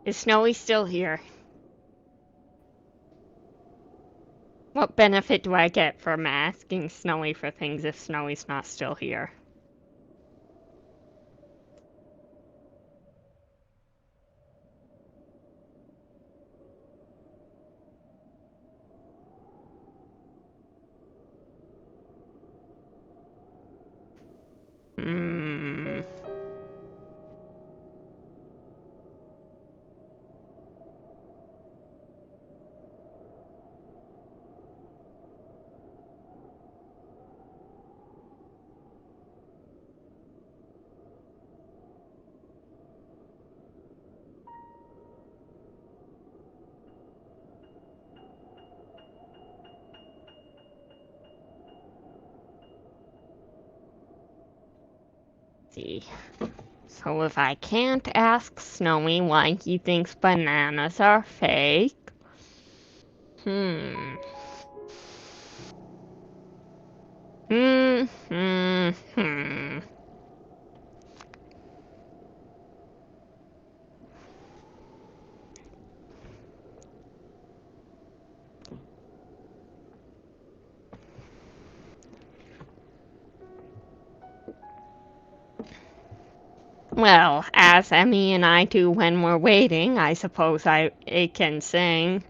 Is Snowy still here? What benefit do I get from asking Snowy for things if Snowy's not still here? Hmm. see. So if I can't ask Snowy why he thinks bananas are fake... Hmm. Hmm. Well, as Emmy and I do when we're waiting, I suppose it can sing.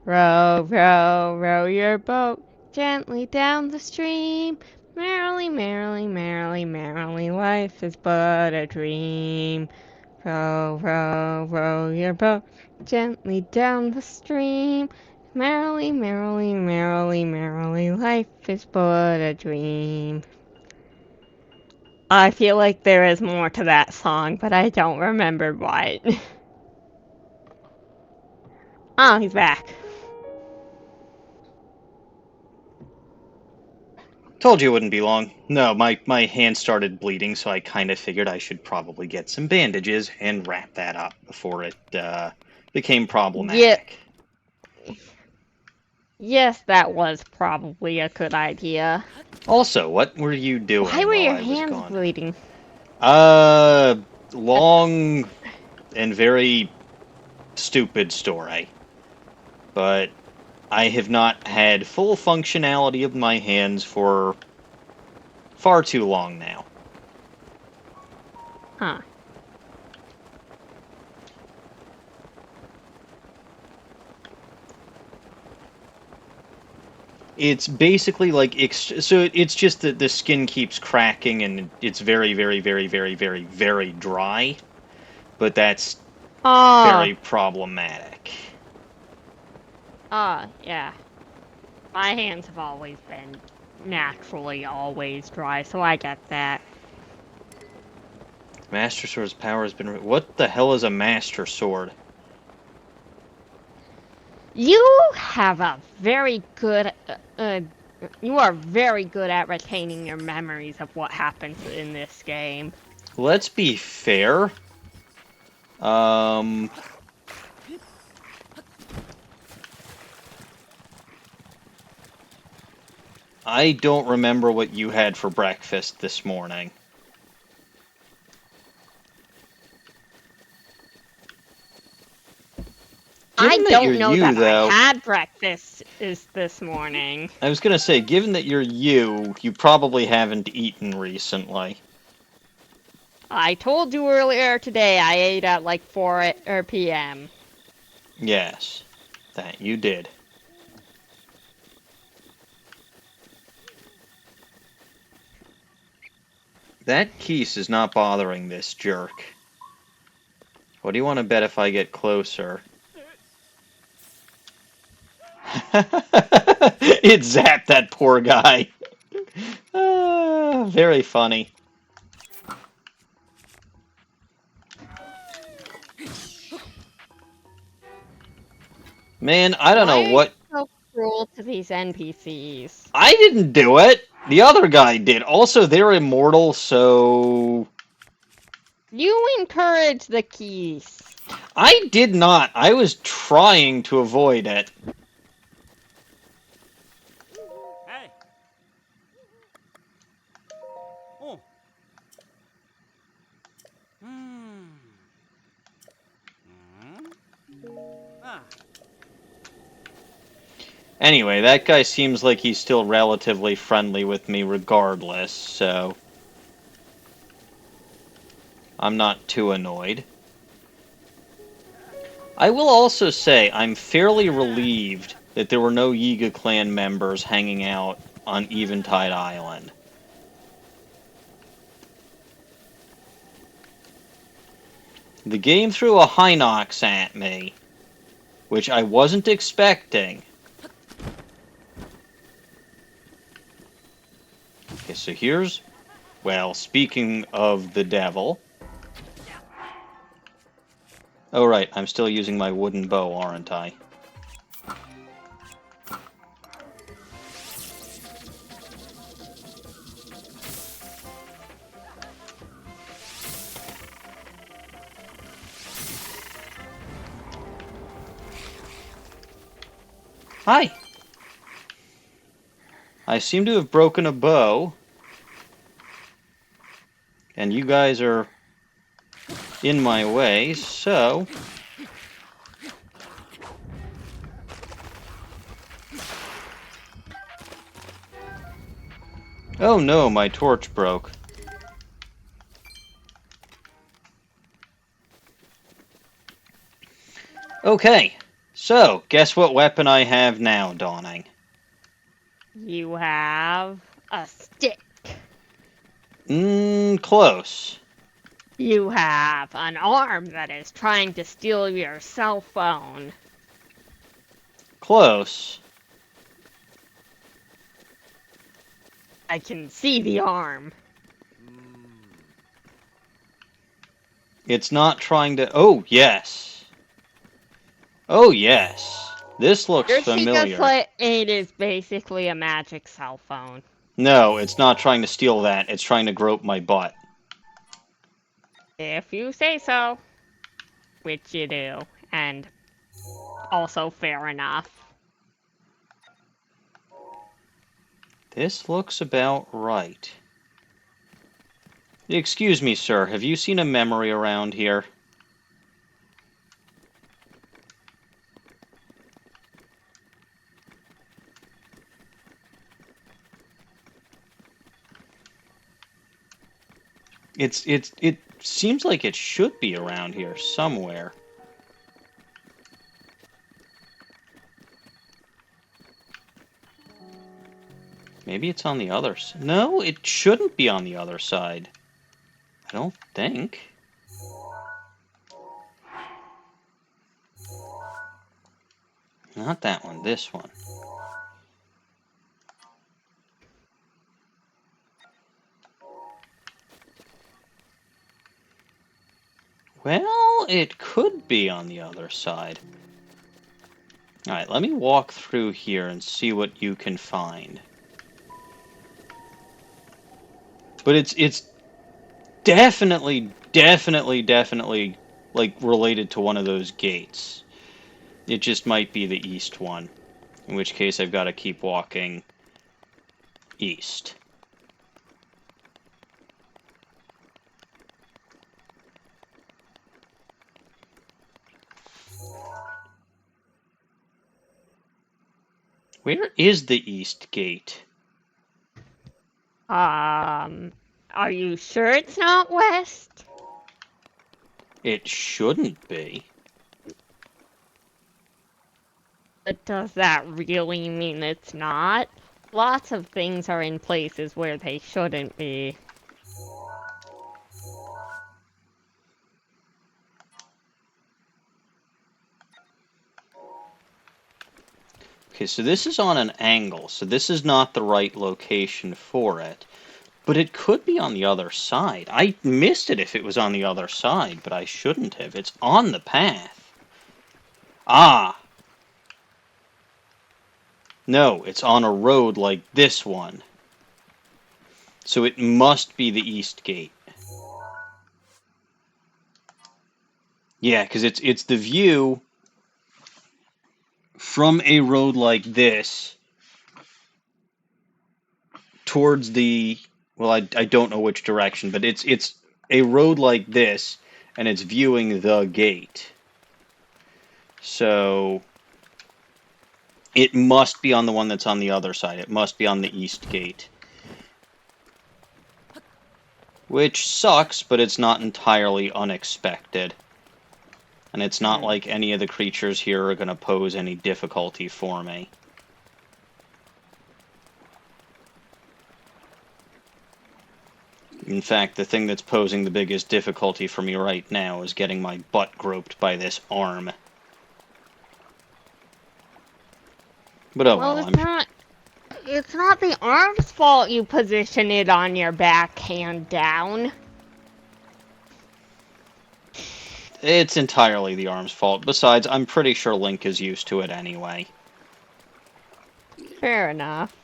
Row, row, row your boat gently down the stream. Merrily, merrily, merrily, merrily, life is but a dream. Row, row, row your boat gently down the stream. Merrily, merrily, merrily, merrily, life is but a dream. I feel like there is more to that song, but I don't remember what. Oh, he's back. Told you it wouldn't be long. No, my hand started bleeding, so I kind of figured I should probably get some bandages and wrap that up before it became Yeah, problematic. yes, that was probably a good idea. Also, what were you Why doing were while your I was hands gone? bleeding? Long and very stupid story. But I have not had full functionality of my hands for far too long now. Huh. It's basically like so it's just that the skin keeps cracking and it's very very very very very very dry, but that's Oh, very problematic. yeah. My hands have always been naturally always dry, so I get that. Master Sword's power has been. What the hell is a Master Sword? You have a very good, you are very good at retaining your memories of what happens in this game. Let's be fair. Um, I don't remember what you had for breakfast this morning. I Given that you're don't know you, that I though, had breakfast this morning. I was gonna say, given that you're you probably haven't eaten recently. I told you earlier today I ate at like 4 p.m. Yes, that you did. That Keese is not bothering this jerk. What do you want to bet if I get closer? It zapped that poor guy. Very funny. Man, I don't know Why are you what... so cruel to these NPCs? I didn't do it! The other guy did. Also, they're immortal, so... You encourage the keys. I did not. I was trying to avoid it. Hey. Oh. Hmm. Ah. Anyway, that guy seems like he's still relatively friendly with me regardless, so... I'm not too annoyed. I will also say I'm fairly relieved that there were no Yiga clan members hanging out on Eventide Island. The game threw a Hinox at me, which I wasn't expecting. Okay, so here's... Well, speaking of the devil... Oh right, I'm still using my wooden bow, aren't I? Hi. I seem to have broken a bow. And you guys are in my way, so... Oh no, my torch broke. Okay, so, guess what weapon I have now, Dawning? You have a stick. Close. You have an arm that is trying to steal your cell phone. Close. I can see the arm. It's not trying to... Oh, yes. Oh, yes. This looks Your Chica familiar. Slate 8 is basically a magic cell phone. No, it's not trying to steal that. It's trying to grope my butt. If you say so. Which you do. And also fair enough. This looks about right. Excuse me, sir. Have you seen a memory around here? It seems like it should be around here somewhere. Maybe it's on the other side. No, it shouldn't be on the other side. I don't think. Not that one, this one. Well, it could be on the other side. Alright, let me walk through here and see what you can find. But it's definitely, like, related to one of those gates. It just might be the east one. In which case I've got to keep walking east. Where is the east gate? Are you sure it's not west? It shouldn't be. But does that really mean it's not? Lots of things are in places where they shouldn't be. Okay, so this is on an angle, so this is not the right location for it. But it could be on the other side. I missed it if it was on the other side, but I shouldn't have. It's on the path. Ah! No, it's on a road like this one. So it must be the east gate. Yeah, because it's the view from a road like this towards the... Well, I don't know which direction, but it's a road like this, and it's viewing the gate. So it must be on the one that's on the other side. It must be on the east gate. Which sucks, but it's not entirely unexpected. And it's not like any of the creatures here are going to pose any difficulty for me. In fact, the thing that's posing the biggest difficulty for me right now is getting my butt groped by this arm. But oh well, It's not the arm's fault you position it on your backhand down. It's entirely the arm's fault. Besides, I'm pretty sure Link is used to it anyway. Fair enough.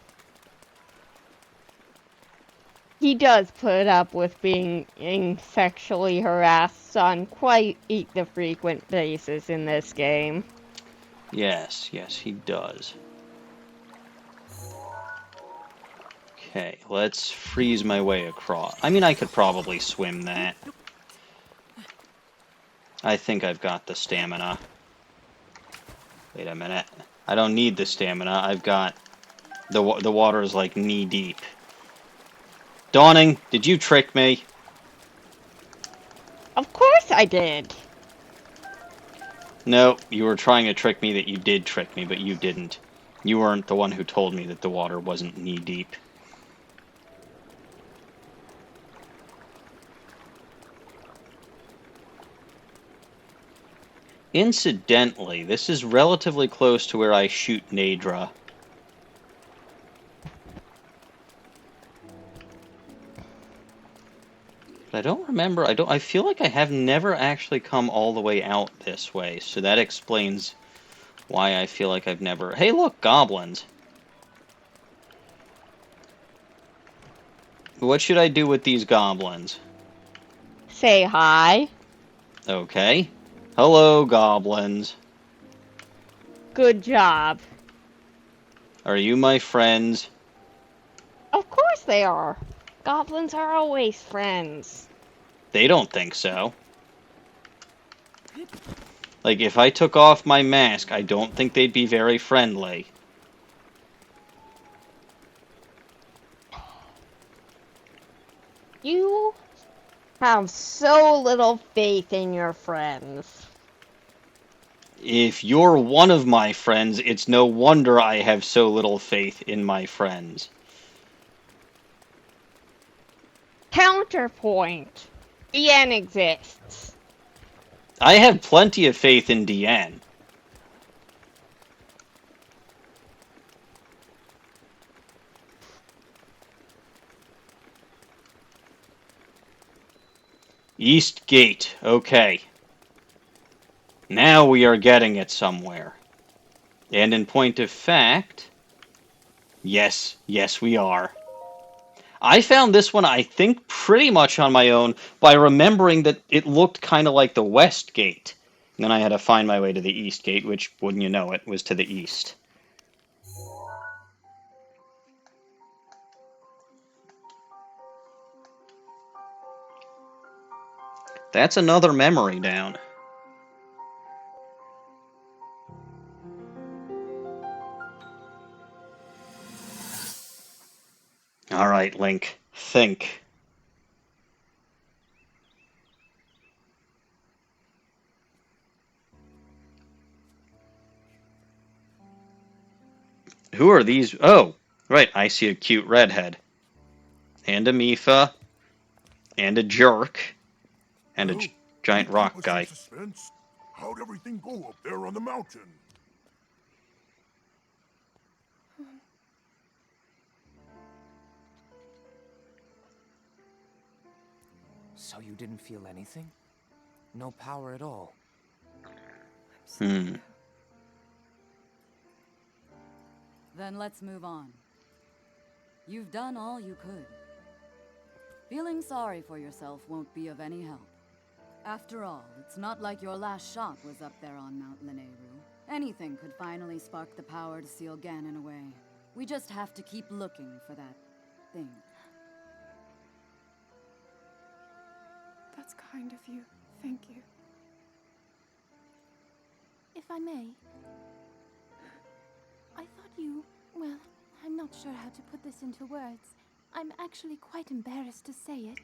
He does put up with being sexually harassed on quite the frequent basis in this game. Yes, he does. Okay, let's freeze my way across. I mean, I could probably swim that. I think I've got the stamina. Wait a minute. I don't need the stamina. I've got... The water is like knee-deep. Dawning, did you trick me? Of course I did. No, you were trying to trick me that you did trick me, but you didn't. You weren't the one who told me that the water wasn't knee-deep. Incidentally, this is relatively close to where I shoot Nadra. But I don't remember, I feel like I have never actually come all the way out this way, so that explains why I feel like I've never... Hey look, goblins! What should I do with these goblins? Say hi. Okay. Hello, goblins. Good job. Are you my friends? Of course they are. Goblins are always friends. They don't think so. Like, if I took off my mask, I don't think they'd be very friendly. You have so little faith in your friends. If you're one of my friends, it's no wonder I have so little faith in my friends. Counterpoint. Ian exists. I have plenty of faith in Deanne. East Gate, okay. Now we are getting it somewhere. And in point of fact, yes, we are. I found this one, I think, pretty much on my own by remembering that it looked kind of like the West Gate. And then I had to find my way to the East Gate, which, wouldn't you know it, was to the east. That's another memory down. Alright, Link. Think. Who are these? Oh, right, I see a cute redhead. And a Mifa. And a jerk. And a giant rock guy. Suspense? How'd everything go up there on the mountain? So you didn't feel anything? No power at all? Hmm. Then let's move on. You've done all you could. Feeling sorry for yourself won't be of any help. After all, it's not like your last shot was up there on Mount Lineru. Anything could finally spark the power to seal Ganon away. We just have to keep looking for that thing. That's kind of you. Thank you. If I may, I thought you... Well, I'm not sure how to put this into words. I'm actually quite embarrassed to say it.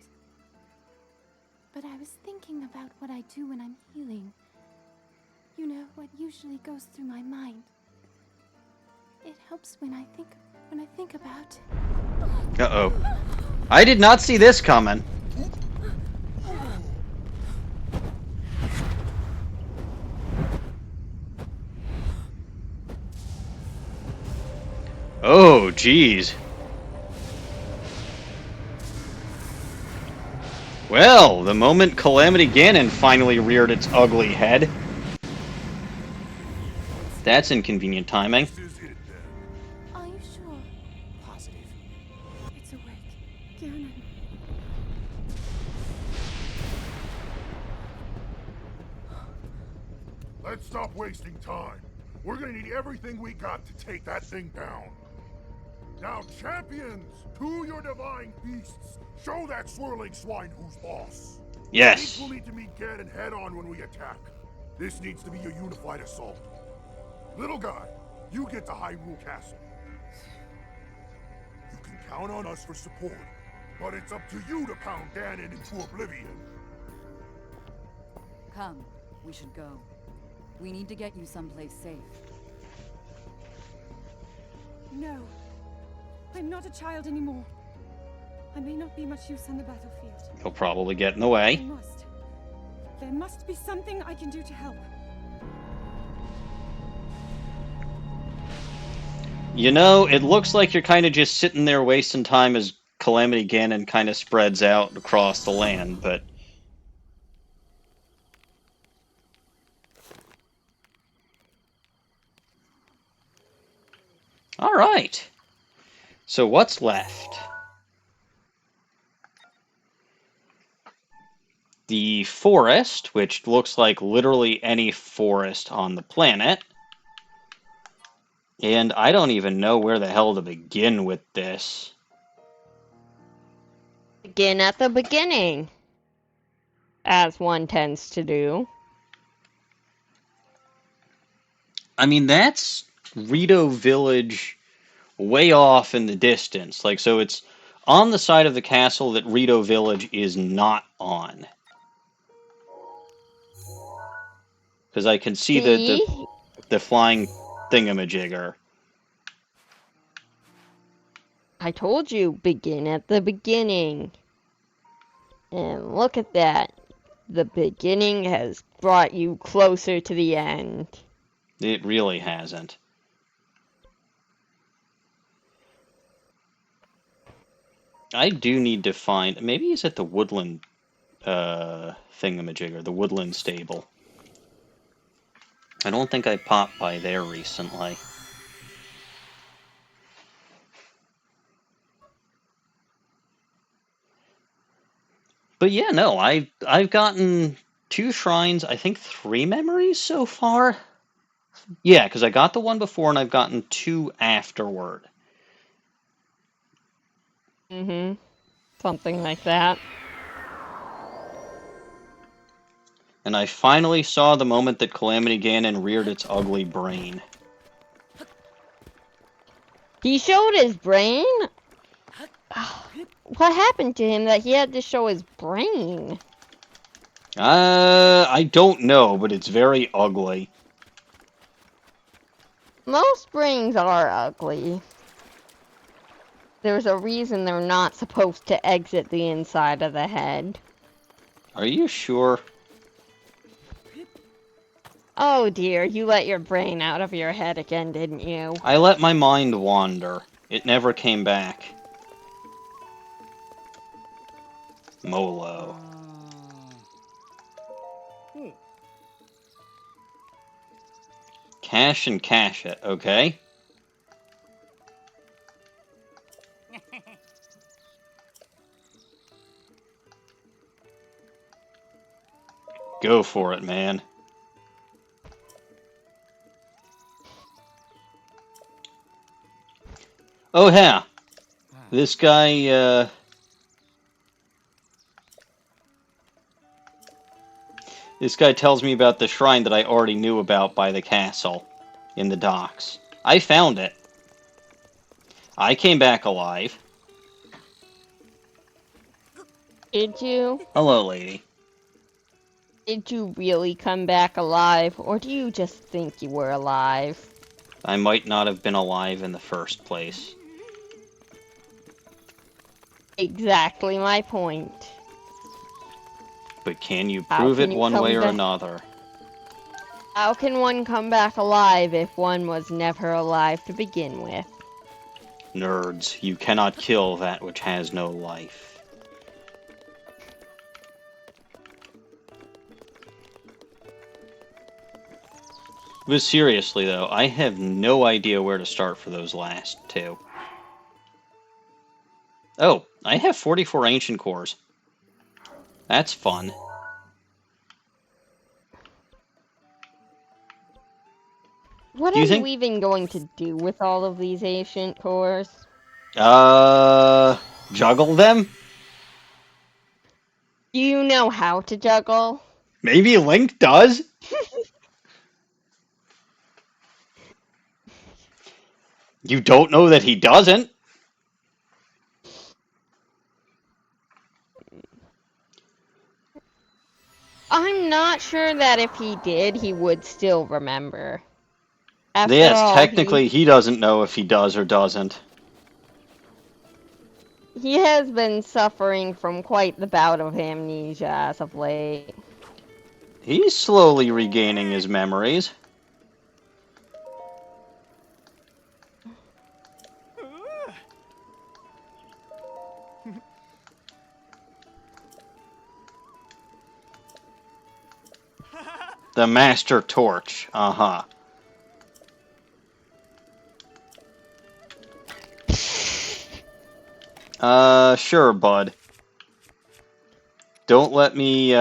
But I was thinking about what I do when I'm healing. You know, what usually goes through my mind. It helps when I think about... Uh-oh. I did not see this coming. Oh, jeez. Well, the moment Calamity Ganon finally reared its ugly head. That's inconvenient timing. This is it then. Are you sure? Positive. It's awake. Ganon. Let's stop wasting time. We're gonna need everything we got to take that thing down. Now, champions, to your divine beasts, show that swirling swine who's boss. Yes. We'll need to meet Ganon head-on when we attack. This needs to be a unified assault. Little guy, you get to Hyrule Castle. You can count on us for support, but it's up to you to pound Ganon into oblivion. Come, we should go. We need to get you someplace safe. No. I'm not a child anymore. I may not be much use on the battlefield. He'll probably get in the I way. must. There must be something I can do to help. You know, it looks like you're kind of just sitting there wasting time as Calamity Ganon kind of spreads out across the land, but... Alright. So what's left? The forest, which looks like literally any forest on the planet. And I don't even know where the hell to begin with this. Begin at the beginning, as one tends to do. I mean, that's Rito Village way off in the distance. Like, so it's on the side of the castle that Rito Village is not on. Because I can see the flying thingamajigger. I told you, begin at the beginning. And look at that. The beginning has brought you closer to the end. It really hasn't. I do need to find... Maybe he's at the woodland thingamajigger, the woodland stable. I don't think I popped by there recently. But yeah, no, I've gotten 2 shrines, I think 3 memories so far. Yeah, because I got the one before and I've gotten 2 afterward. Mm-hmm. Something like that. And I finally saw the moment that Calamity Ganon reared its ugly brain. He showed his brain? What happened to him that he had to show his brain? I don't know, but it's very ugly. Most brains are ugly. There's a reason they're not supposed to exit the inside of the head. Are you sure? Oh dear, you let your brain out of your head again, didn't you? I let my mind wander. It never came back. Molo. Cash and cash it, okay? Go for it, man. Oh, yeah. This guy, This guy tells me about the shrine that I already knew about by the castle in the docks. I found it. I came back alive. Did you? Hello, lady. Did you really come back alive, or do you just think you were alive? I might not have been alive in the first place. Exactly my point. But can you How prove can it you one come way or back? another? How can one come back alive if one was never alive to begin with? Nerds, you cannot kill that which has no life. But seriously, though, I have no idea where to start for those last 2. Oh, I have 44 ancient cores. That's fun. What Do you are think- you even going to do with all of these ancient cores? Juggle them? Do you know how to juggle? Maybe Link does? You don't know that he doesn't? I'm not sure that if he did, he would still remember. After Yes, all, technically he doesn't know if he does or doesn't. he has been suffering from quite the bout of amnesia as of late. He's slowly regaining his memories. The Master Torch. Uh-huh. Sure, bud. Don't let me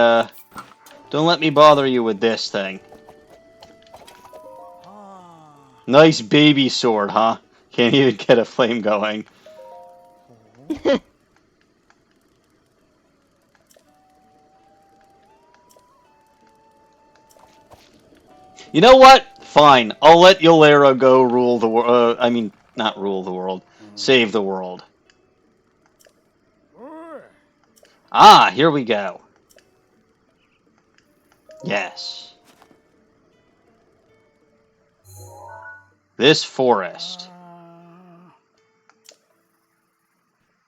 bother you with this thing. Nice baby sword, huh? Can't even get a flame going. You know what? Fine. I'll let Yolera go rule the world. I mean, not rule the world. Save the world. Ah, here we go. Yes. This forest.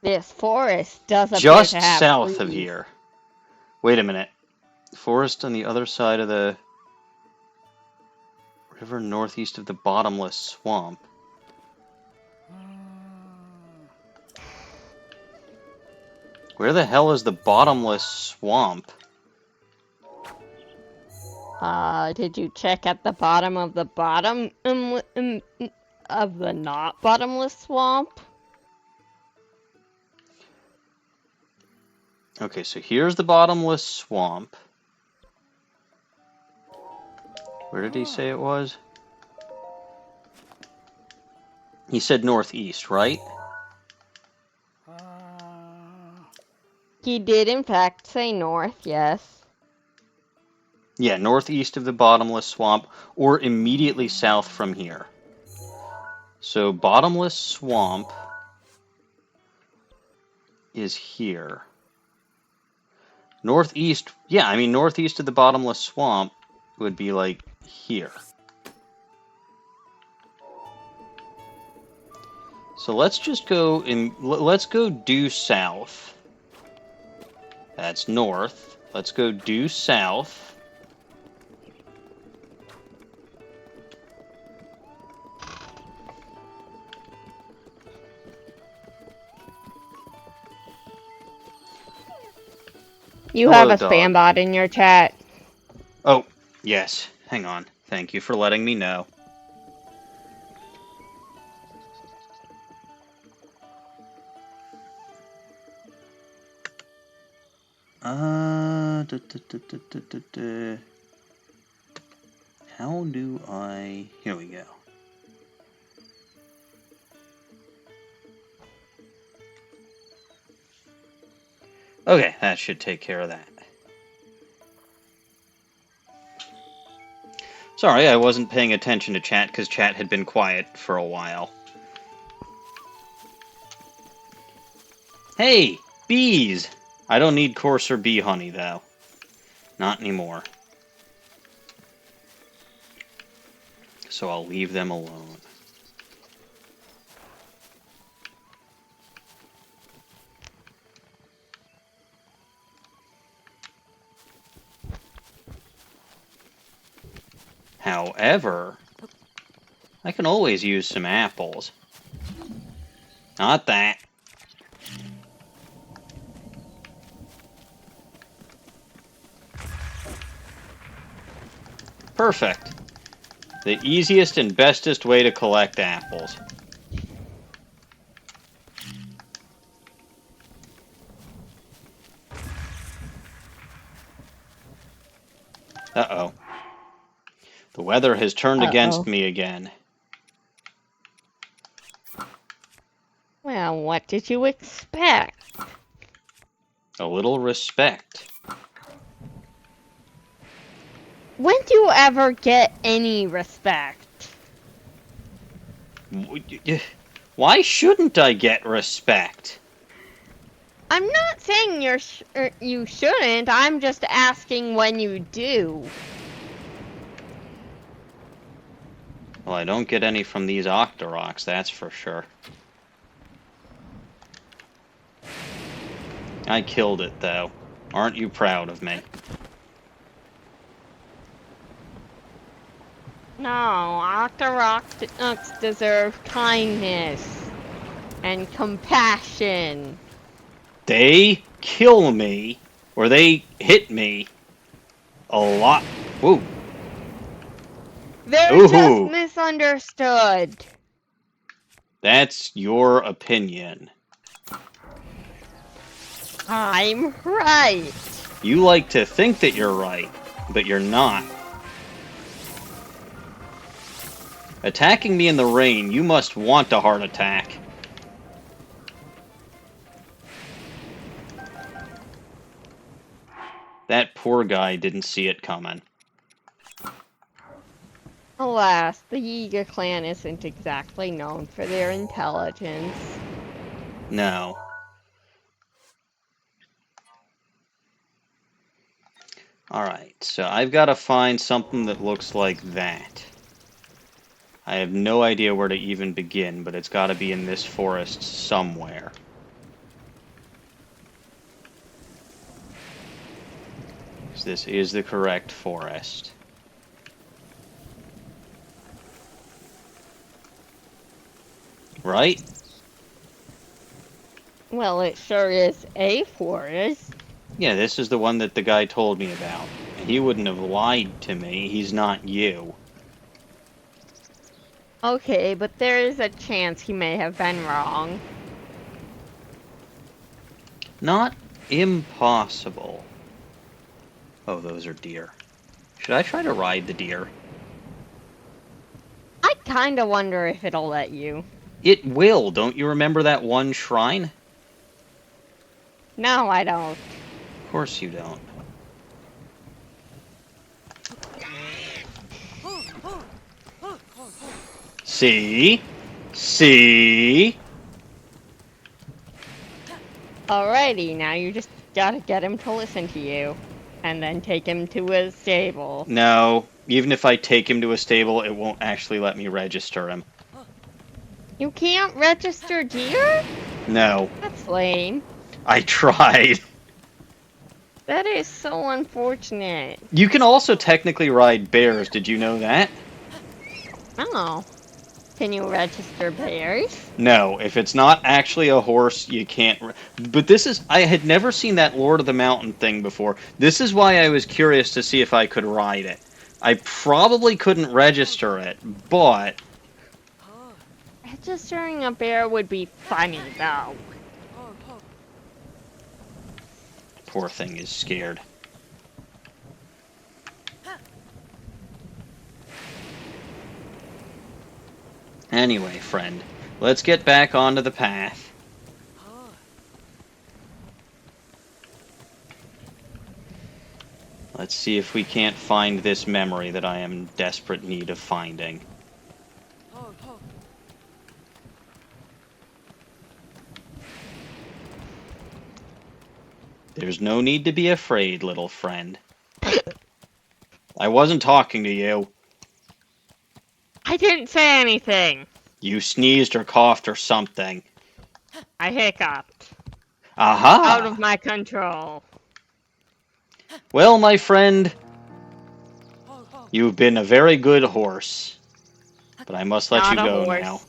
This forest does appear Just to have south of trees. here. Wait a minute. Forest on the other side of the river northeast of the bottomless swamp. Where the hell is the bottomless swamp? Did you check at the bottom of the bottom of the not bottomless swamp? Okay, so here's the bottomless swamp. Where did he say it was? He said northeast, right? He did in fact say north, yes. Yeah, northeast of the bottomless swamp, or immediately south from here. So bottomless swamp is here. Northeast, yeah, I mean northeast of the bottomless swamp would be like here. So let's just go let's go due south. That's north. Let's go due south. You Hello, have a dog. spam bot in your chat. Oh, yes. Hang on. Thank you for letting me know. How do I... Here we go. Okay, that should take care of that. Sorry, I wasn't paying attention to chat because chat had been quiet for a while. Hey, bees! I don't need coarser bee honey, though. Not anymore. So I'll leave them alone. However, I can always use some apples. Not that. Perfect. The easiest and bestest way to collect apples. Uh-oh. The weather has turned against me again. Well, Well, what did you expect? A little respect. When do you ever get any respect? Why shouldn't I get respect? I'm not saying you shouldn't, I'm just asking when you do. Well, I don't get any from these Octoroks, that's for sure. I killed it, though. Aren't you proud of me? No, Octoroks deserve kindness and compassion. They kill me, or they hit me a lot. Woo. They're Ooh. just misunderstood. That's your opinion. I'm right. You like to think that you're right, but you're not. Attacking me in the rain, you must want a heart attack. That poor guy didn't see it coming. Alas, the Yiga clan isn't exactly known for their intelligence. No. Alright, so I've got to find something that looks like that. I have no idea where to even begin, but it's got to be in this forest somewhere. This is the correct forest. Right? Well, it sure is a forest. Yeah, this is the one that the guy told me about. And he wouldn't have lied to me. He's not you. Okay, but there is a chance he may have been wrong. Not impossible. Oh, those are deer. Should I try to ride the deer? I kinda wonder if it'll let you. It will. Don't you remember that one shrine? No, I don't. Of course you don't. See? See? Alrighty, now you just gotta get him to listen to you. And then take him to a stable. No. Even if I take him to a stable, it won't actually let me register him. You can't register deer? No. That's lame. I tried. That is so unfortunate. You can also technically ride bears. Did you know that? Oh. Can you register bears? No, if it's not actually a horse, you can't. But this is. I had never seen that Lord of the Mountain thing before. This is why I was curious to see if I could ride it. I probably couldn't register it, but. Registering a bear would be funny, though. Poor thing is scared. Anyway, friend, let's get back onto the path. Let's see if we can't find this memory that I am in desperate need of finding. There's no need to be afraid, little friend. I wasn't talking to you. I didn't say anything. You sneezed or coughed or something. I hiccuped. Aha! Out of my control. Well, my friend, you've been a very good horse. But I must let you Not a go horse. now.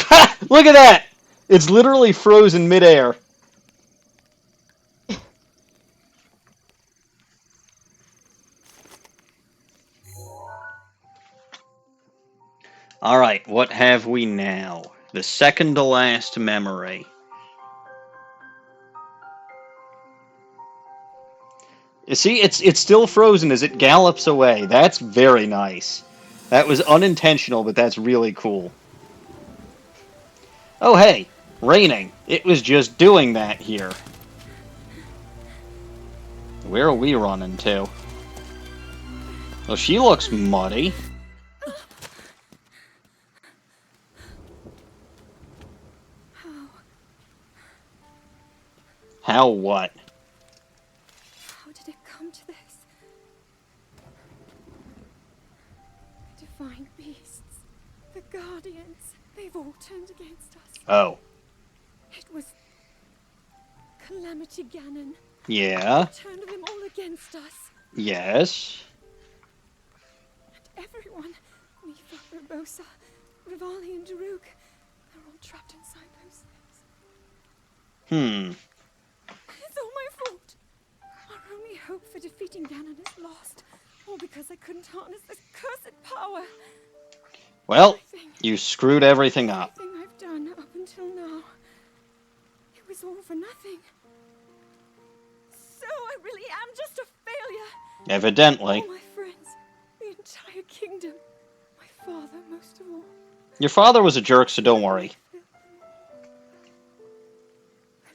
Ha! Look at that! It's literally frozen midair. Alright, what have we now? The second to last memory. You see, it's still frozen as it gallops away. That's very nice. That was unintentional, but that's really cool. Oh, hey, raining. It was just doing that here. Where are we running to? Well, she looks muddy. How what? How did it come to this? The divine beasts, the guardians, they've all turned against us. Oh. It was Calamity Ganon. Yeah. Turned them all against us. Yes. And everyone, Mifa, Urbosa, Rivali, and Daruk, they're all trapped inside those things. It's all my fault. Our only hope for defeating Ganon is lost. All because I couldn't harness this cursed power. Well, you screwed everything up. Everything I've done up until now, it was all for nothing. So I really am just a failure. Evidently. All my friends, the entire kingdom, my father most of all. Your father was a jerk, so don't worry. I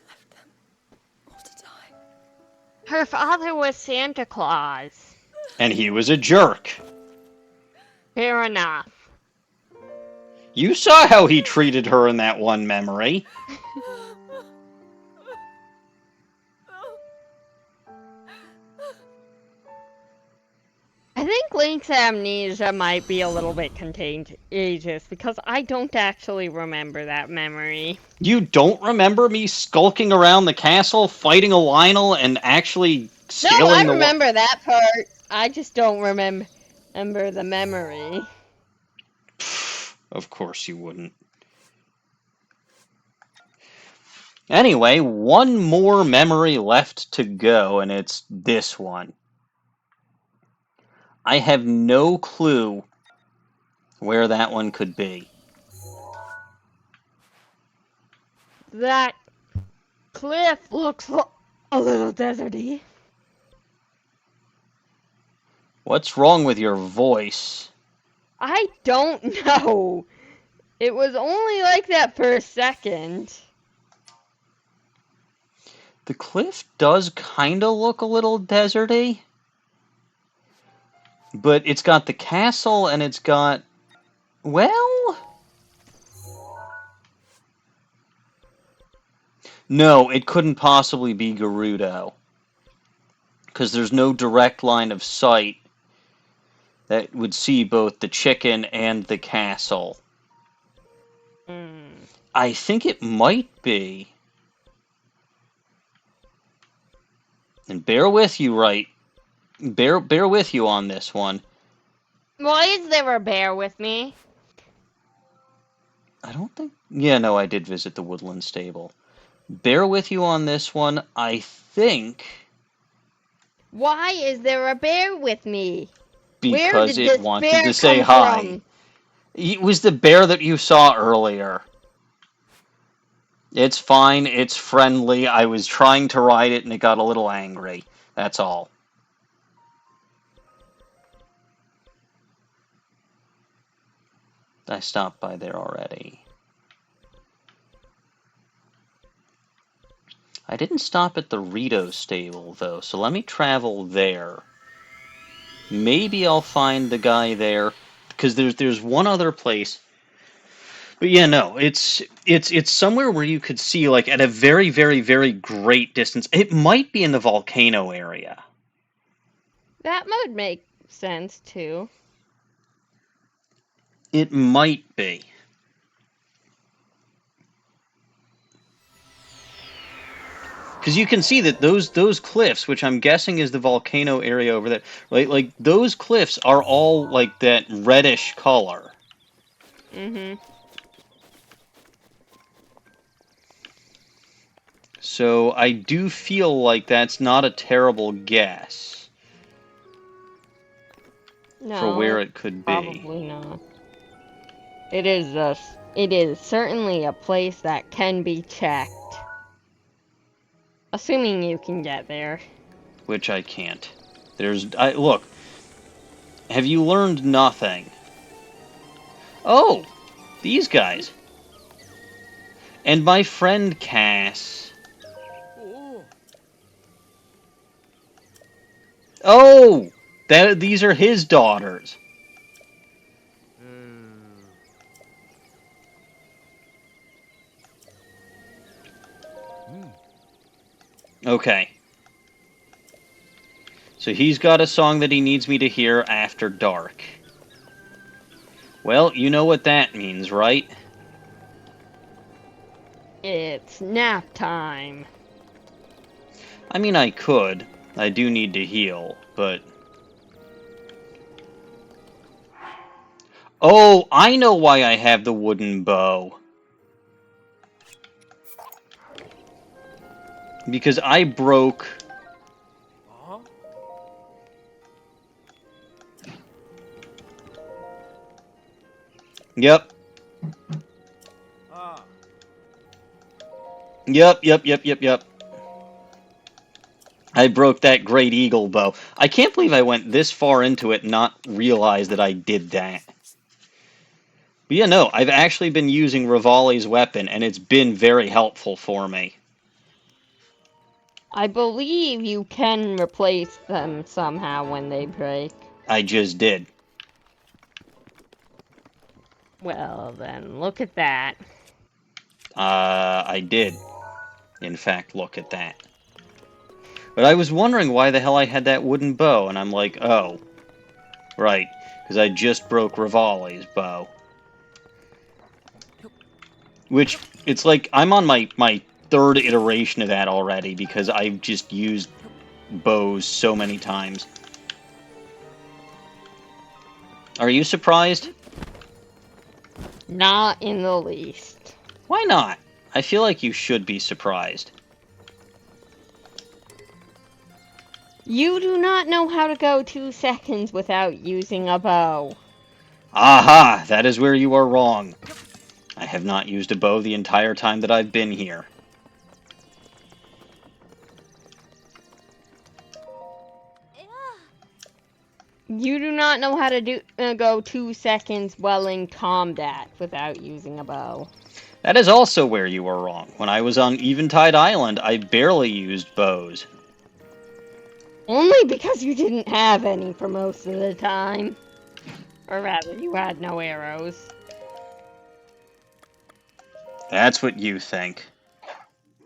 left them all to die. Her father was Santa Claus. And he was a jerk. Fair enough. You saw how he treated her in that one memory. I think Link's amnesia might be a little bit contagious because I don't actually remember that memory. You don't remember me skulking around the castle, fighting a Lionel, and actually scaling No, I the remember that part. I just don't remember the memory. Of course you wouldn't. Anyway, one more memory left to go, and it's this one. I have no clue where that one could be. That cliff looks a little deserty. What's wrong with your voice? I don't know. It was only like that for a second. The cliff does kind of look a little deserty. But it's got the castle and it's got... Well... No, it couldn't possibly be Gerudo. Because there's no direct line of sight that would see both the chicken and the castle. I think it might be. And bear with you, right? Bear with you on this one. Why is there a bear with me? I don't think... Yeah, no, I did visit the Woodland Stable. Bear with you on this one. I think... Why is there a bear with me? Because it wanted to say come hi. from? It was the bear that you saw earlier. It's fine, it's friendly. I was trying to ride it and it got a little angry. That's all. I stopped by there already. I didn't stop at the Rito stable, though, so let me travel there. Maybe I'll find the guy there, because there's one other place. But yeah, no, it's somewhere where you could see, like, at a very, very, very great distance. It might be in the volcano area. That would make sense, too. It might be. Because you can see that those cliffs, which I'm guessing is the volcano area over there, right? Like, those cliffs are all, like, that reddish color. So I do feel like that's not a terrible guess for where it could be. Probably not. It is certainly a place that can be checked. Assuming you can get there. Which I can't. Look. Have you learned nothing? Oh! These guys. And my friend Cass. Oh. Oh! These are his daughters. Okay. So he's got a song that he needs me to hear after dark. Well, you know what that means, right? It's nap time. I mean, I could. I do need to heal, but... Oh, I know why I have the wooden bow. Because I broke... Huh? Yep. Ah. Yep. I broke that Great Eagle bow. I can't believe I went this far into it and not realize that I did that. But yeah, no, I've actually been using Rivali's weapon, and it's been very helpful for me. I believe you can replace them somehow when they break. I just did. Well, then, look at that. I did, in fact, look at that. But I was wondering why the hell I had that wooden bow, and I'm like, oh. Right, because I just broke Rivali's bow. Which, it's like, I'm on my third iteration of that already, because I've just used bows so many times. Are you surprised? Not in the least. Why not? I feel like you should be surprised. You do not know how to go 2 seconds without using a bow. Aha! That is where you are wrong. I have not used a bow the entire time that I've been here. You do not know how to go 2 seconds while in combat without using a bow. That is also where you are wrong. When I was on Eventide Island, I barely used bows. Only because you didn't have any for most of the time. Or rather, you had no arrows. That's what you think.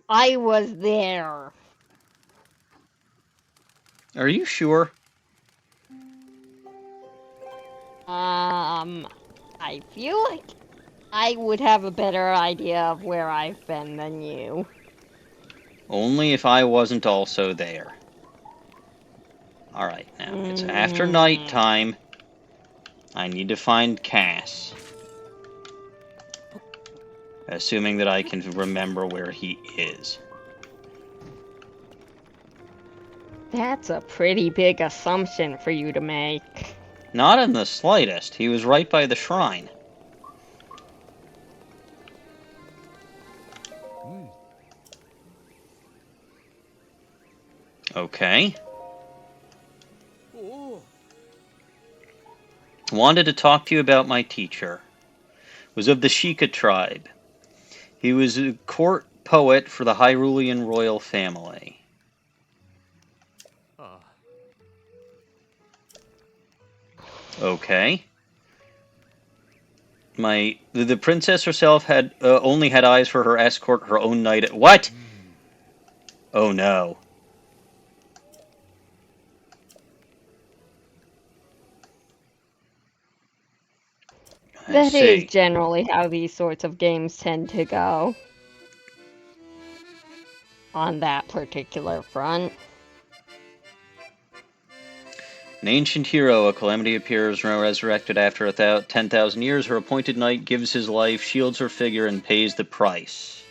I was there. Are you sure? I feel like I would have a better idea of where I've been than you. Only if I wasn't also there. Alright, now, it's after nighttime. I need to find Cass. Assuming that I can remember where he is. That's a pretty big assumption for you to make. Not in the slightest. He was right by the shrine. Okay. Oh. Wanted to talk to you about my teacher. Was of the Sheikah tribe. He was a court poet for the Hyrulean royal family. Okay. The princess herself had only had eyes for her escort, her own knight. What? Oh no. That is generally how these sorts of games tend to go. On that particular front. An ancient hero, a calamity appears, resurrected after 10,000 years. Her appointed knight gives his life, shields her figure, and pays the price.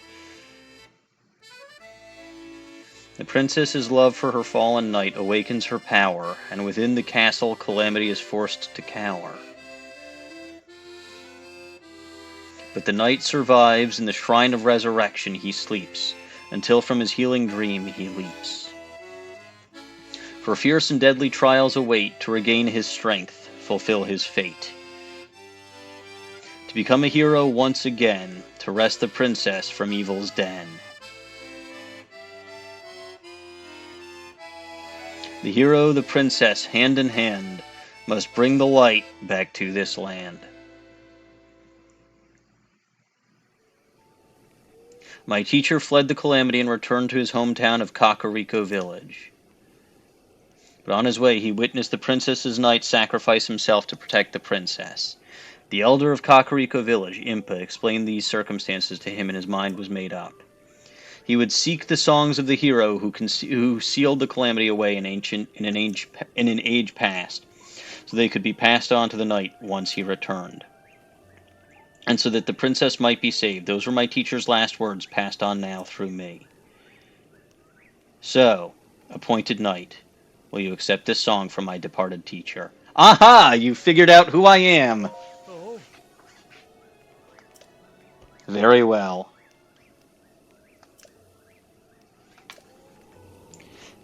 The princess's love for her fallen knight awakens her power, and within the castle, Calamity is forced to cower. But the knight survives. In the shrine of resurrection he sleeps, until from his healing dream he leaps. For fierce and deadly trials await, to regain his strength, fulfill his fate. To become a hero once again, to wrest the princess from evil's den. The hero, the princess, hand in hand, must bring the light back to this land. My teacher fled the calamity and returned to his hometown of Kakariko Village. But on his way, he witnessed the princess's knight sacrifice himself to protect the princess. The elder of Kakariko Village, Impa, explained these circumstances to him, and his mind was made up. He would seek the songs of the hero who sealed the calamity away in an age past, so they could be passed on to the knight once he returned. And so that the princess might be saved. Those were my teacher's last words, passed on now through me. So, appointed knight, will you accept this song from my departed teacher? Aha! You figured out who I am! Oh. Very well.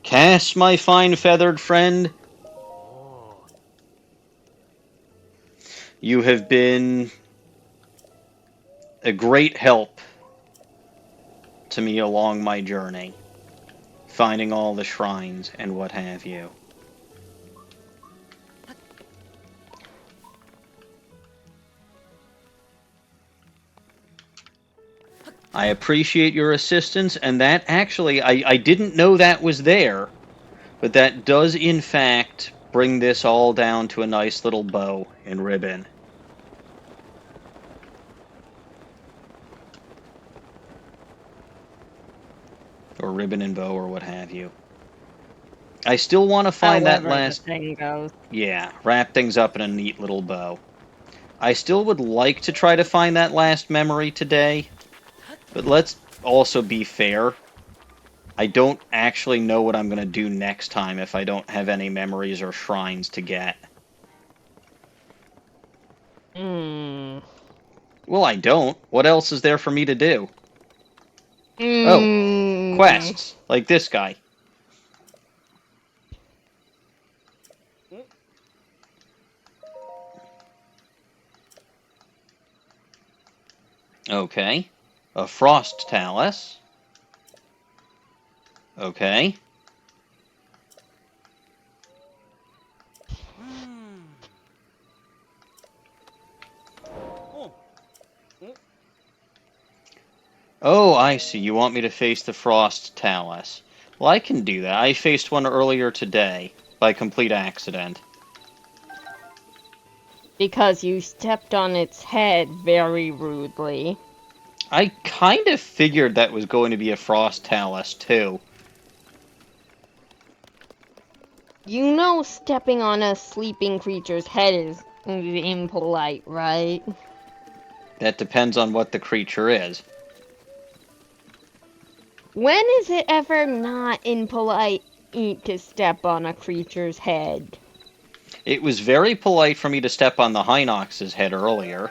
Cass, my fine feathered friend, Oh. you have been a great help to me along my journey, finding all the shrines and what have you. I appreciate your assistance, and that actually, I didn't know that was there, but that does in fact bring this all down to a nice little bow and ribbon. Or ribbon and bow, or what have you. I still want to find that However last... the thing goes. Yeah, wrap things up in a neat little bow. I still would like to try to find that last memory today, but let's also be fair. I don't actually know what I'm going to do next time if I don't have any memories or shrines to get. Well, I don't. What else is there for me to do? Oh, quests, like this guy. Okay. A frost talus. Okay. Oh. Oh, I see. You want me to face the frost talus. Well, I can do that. I faced one earlier today, by complete accident. Because you stepped on its head very rudely. I kind of figured that was going to be a frost talus, too. You know stepping on a sleeping creature's head is impolite, right? That depends on what the creature is. When is it ever not impolite to step on a creature's head? It was very polite for me to step on the Hinox's head earlier,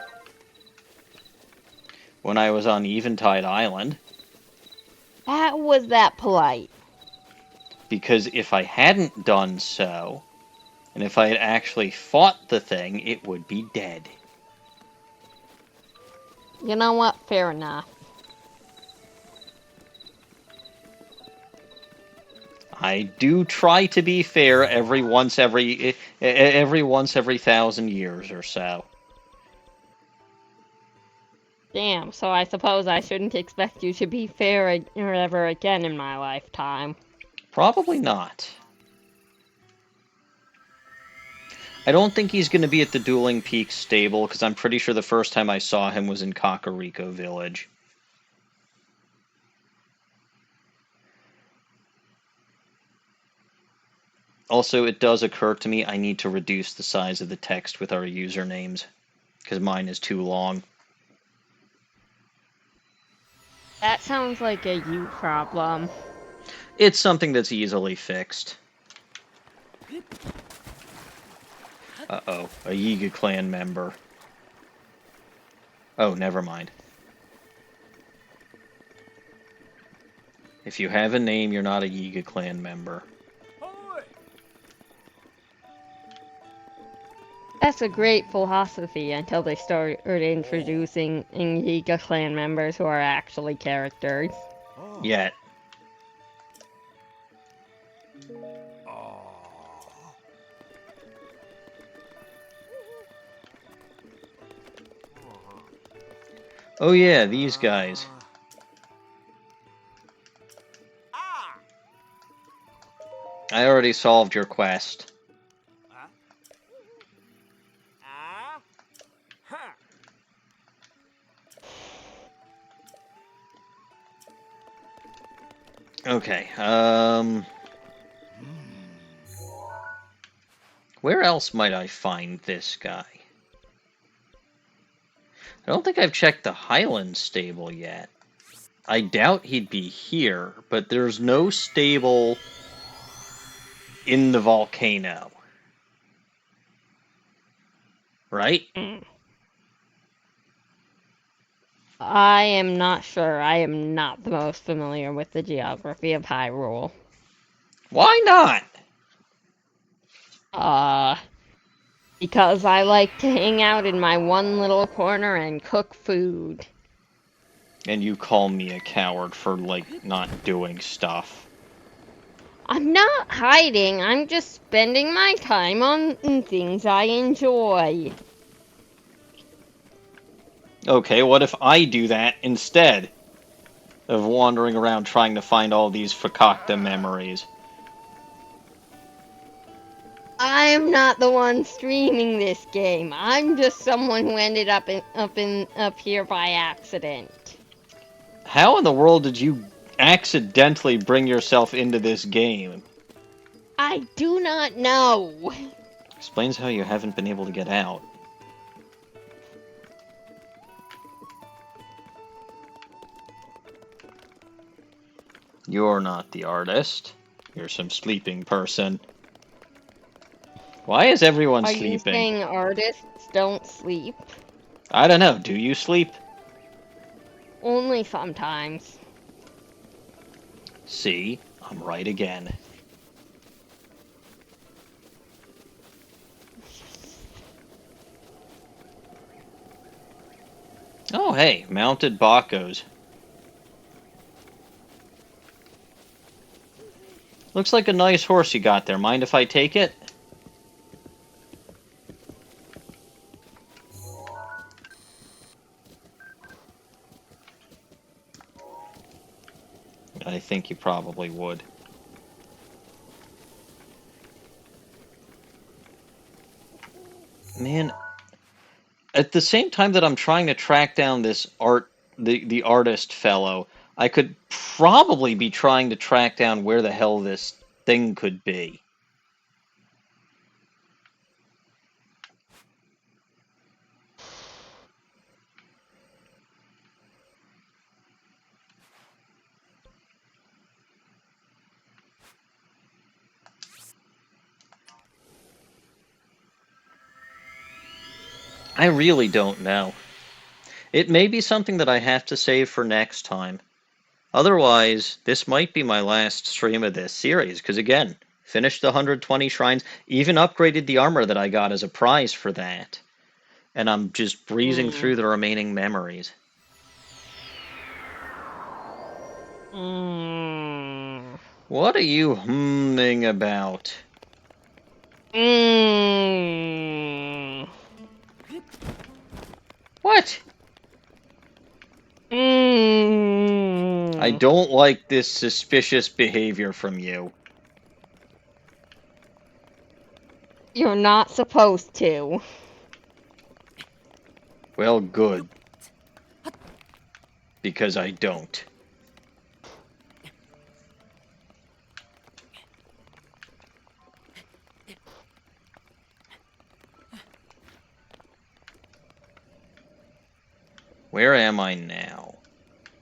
when I was on Eventide Island. How was that polite? Because if I hadn't done so, and if I had actually fought the thing, it would be dead. You know what? Fair enough. I do try to be fair every once every 1,000 years or so. Damn, so I suppose I shouldn't expect you to be fair ever again in my lifetime. Probably not. I don't think he's going to be at the Dueling Peaks stable, because I'm pretty sure the first time I saw him was in Kakariko Village. Also, it does occur to me I need to reduce the size of the text with our usernames, because mine is too long. That sounds like a you problem. It's something that's easily fixed. Uh-oh, a Yiga clan member. Oh, never mind. If you have a name, you're not a Yiga clan member. That's a great philosophy until they start introducing Giga clan members who are actually characters. Yet. Oh yeah, these guys. I already solved your quest. Okay, where else might I find this guy? I don't think I've checked the Highland stable yet. I doubt he'd be here, but there's no stable in the volcano. Right? I am not sure. I am not the most familiar with the geography of Hyrule. Why not? Because I like to hang out in my one little corner and cook food. And you call me a coward for, like, not doing stuff. I'm not hiding, I'm just spending my time on things I enjoy. Okay, what if I do that instead of wandering around trying to find all these fakakta memories? I'm not the one streaming this game. I'm just someone who ended up here by accident. How in the world did you accidentally bring yourself into this game? I do not know. Explains how you haven't been able to get out. You're not the artist. You're some sleeping person. Why is everyone Are sleeping? you saying artists don't sleep? I don't know. Do you sleep? Only sometimes. See? I'm right again. Oh, hey. Mounted Bakos. Looks like a nice horse you got there. Mind if I take it? I think you probably would. Man, at the same time that I'm trying to track down this the artist fellow, I could probably be trying to track down where the hell this thing could be. I really don't know. It may be something that I have to save for next time. Otherwise, this might be my last stream of this series, because again, finished the 120 shrines, even upgraded the armor that I got as a prize for that. And I'm just breezing through the remaining memories. What are you humming about? What? I don't like this suspicious behavior from you. You're not supposed to. Well, good. Because I don't. Where am I now?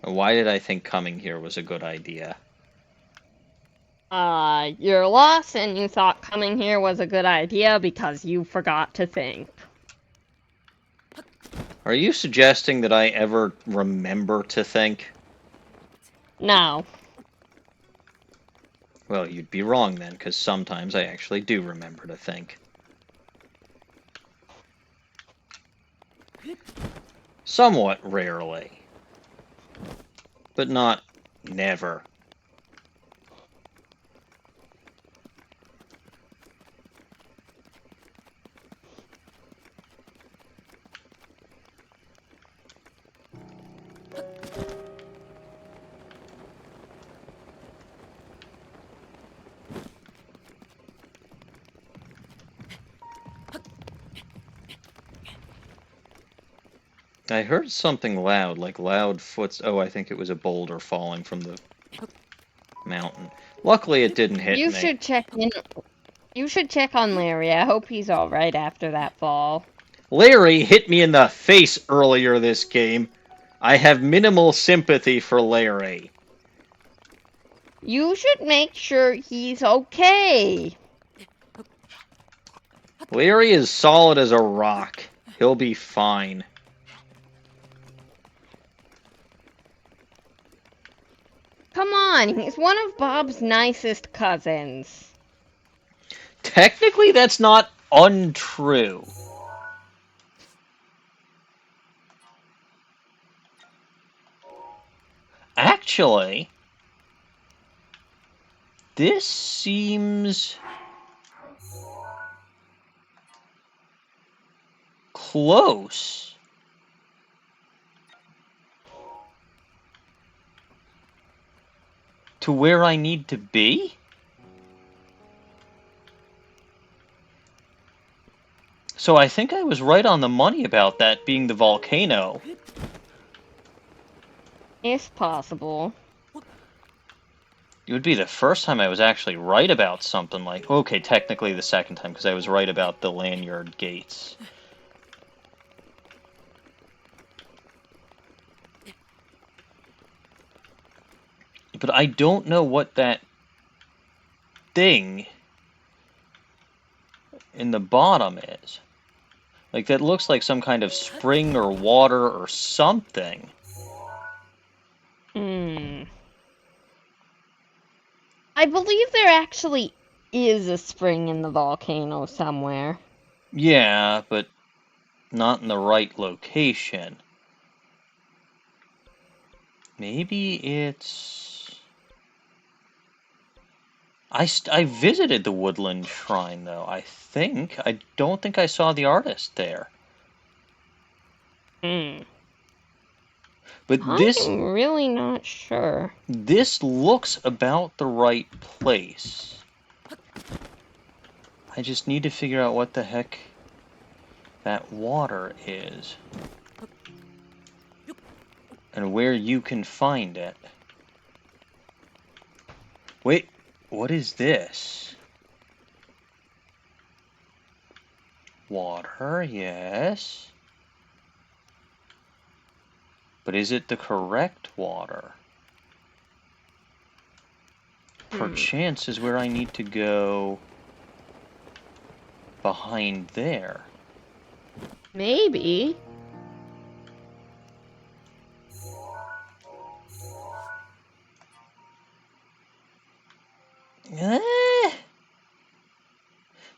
And why did I think coming here was a good idea? You're lost and you thought coming here was a good idea because you forgot to think. Are you suggesting that I ever remember to think? No. Well, you'd be wrong then, because sometimes I actually do remember to think. somewhat rarely. But not never. I heard something loud, like loud footsteps. Oh, I think it was a boulder falling from the mountain. Luckily, it didn't hit You me. should check in. You should check on Larry. I hope he's all right after that fall. Larry hit me in the face earlier this game. I have minimal sympathy for Larry. You should make sure he's okay. Larry is solid as a rock. He'll be fine. Come on, he's one of Bob's nicest cousins. Technically, that's not untrue. Actually, this seems close. To where I need to be? So I think I was right on the money about that being the volcano. If possible. It would be the first time I was actually right about something like... Okay, technically the second time, because I was right about the lanyard gates. But I don't know what that thing in the bottom is. Like, that looks like some kind of spring or water or something. I believe there actually is a spring in the volcano somewhere. Yeah, but not in the right location. Maybe it's... I visited the Woodland Shrine, though, I think. I don't think I saw the artist there. But I'm really not sure. this looks about the right place. I just need to figure out what the heck that water is. And where you can find it. Wait, what is this? Water, yes. But is it the correct water? Perchance is where I need to go behind there. Maybe.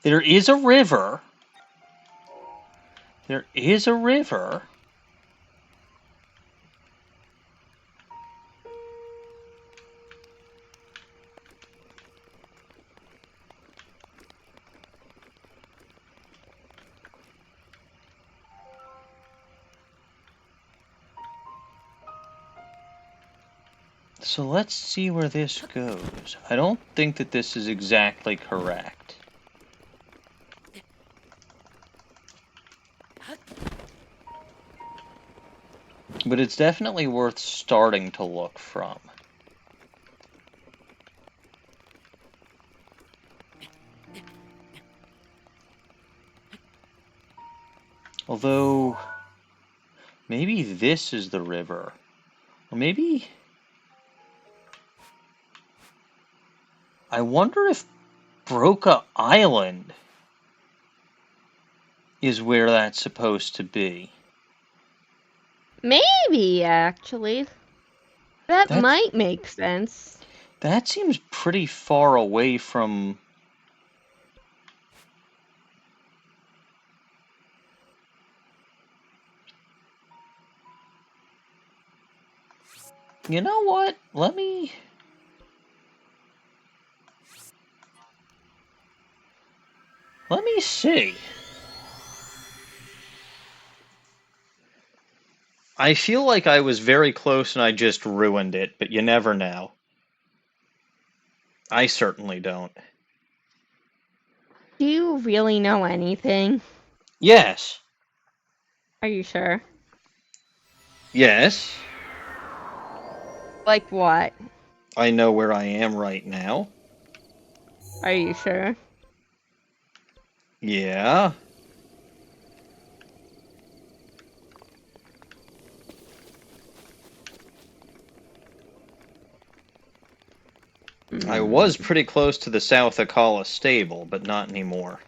There is a river. There is a river. So let's see where this goes. I don't think that this is exactly correct. But it's definitely worth starting to look from. Although, maybe this is the river. Or maybe... I wonder if Broca Island is where that's supposed to be. Maybe, actually. That might make sense. That seems pretty far away from... You know what? Let me see. I feel like I was very close and I just ruined it, but you never know. I certainly don't. Do you really know anything? Yes. Are you sure? Yes. Like what? I know where I am right now. Are you sure? Yeah. I was pretty close to the South Akala stable, but not anymore.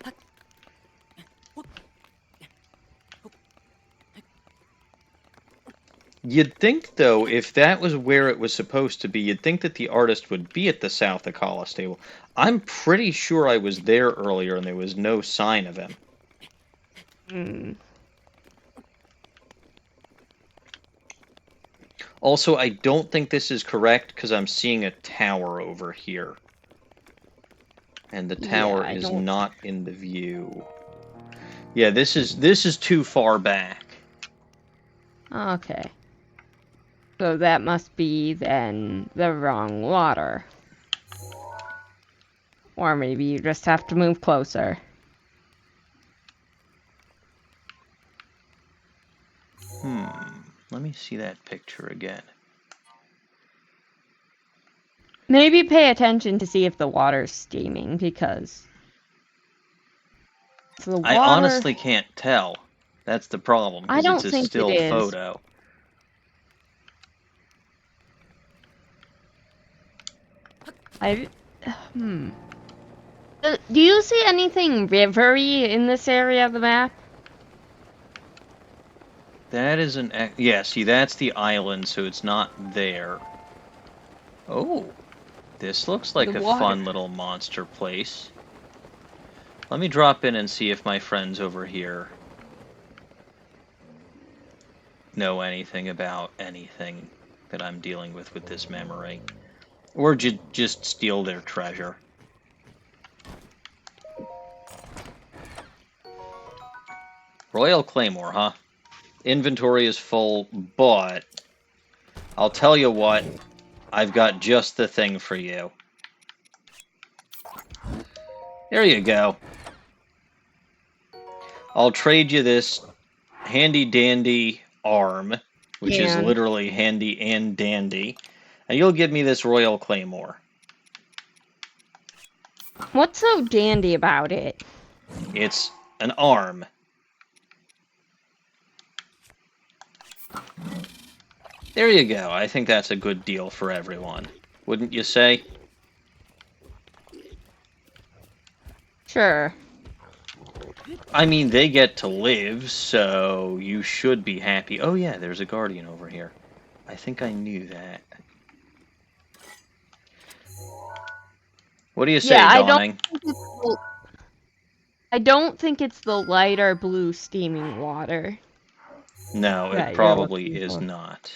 You'd think, though, if that was where it was supposed to be, you'd think that the artist would be at the South Akala stable. I'm pretty sure I was there earlier and there was no sign of him. Hmm. Also, I don't think this is correct because I'm seeing a tower over here. And the tower I is don't. not in the view. Yeah, this is too far back. Okay. So that must be then the wrong water. Or maybe you just have to move closer. Let me see that picture again. Maybe pay attention to see if the water's steaming, because if the I water... honestly can't tell. That's the problem, I because it's don't a think it still is. photo. Do you see anything rivery in this area of the map? That is an... Yeah, see, that's the island, so it's not there. Oh, this looks like The a water. fun little monster place. Let me drop in and see if my friends over here know anything about anything that I'm dealing with this memory. Or just steal their treasure. Royal Claymore, huh? Inventory is full, but I'll tell you what, I've got just the thing for you. There you go. I'll trade you this handy-dandy arm, which is literally handy and dandy, and you'll give me this Royal Claymore. What's so dandy about it? It's an arm. There you go. I think that's a good deal for everyone. Wouldn't you say? Sure. I mean, they get to live, so you should be happy. Oh yeah, there's a guardian over here. I think I knew that. What do you say, Dawning? I don't think it's the lighter blue steaming water. No, it that you're probably looking is for. not.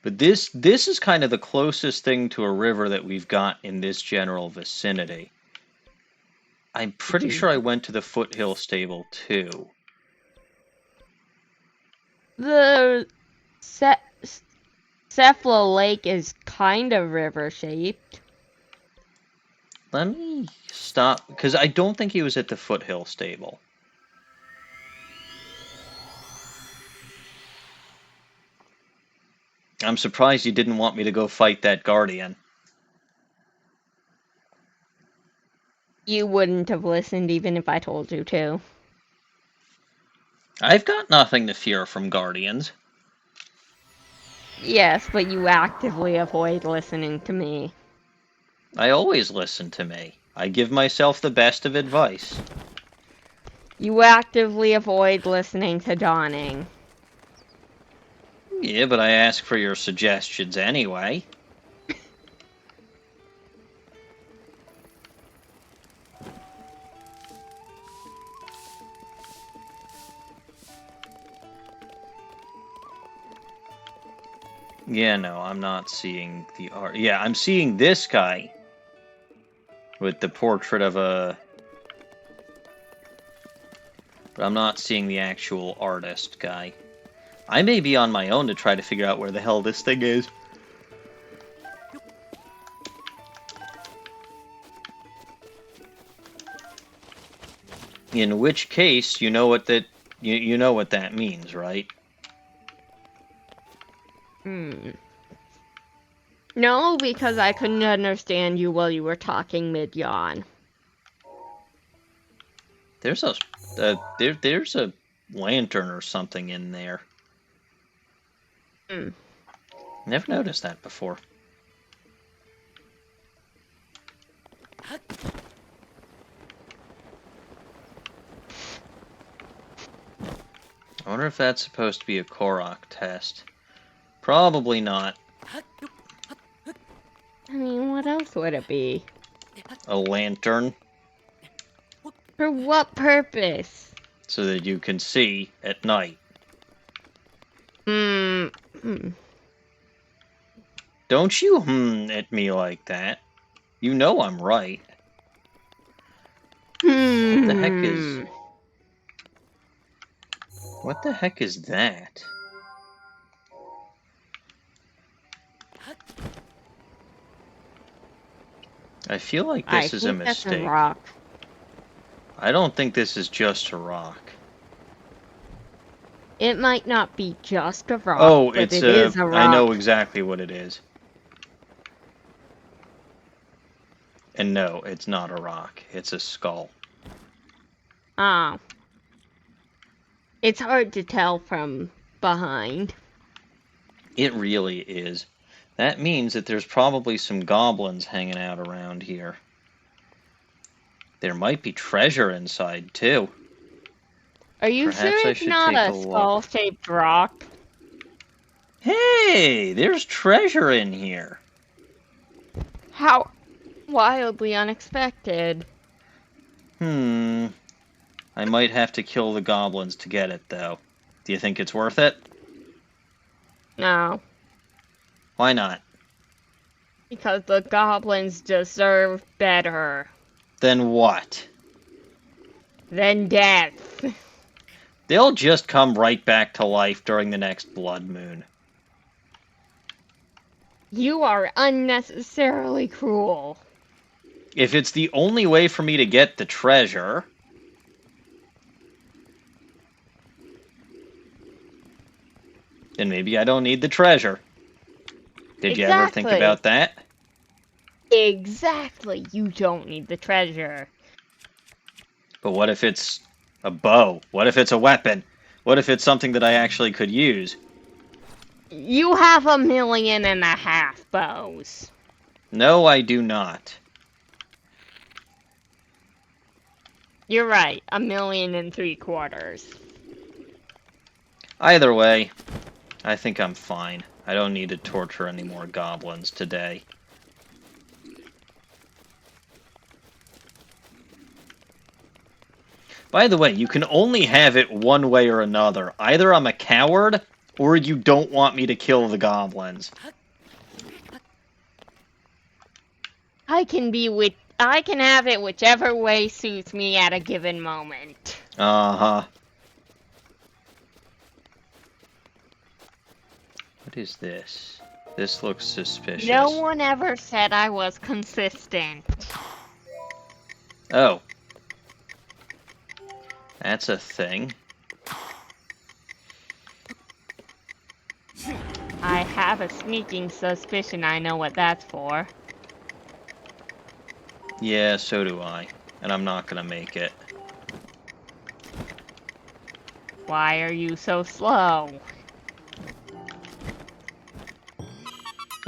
But this is kind of the closest thing to a river that we've got in this general vicinity. I'm pretty sure I went to the Foothill Stable too. The Cephala Lake is kind of river-shaped. Let me stop, because I don't think he was at the Foothill Stable. I'm surprised you didn't want me to go fight that guardian. You wouldn't have listened even if I told you to. I've got nothing to fear from guardians. Yes, but you actively avoid listening to me. I always listen to me. I give myself the best of advice. You actively avoid listening to Dawning. Yeah, but I ask for your suggestions anyway. Yeah, no, I'm not seeing the art. Yeah, I'm seeing this guy with the portrait of a... But I'm not seeing the actual artist guy. I may be on my own to try to figure out where the hell this thing is. In which case, you know what that you know what that means, right? No, because I couldn't understand you while you were talking mid-yawn. There's a there's a lantern or something in there. Never noticed that before. I wonder if that's supposed to be a Korok test. Probably not. I mean, what else would it be? A lantern, For what purpose? so that you can see at night. Don't you at me like that. You know I'm right. What the heck is... What the heck is that? I feel like this is a mistake. That's a rock. I don't think this is just a rock. It might not be just a rock, Oh, but it's it is a rock. I know exactly what it is. And no, it's not a rock. It's a skull. Ah. It's hard to tell from behind. It really is. That means that there's probably some goblins hanging out around here. There might be treasure inside, too. Are you Perhaps sure I it's should not take a a look. skull-shaped rock? Hey, there's treasure in here. How wildly unexpected. I might have to kill the goblins to get it, though. Do you think it's worth it? No, Why not? because the goblins deserve better Then what? than death. They'll just come right back to life during the next blood moon. You are unnecessarily cruel. If it's the only way for me to get the treasure... then maybe I don't need the treasure. Did you ever think Exactly. about that? Exactly, you don't need the treasure. But what if it's a bow? What if it's a weapon? What if it's something that I actually could use? You have 1.5 million bows. No, I do not. You're right, 1.75 million. Either way, I think I'm fine. I don't need to torture any more goblins today. By the way, you can only have it one way or another. Either I'm a coward, or you don't want me to kill the goblins. I can have it whichever way suits me at a given moment. Uh-huh. What is this? This looks suspicious. No one ever said I was consistent. Oh. That's a thing. I have a sneaking suspicion I know what that's for. Yeah, so do I. And I'm not gonna make it. Why are you so slow?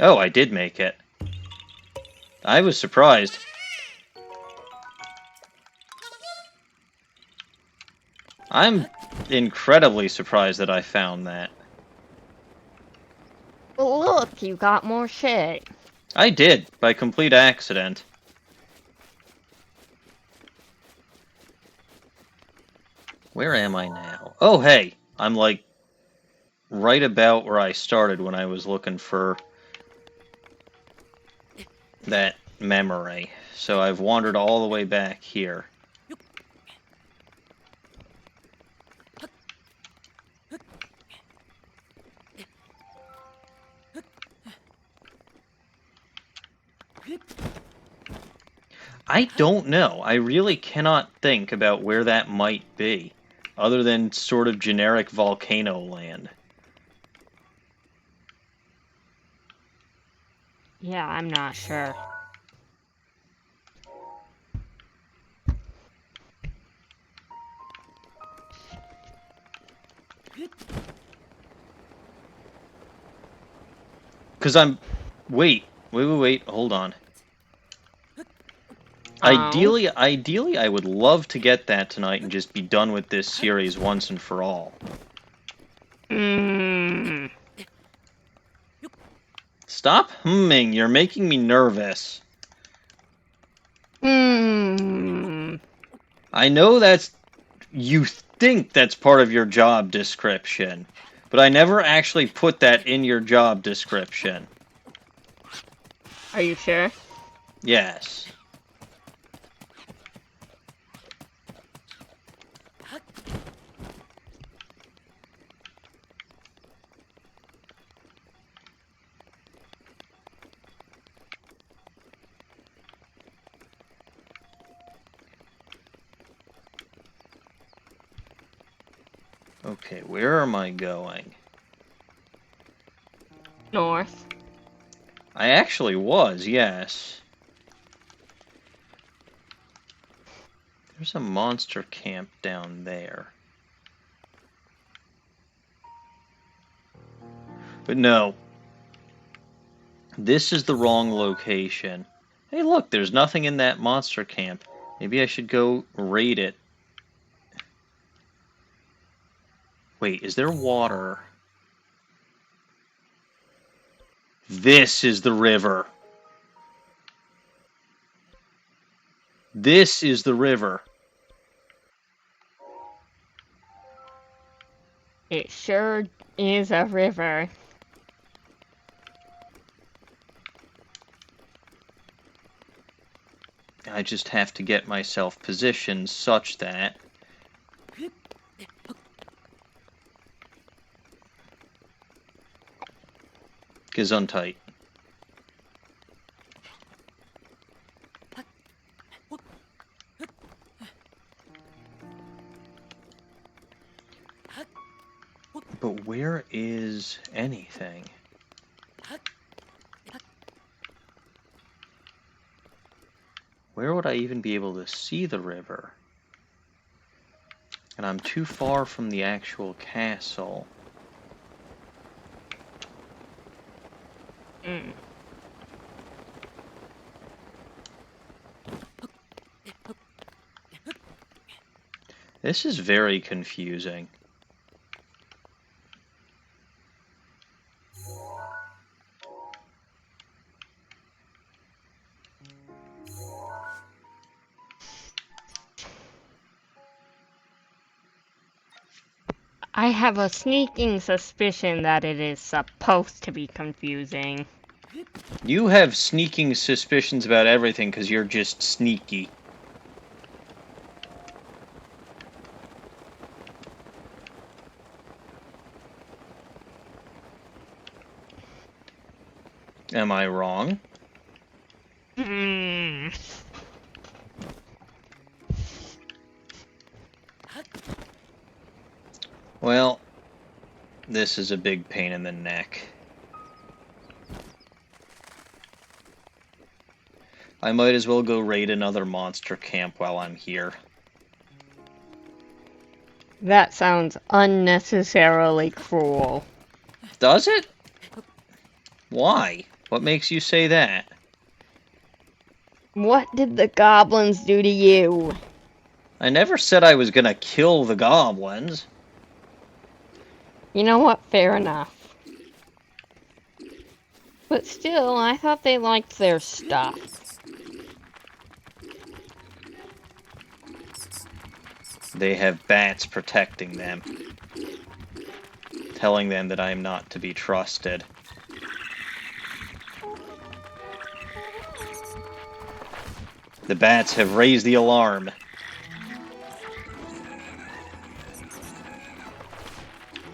Oh, I did make it. I was surprised. I'm incredibly surprised that I found that. Well, look, you got more shit. I did, by complete accident. Where am I now? Oh, hey! I'm like right about where I started when I was looking for that memory. So I've wandered all the way back here. I don't know. I really cannot think about where that might be, other than sort of generic volcano land. Yeah, I'm not sure. Because I'm... Wait, hold on. Oh. Ideally, I would love to get that tonight and just be done with this series once and for all. Mm. Stop humming, you're making me nervous. Mm. I know you think that's part of your job description, but I never actually put that in your job description. Are you sure? Yes. Okay, where am I going? North. I actually was, yes. There's a monster camp down there. But no. This is the wrong location. Hey, look, there's nothing in that monster camp. Maybe I should go raid it. Wait, is there water? This is the river. This is the river. It sure is a river. I just have to get myself positioned such that... Gesundheit. But where is anything? Where would I even be able to see the river? And I'm too far from the actual castle. Mm. This is very confusing. I have a sneaking suspicion that it is supposed to be confusing. You have sneaking suspicions about everything because you're just sneaky. Am I wrong? Mm. Well, this is a big pain in the neck. I might as well go raid another monster camp while I'm here. That sounds unnecessarily cruel. Does it? Why? What makes you say that? What did the goblins do to you? I never said I was gonna kill the goblins. You know what? Fair enough. But still, I thought they liked their stuff. They have bats protecting them. telling them that I am not to be trusted. The bats have raised the alarm.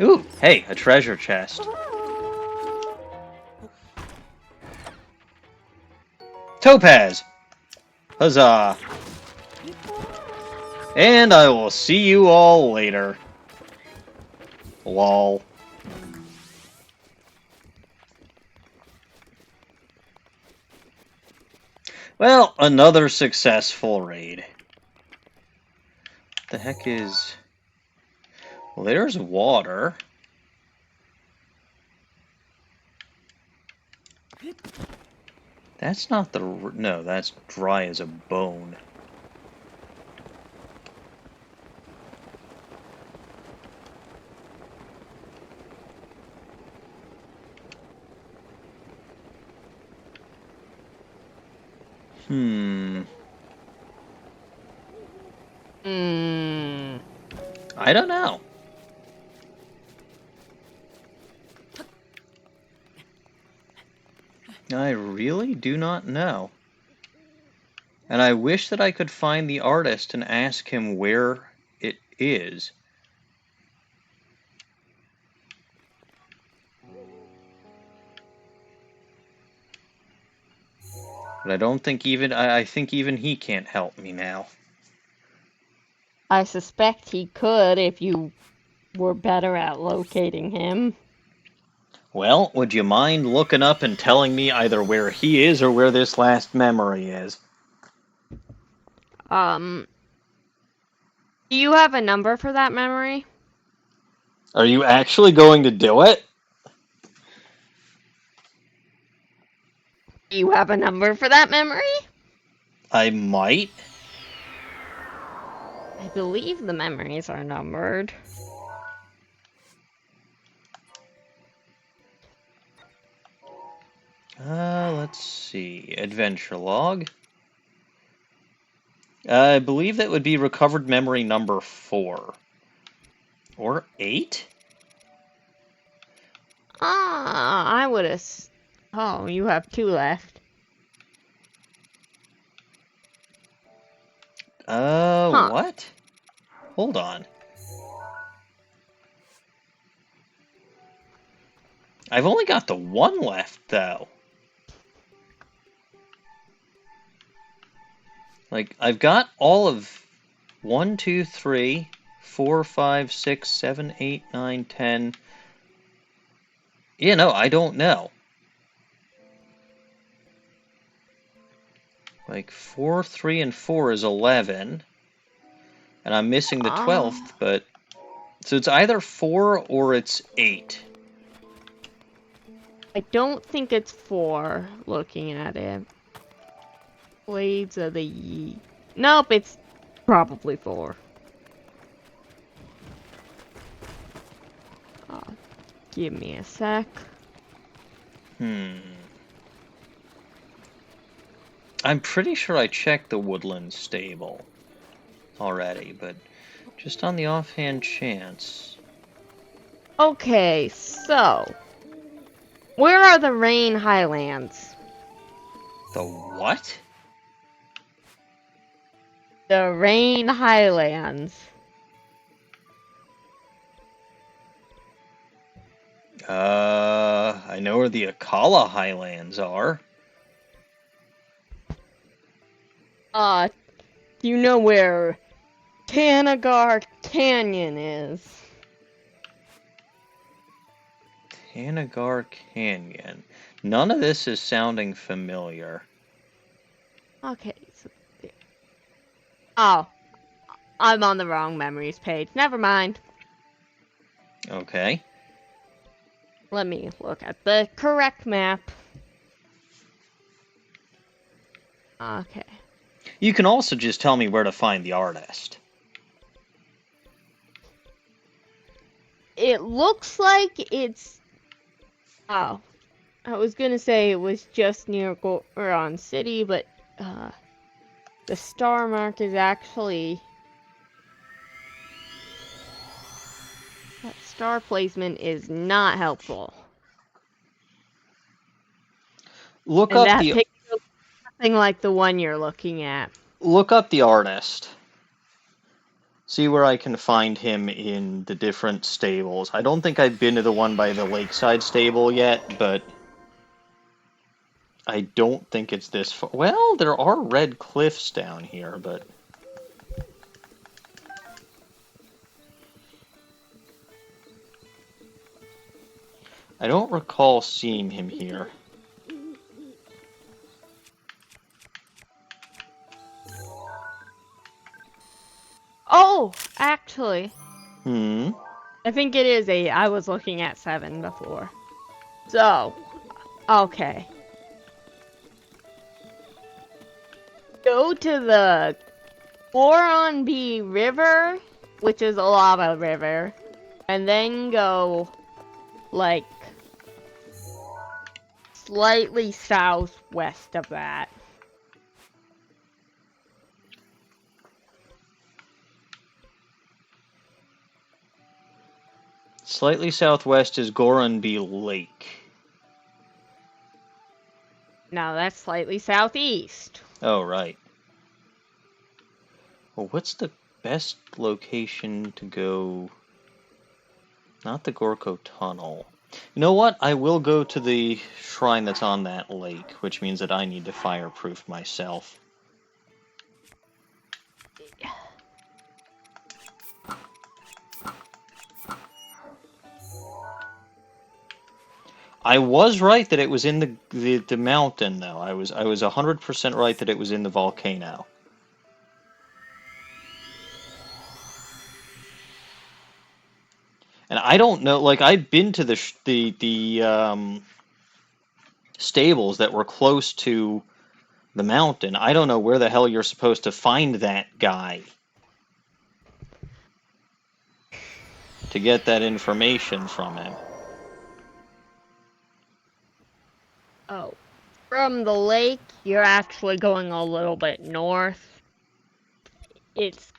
Ooh, hey, a treasure chest. Topaz! Huzzah! And I will see you all later. Lol. Well, another successful raid. What the heck is... Well, there's water. That's not the... No, that's dry as a bone. I don't know. I really do not know. And I wish that I could find the artist and ask him where it is. But I don't think even... I think even he can't help me now. I suspect he could if you were better at locating him. Well, would you mind looking up and telling me either where he is or where this last memory is? Do you have a number for that memory? Are you actually going to do it? Do you have a number for that memory? I might. I believe the memories are numbered. Let's see. Adventure log. I believe that would be recovered memory number 4. Or 8? I would have... Oh, you have 2 left. What? Hold on. I've only got the 1 left, though. Like, I've got all of 1, 2, 3, 4, 5, 6, 7, 8, 9, 10. Yeah, no, I don't know. Like, 4, 3, and 4 is 11. And I'm missing the 12th, but... So it's either 4 or it's 8. I don't think it's 4, looking at it. Blades of the... Nope, it's probably 4. Give me a sec. I'm pretty sure I checked the woodland stable already, but just on the offhand chance. Okay, so... Where are the Rain Highlands? The what? The Rain Highlands. I know where the Akala Highlands are. Do you know where Tanagar Canyon is? Tanagar Canyon. None of this is sounding familiar. Okay, so... Oh. I'm on the wrong memories page. Never mind. Okay. Let me look at the correct map. Okay. You can also just tell me where to find the artist. It looks like it's... Oh. I was gonna say it was just near Goron City, but the star mark is actually... That star placement is not helpful. Look And up that the picture looks nothing like the one you're looking at. artist. See where I can find him in the different stables. I don't think I've been to the one by the lakeside stable yet, but I don't think it's this far. Well, there are red cliffs down here, but I don't recall seeing him here. Oh, actually, Hmm. I think it is 8. I was looking at 7 before. So, okay. Go to the Goronbi River, which is a lava river, and then go, like, slightly southwest of that. Slightly southwest is Goronbi Lake. Now that's slightly southeast. Oh, right. Well, what's the best location to go? Not the Gorko Tunnel. You know what? I will go to the shrine that's on that lake, which means that I need to fireproof myself. I was right that it was in the mountain, though. I was 100% right that it was in the volcano. And I don't know, like, I've been to the stables that were close to the mountain. I don't know where the hell you're supposed to find that guy to get that information from him. Oh. From the lake, you're actually going a little bit north. It's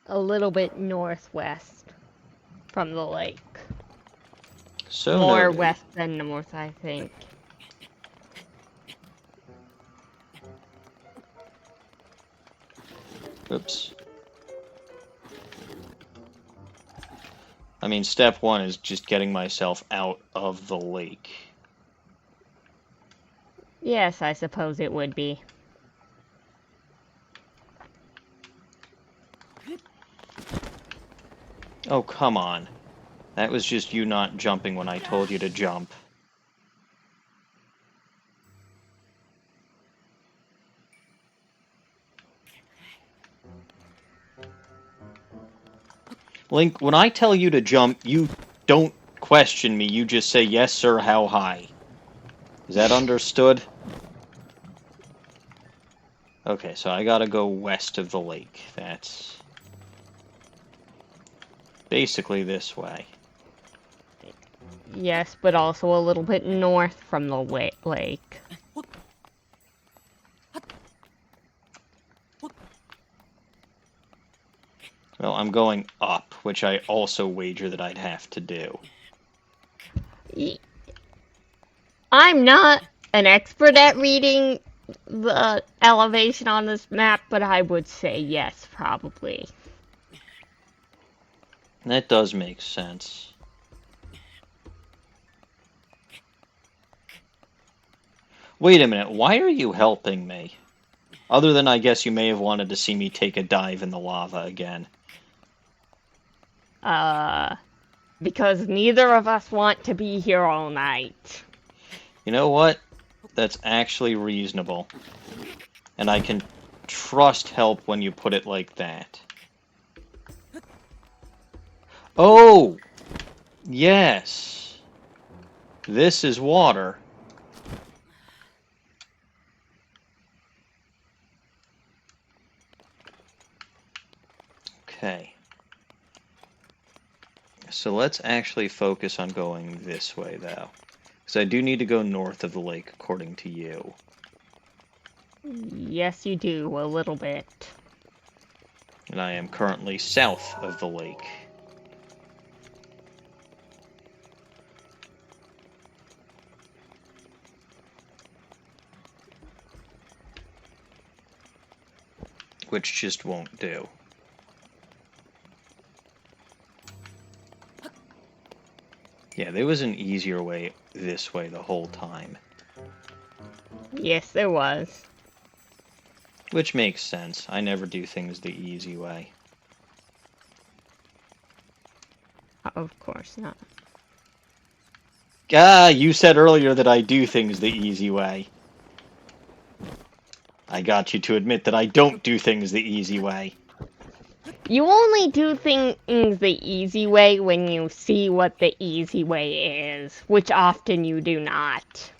a little bit northwest from the lake. So More noted. west than north, I think. Oops. I mean, step 1 is just getting myself out of the lake. Yes, I suppose it would be. Oh, come on. That was just you not jumping when I told you to jump. Link, when I tell you to jump, you don't question me. You just say, yes, sir, how high? Is that understood? Okay, so I gotta go west of the lake. That's basically this way. Yes, but also a little bit north from the lake. Well, I'm going up, which I also wager that I'd have to do. I'm not an expert at reading the elevation on this map, but I would say yes, probably. That does make sense. Wait a minute, why are you helping me? Other than I guess you may have wanted to see me take a dive in the lava again. Because neither of us want to be here all night. You know what? That's actually reasonable. And I can trust help when you put it like that. Oh! Yes! This is water. Okay. So let's actually focus on going this way, though. Because I do need to go north of the lake, according to you. Yes, you do, a little bit. And I am currently south of the lake. which just won't do. Yeah, there was an easier way this way the whole time. Yes, there was. Which makes sense. I never do things the easy way. Of course not. Ah, you said earlier that I do things the easy way. I got you to admit that I don't do things the easy way. You only do things the easy way when you see what the easy way is, which often you do not.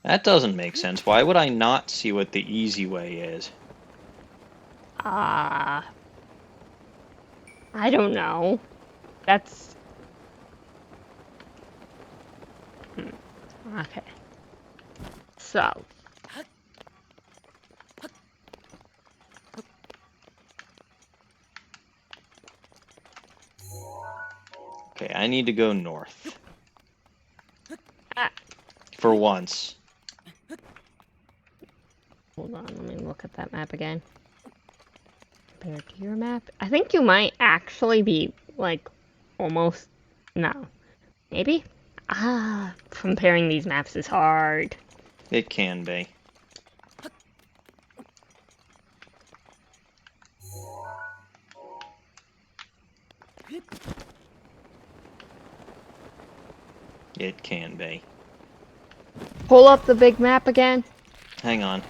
That doesn't make sense. Why would I not see what the easy way is? I don't know. That's... Okay. So. Okay, I need to go north. Ah. For once. Hold on, let me look at that map again. Compared to your map? I think you might actually be, like, almost... No. Maybe? Comparing these maps is hard. It can be. It can be. Pull up the big map again. Hang on.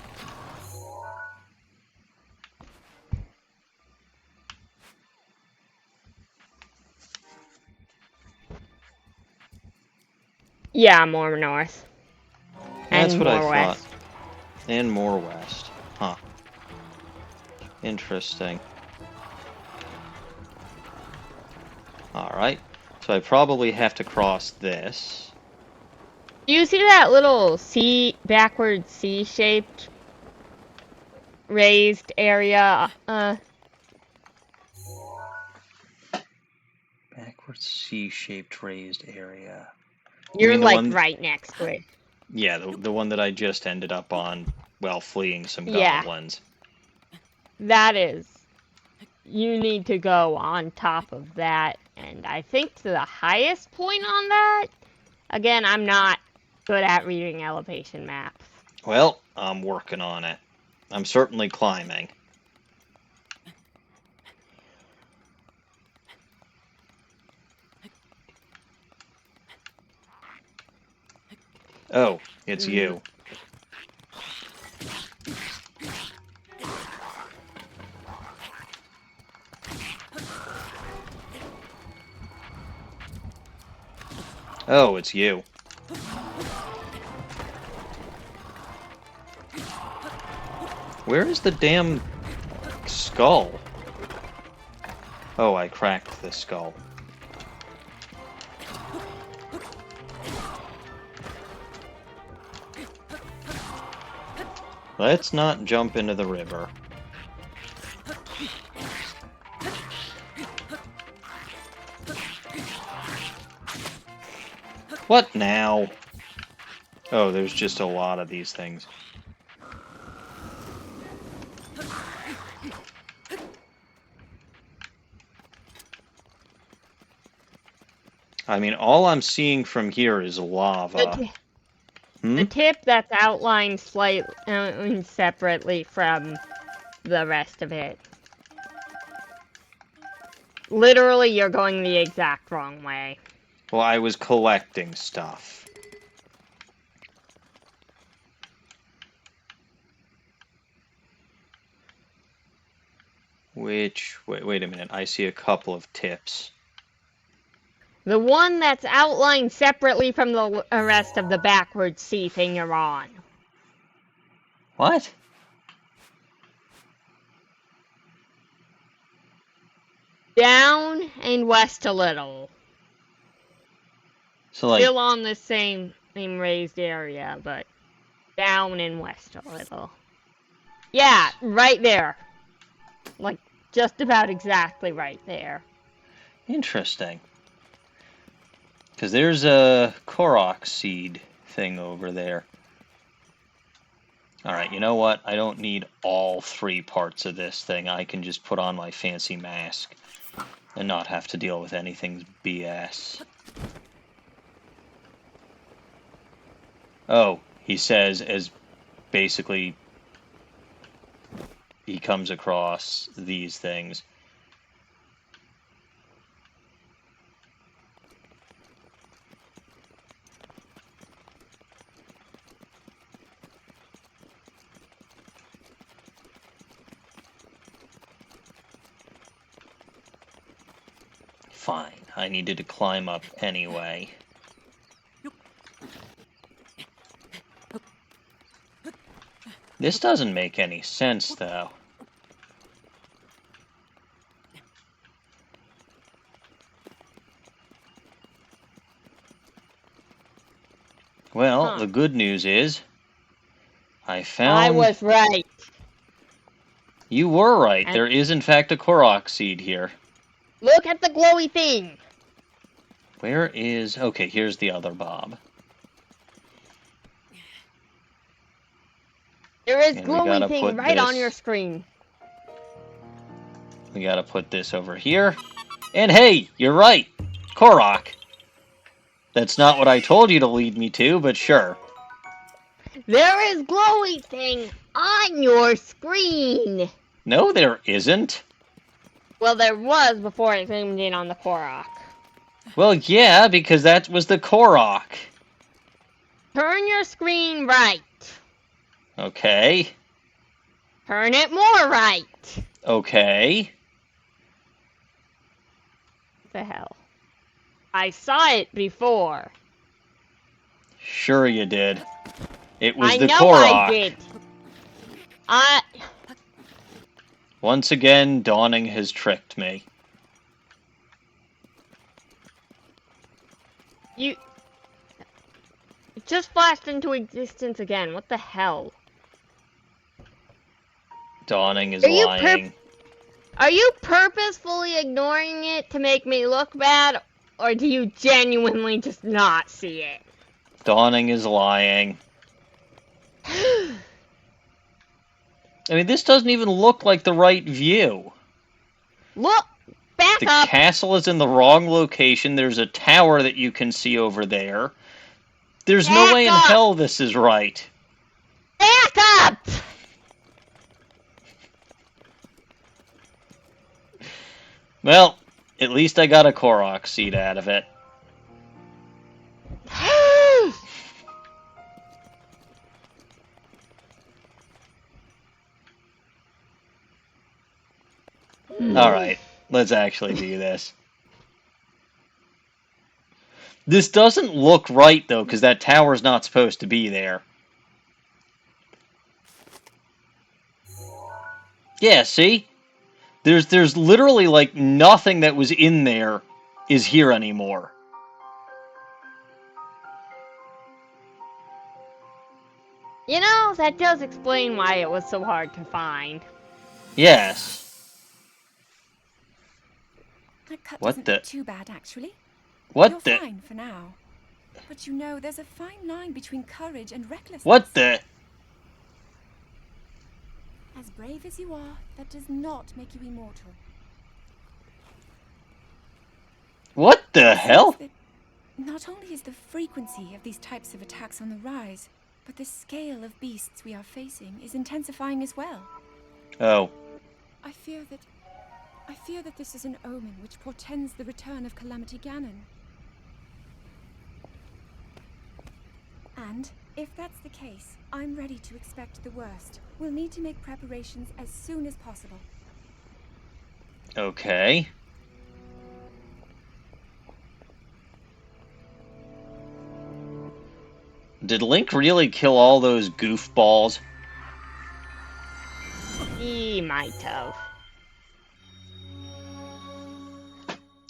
Yeah, more north. That's and what I more thought. west. And more west. Huh. Interesting. Alright. So I probably have to cross this. Do you see that little backward C-shaped raised area? Backwards C-shaped raised area. You're mean the like one... right next to it. Yeah, the one that I just ended up on while fleeing some Yeah. goblins. That is. You need to go on top of that, and I think to the highest point on that. Again, I'm not good at reading elevation maps. Well, I'm working on it. I'm certainly climbing. Oh, it's you. Oh, it's you. Where is the damn skull? Oh, I cracked the skull. Let's not jump into the river. What now? Oh, there's just a lot of these things. I mean, all I'm seeing from here is lava. The tip that's outlined slightly separately from the rest of it. Literally, you're going the exact wrong way. Well, I was collecting stuff. Wait a minute, I see a couple of tips. The one that's outlined separately from the rest of the backward C thing you're on. What? Down and west a little. So, like... Still on the same raised area, but down and west a little. Yeah, right there. Like, just about exactly right there. Interesting. Because there's a Korok seed thing over there. Alright, you know what? I don't need all 3 parts of this thing. I can just put on my fancy mask and not have to deal with anything's BS. Oh, he says as basically he comes across these things. Fine, I needed to climb up anyway. This doesn't make any sense, though. Well, the good news is, I found... I was right. You were right. And there is, in fact, a Korok seed here. look at the glowy thing. Where is... Okay, here's the other Bob. There is And we glowy gotta thing put right on this- your screen. We gotta put this over here. And hey, you're right. Korok. That's not what I told you to lead me to, but sure. There is glowy thing on your screen. No, there isn't. Well, there was before I zoomed in on the Korok. Well, yeah, because that was the Korok. Turn your screen right. Okay. Turn it more right. Okay. What the hell? I saw it before. Sure you did. It was I the know Korok. I did. Once again, Dawning has tricked me. It just flashed into existence again. What the hell? Dawning is Are you lying. Are you purposefully ignoring it to make me look bad, or do you genuinely just not see it? Dawning is lying. I mean, this doesn't even look like the right view. Look, back The up. castle is in the wrong location. There's a tower that you can see over there. There's no Back way in up. hell this is right. Back up! Well, at least I got a Korok seed out of it. Alright, let's actually do this. This doesn't look right, though, because that tower's not supposed to be there. Yeah, see? There's literally, like, nothing that was in there is here anymore. You know, that does explain why it was so hard to find. Yes. That cut What doesn't the- look too bad, actually. What You're the... fine for now. But you know, there's a fine line between courage and recklessness. What the... As brave as you are, that does not make you immortal. What the hell? That not only is the frequency of these types of attacks on the rise, but the scale of beasts we are facing is intensifying as well. Oh. I fear that this is an omen which portends the return of Calamity Ganon. And if that's the case, I'm ready to expect the worst. We'll need to make preparations as soon as possible. Okay. Did Link really kill all those goofballs? He might have.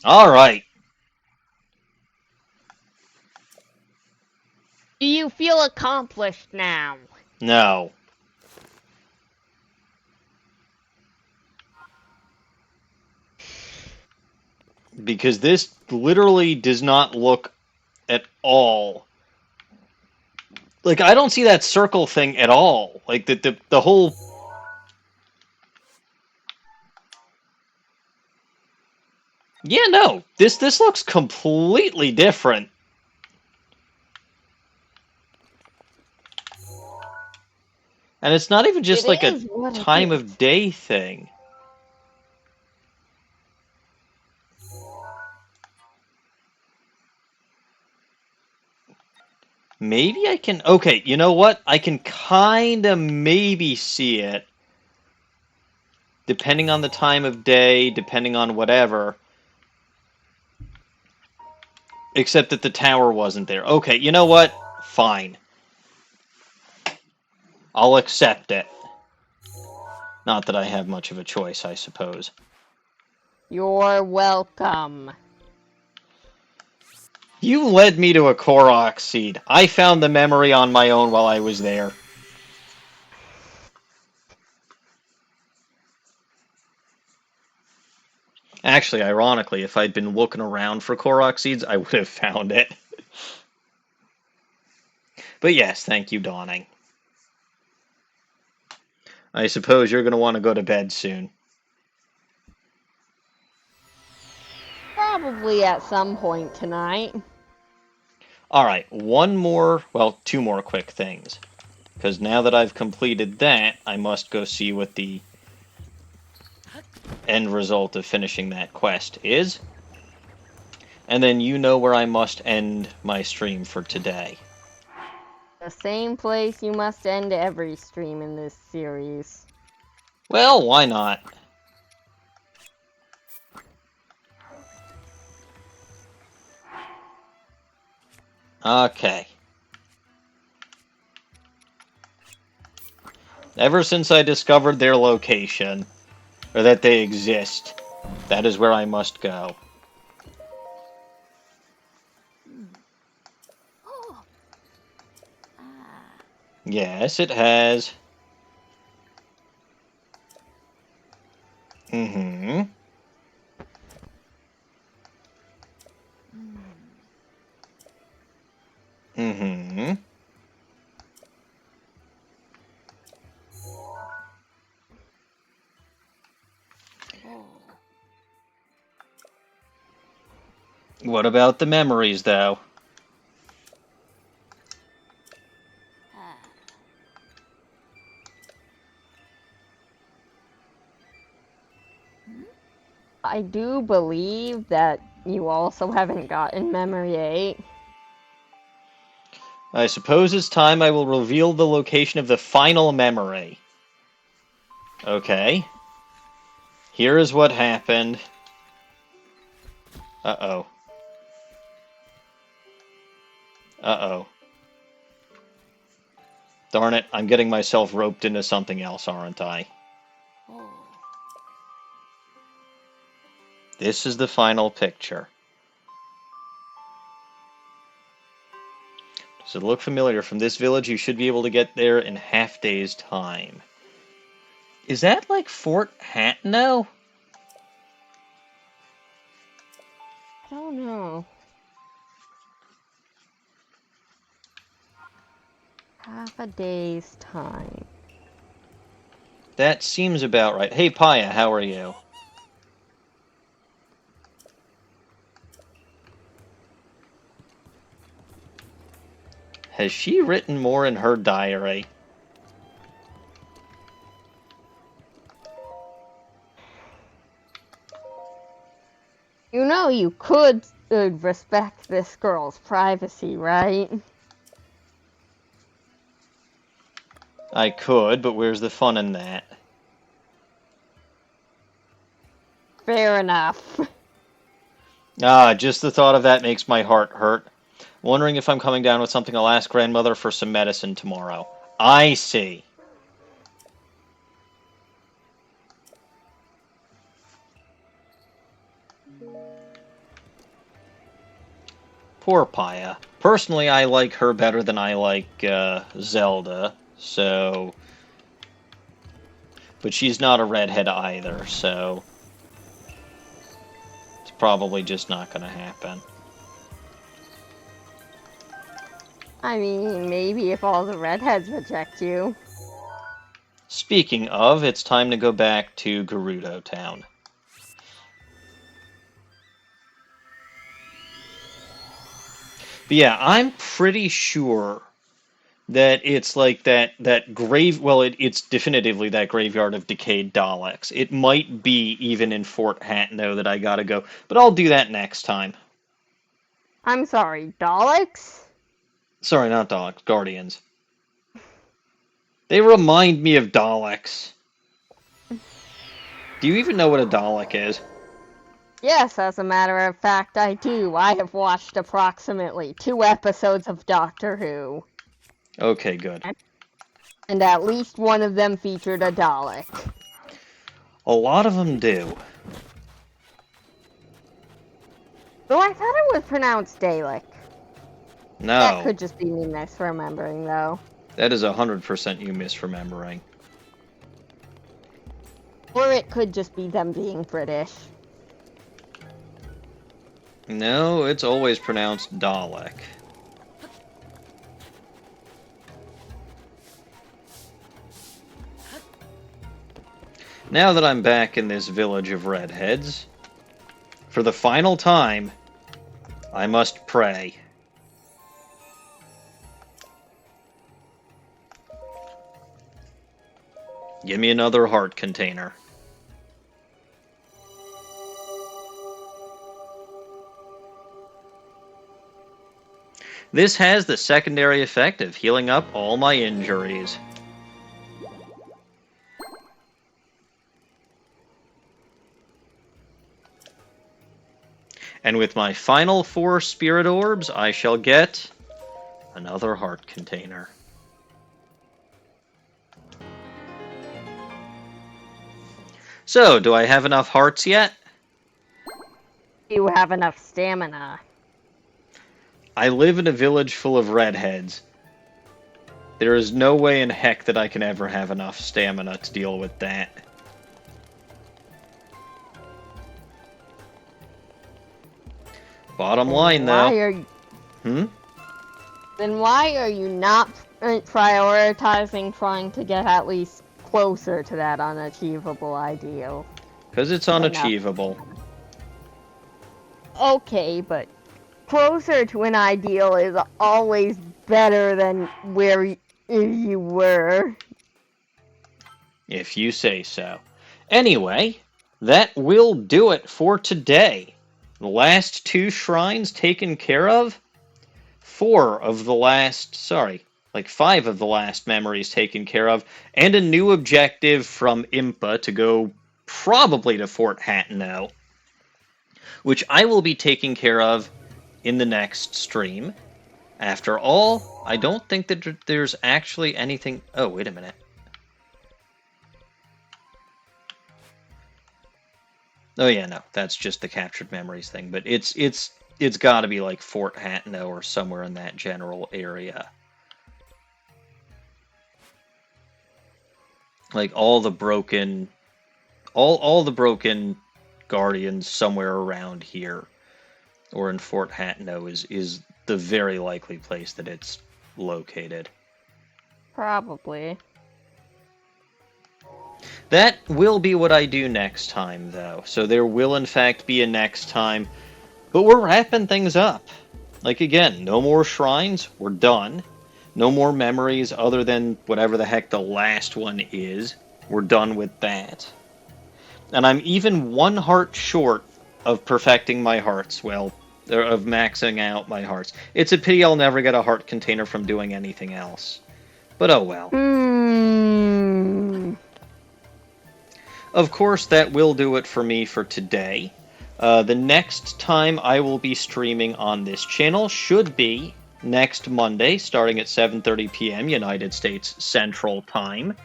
Alright. Do you feel accomplished now? No. Because this literally does not look at all. Like, I don't see that circle thing at all. Like, the whole... Yeah, no. This looks completely different. And it's not even just It like a is what it time is. of day thing. Maybe I can... Okay, you know what? I can kind of maybe see it. Depending on the time of day, depending on whatever. Except that the tower wasn't there. Okay, you know what? Fine. I'll accept it. Not that I have much of a choice, I suppose. You're welcome. You led me to a Korok seed. I found the memory on my own while I was there. Actually, ironically, if I'd been looking around for Korok seeds, I would have found it. But yes, thank you, Dawning. I suppose you're going to want to go to bed soon. Probably at some point tonight. Alright, two more quick things. Because now that I've completed that, I must go see what the end result of finishing that quest is. And then you know where I must end my stream for today. The same place you must end every stream in this series. Well, why not? Okay. Ever since I discovered their location, or that they exist, that is where I must go. Oh. Ah. Yes, it has. Mm-hmm. Mm-hmm. What about the memories, though? I do believe that you also haven't gotten Memory 8. I suppose it's time I will reveal the location of the final memory. Okay. Here is what happened. Uh-oh. Uh-oh. Darn it, I'm getting myself roped into something else, aren't I? This is the final picture. Does it look familiar? From this village, you should be able to get there in half day's time. Is that like Fort Hatno? I don't know. Half a day's time. That seems about right. Hey, Paya, how are you? Has she written more in her diary? You know you could respect this girl's privacy, right? I could, but where's the fun in that? Fair enough. Ah, just the thought of that makes my heart hurt. Wondering if I'm coming down with something I'll ask grandmother for some medicine tomorrow. I see. Poor Paya. Personally, I like her better than I like Zelda, so... But she's not a redhead either, so... It's probably just not going to happen. I mean, maybe if all the redheads reject you. Speaking of, it's time to go back to Gerudo Town. But yeah, I'm pretty sure that it's like that grave. Well, it's definitively that graveyard of decayed Daleks. It might be even in Fort Hatno that I gotta go, but I'll do that next time. I'm sorry, Daleks? Sorry, not Daleks, Guardians. They remind me of Daleks. Do you even know what a Dalek is? Yes, as a matter of fact, I do. I have watched approximately 2 episodes of Doctor Who. Okay, good. And at least one of them featured a Dalek. A lot of them do. Though I thought it was pronounced Dalek. That No, could just be me misremembering, though. that is 100% you misremembering. Or it could just be them being British. No, it's always pronounced Dalek. Now that I'm back in this village of redheads, for the final time, I must pray. Give me another heart container. This has the secondary effect of healing up all my injuries. And with my final 4 spirit orbs, I shall get another heart container. So, do I have enough hearts yet? You have enough stamina. I live in a village full of redheads. There is no way in heck that I can ever have enough stamina to deal with that. Bottom line, though. Then why are you not prioritizing trying to get at least closer to that unachievable ideal? Because it's unachievable. Okay, but closer to an ideal is always better than where you were. If you say so. Anyway, that will do it for today. The last 2 shrines taken care of. 5 of the last memories taken care of. And a new objective from Impa to go probably to Fort Hatno, which I will be taking care of in the next stream. After all, I don't think that there's actually anything... Oh, wait a minute. Oh yeah, no, that's just the captured memories thing. But it's got to be like Fort Hatno or somewhere in that general area. Like all the broken Guardians somewhere around here, or in Fort Hatno is the very likely place that it's located. Probably. That will be what I do next time, though. So there will, in fact, be a next time. But we're wrapping things up. Like, again, no more shrines. We're done. No more memories other than whatever the heck the last one is. We're done with that. And I'm even 1 heart short of perfecting my hearts. Well, of maxing out my hearts. It's a pity I'll never get a heart container from doing anything else. But oh well. Of course, that will do it for me for today. The next time I will be streaming on this channel should be next Monday, starting at 7:30 p.m. United States Central Time.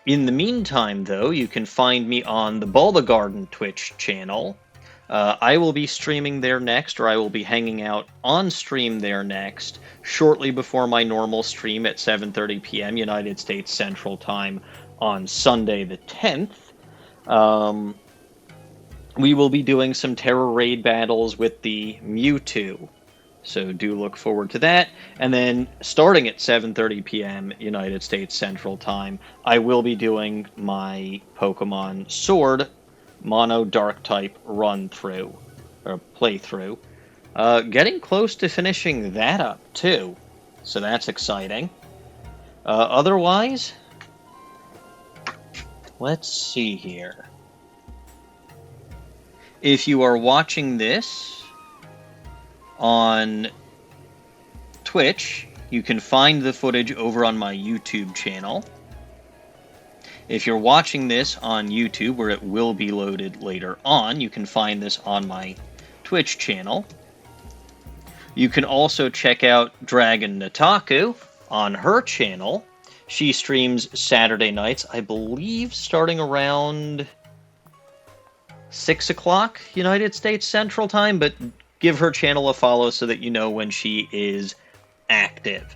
In the meantime, though, you can find me on the Bulba Garden Twitch channel. I will be streaming there next, or I will be hanging out on stream there next, shortly before my normal stream at 7:30 p.m. United States Central Time on Sunday the 10th. we will be doing some Terror Raid battles with the Mewtwo. So do look forward to that. And then starting at 7:30 p.m. United States Central Time, I will be doing my Pokemon Sword Mono Dark type run through or playthrough. Getting close to finishing that up too. So that's exciting. Otherwise, let's see here. If you are watching this on Twitch, you can find the footage over on my YouTube channel. If you're watching this on YouTube, where it will be loaded later on, you can find this on my Twitch channel. You can also check out Dragon Nataku on her channel. She streams Saturday nights, I believe, starting around 6 o'clock United States Central Time, but give her channel a follow so that you know when she is active.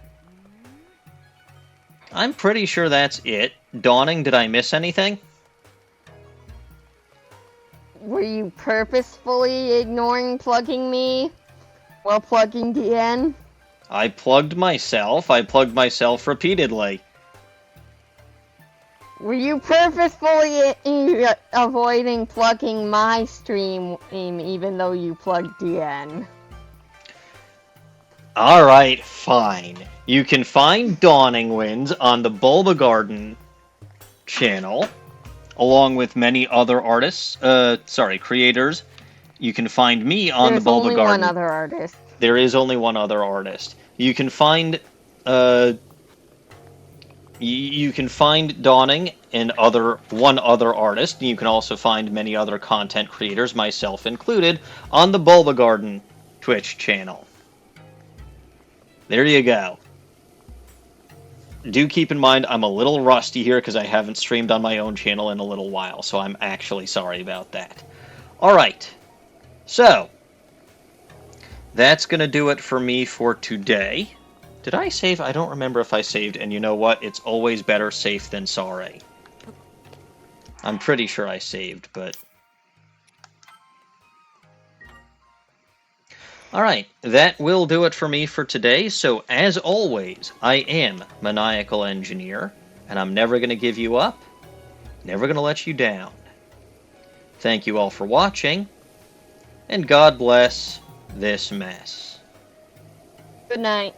I'm pretty sure that's it. Dawning, did I miss anything? Were you purposefully ignoring plugging me while plugging DN? I plugged myself. I plugged myself repeatedly. Were you purposefully avoiding plugging my stream even though you plugged DN? Alright, fine. You can find DawningWinds on the Bulba Garden channel, along with many other artists, creators. You can find me on the Bulba Garden. There's only one other artist. There is only one other artist. You can find, you can find Dawning and one other artist. You can also find many other content creators, myself included, on the Bulba Garden Twitch channel. There you go. Do keep in mind I'm a little rusty here because I haven't streamed on my own channel in a little while, so I'm actually sorry about that. Alright, so that's going to do it for me for today. Did I save? I don't remember if I saved, and you know what? It's always better safe than sorry. I'm pretty sure I saved, but... Alright, that will do it for me for today, so as always, I am Maniacal Engineer, and I'm never going to give you up, never going to let you down. Thank you all for watching, and God bless this mess. Good night.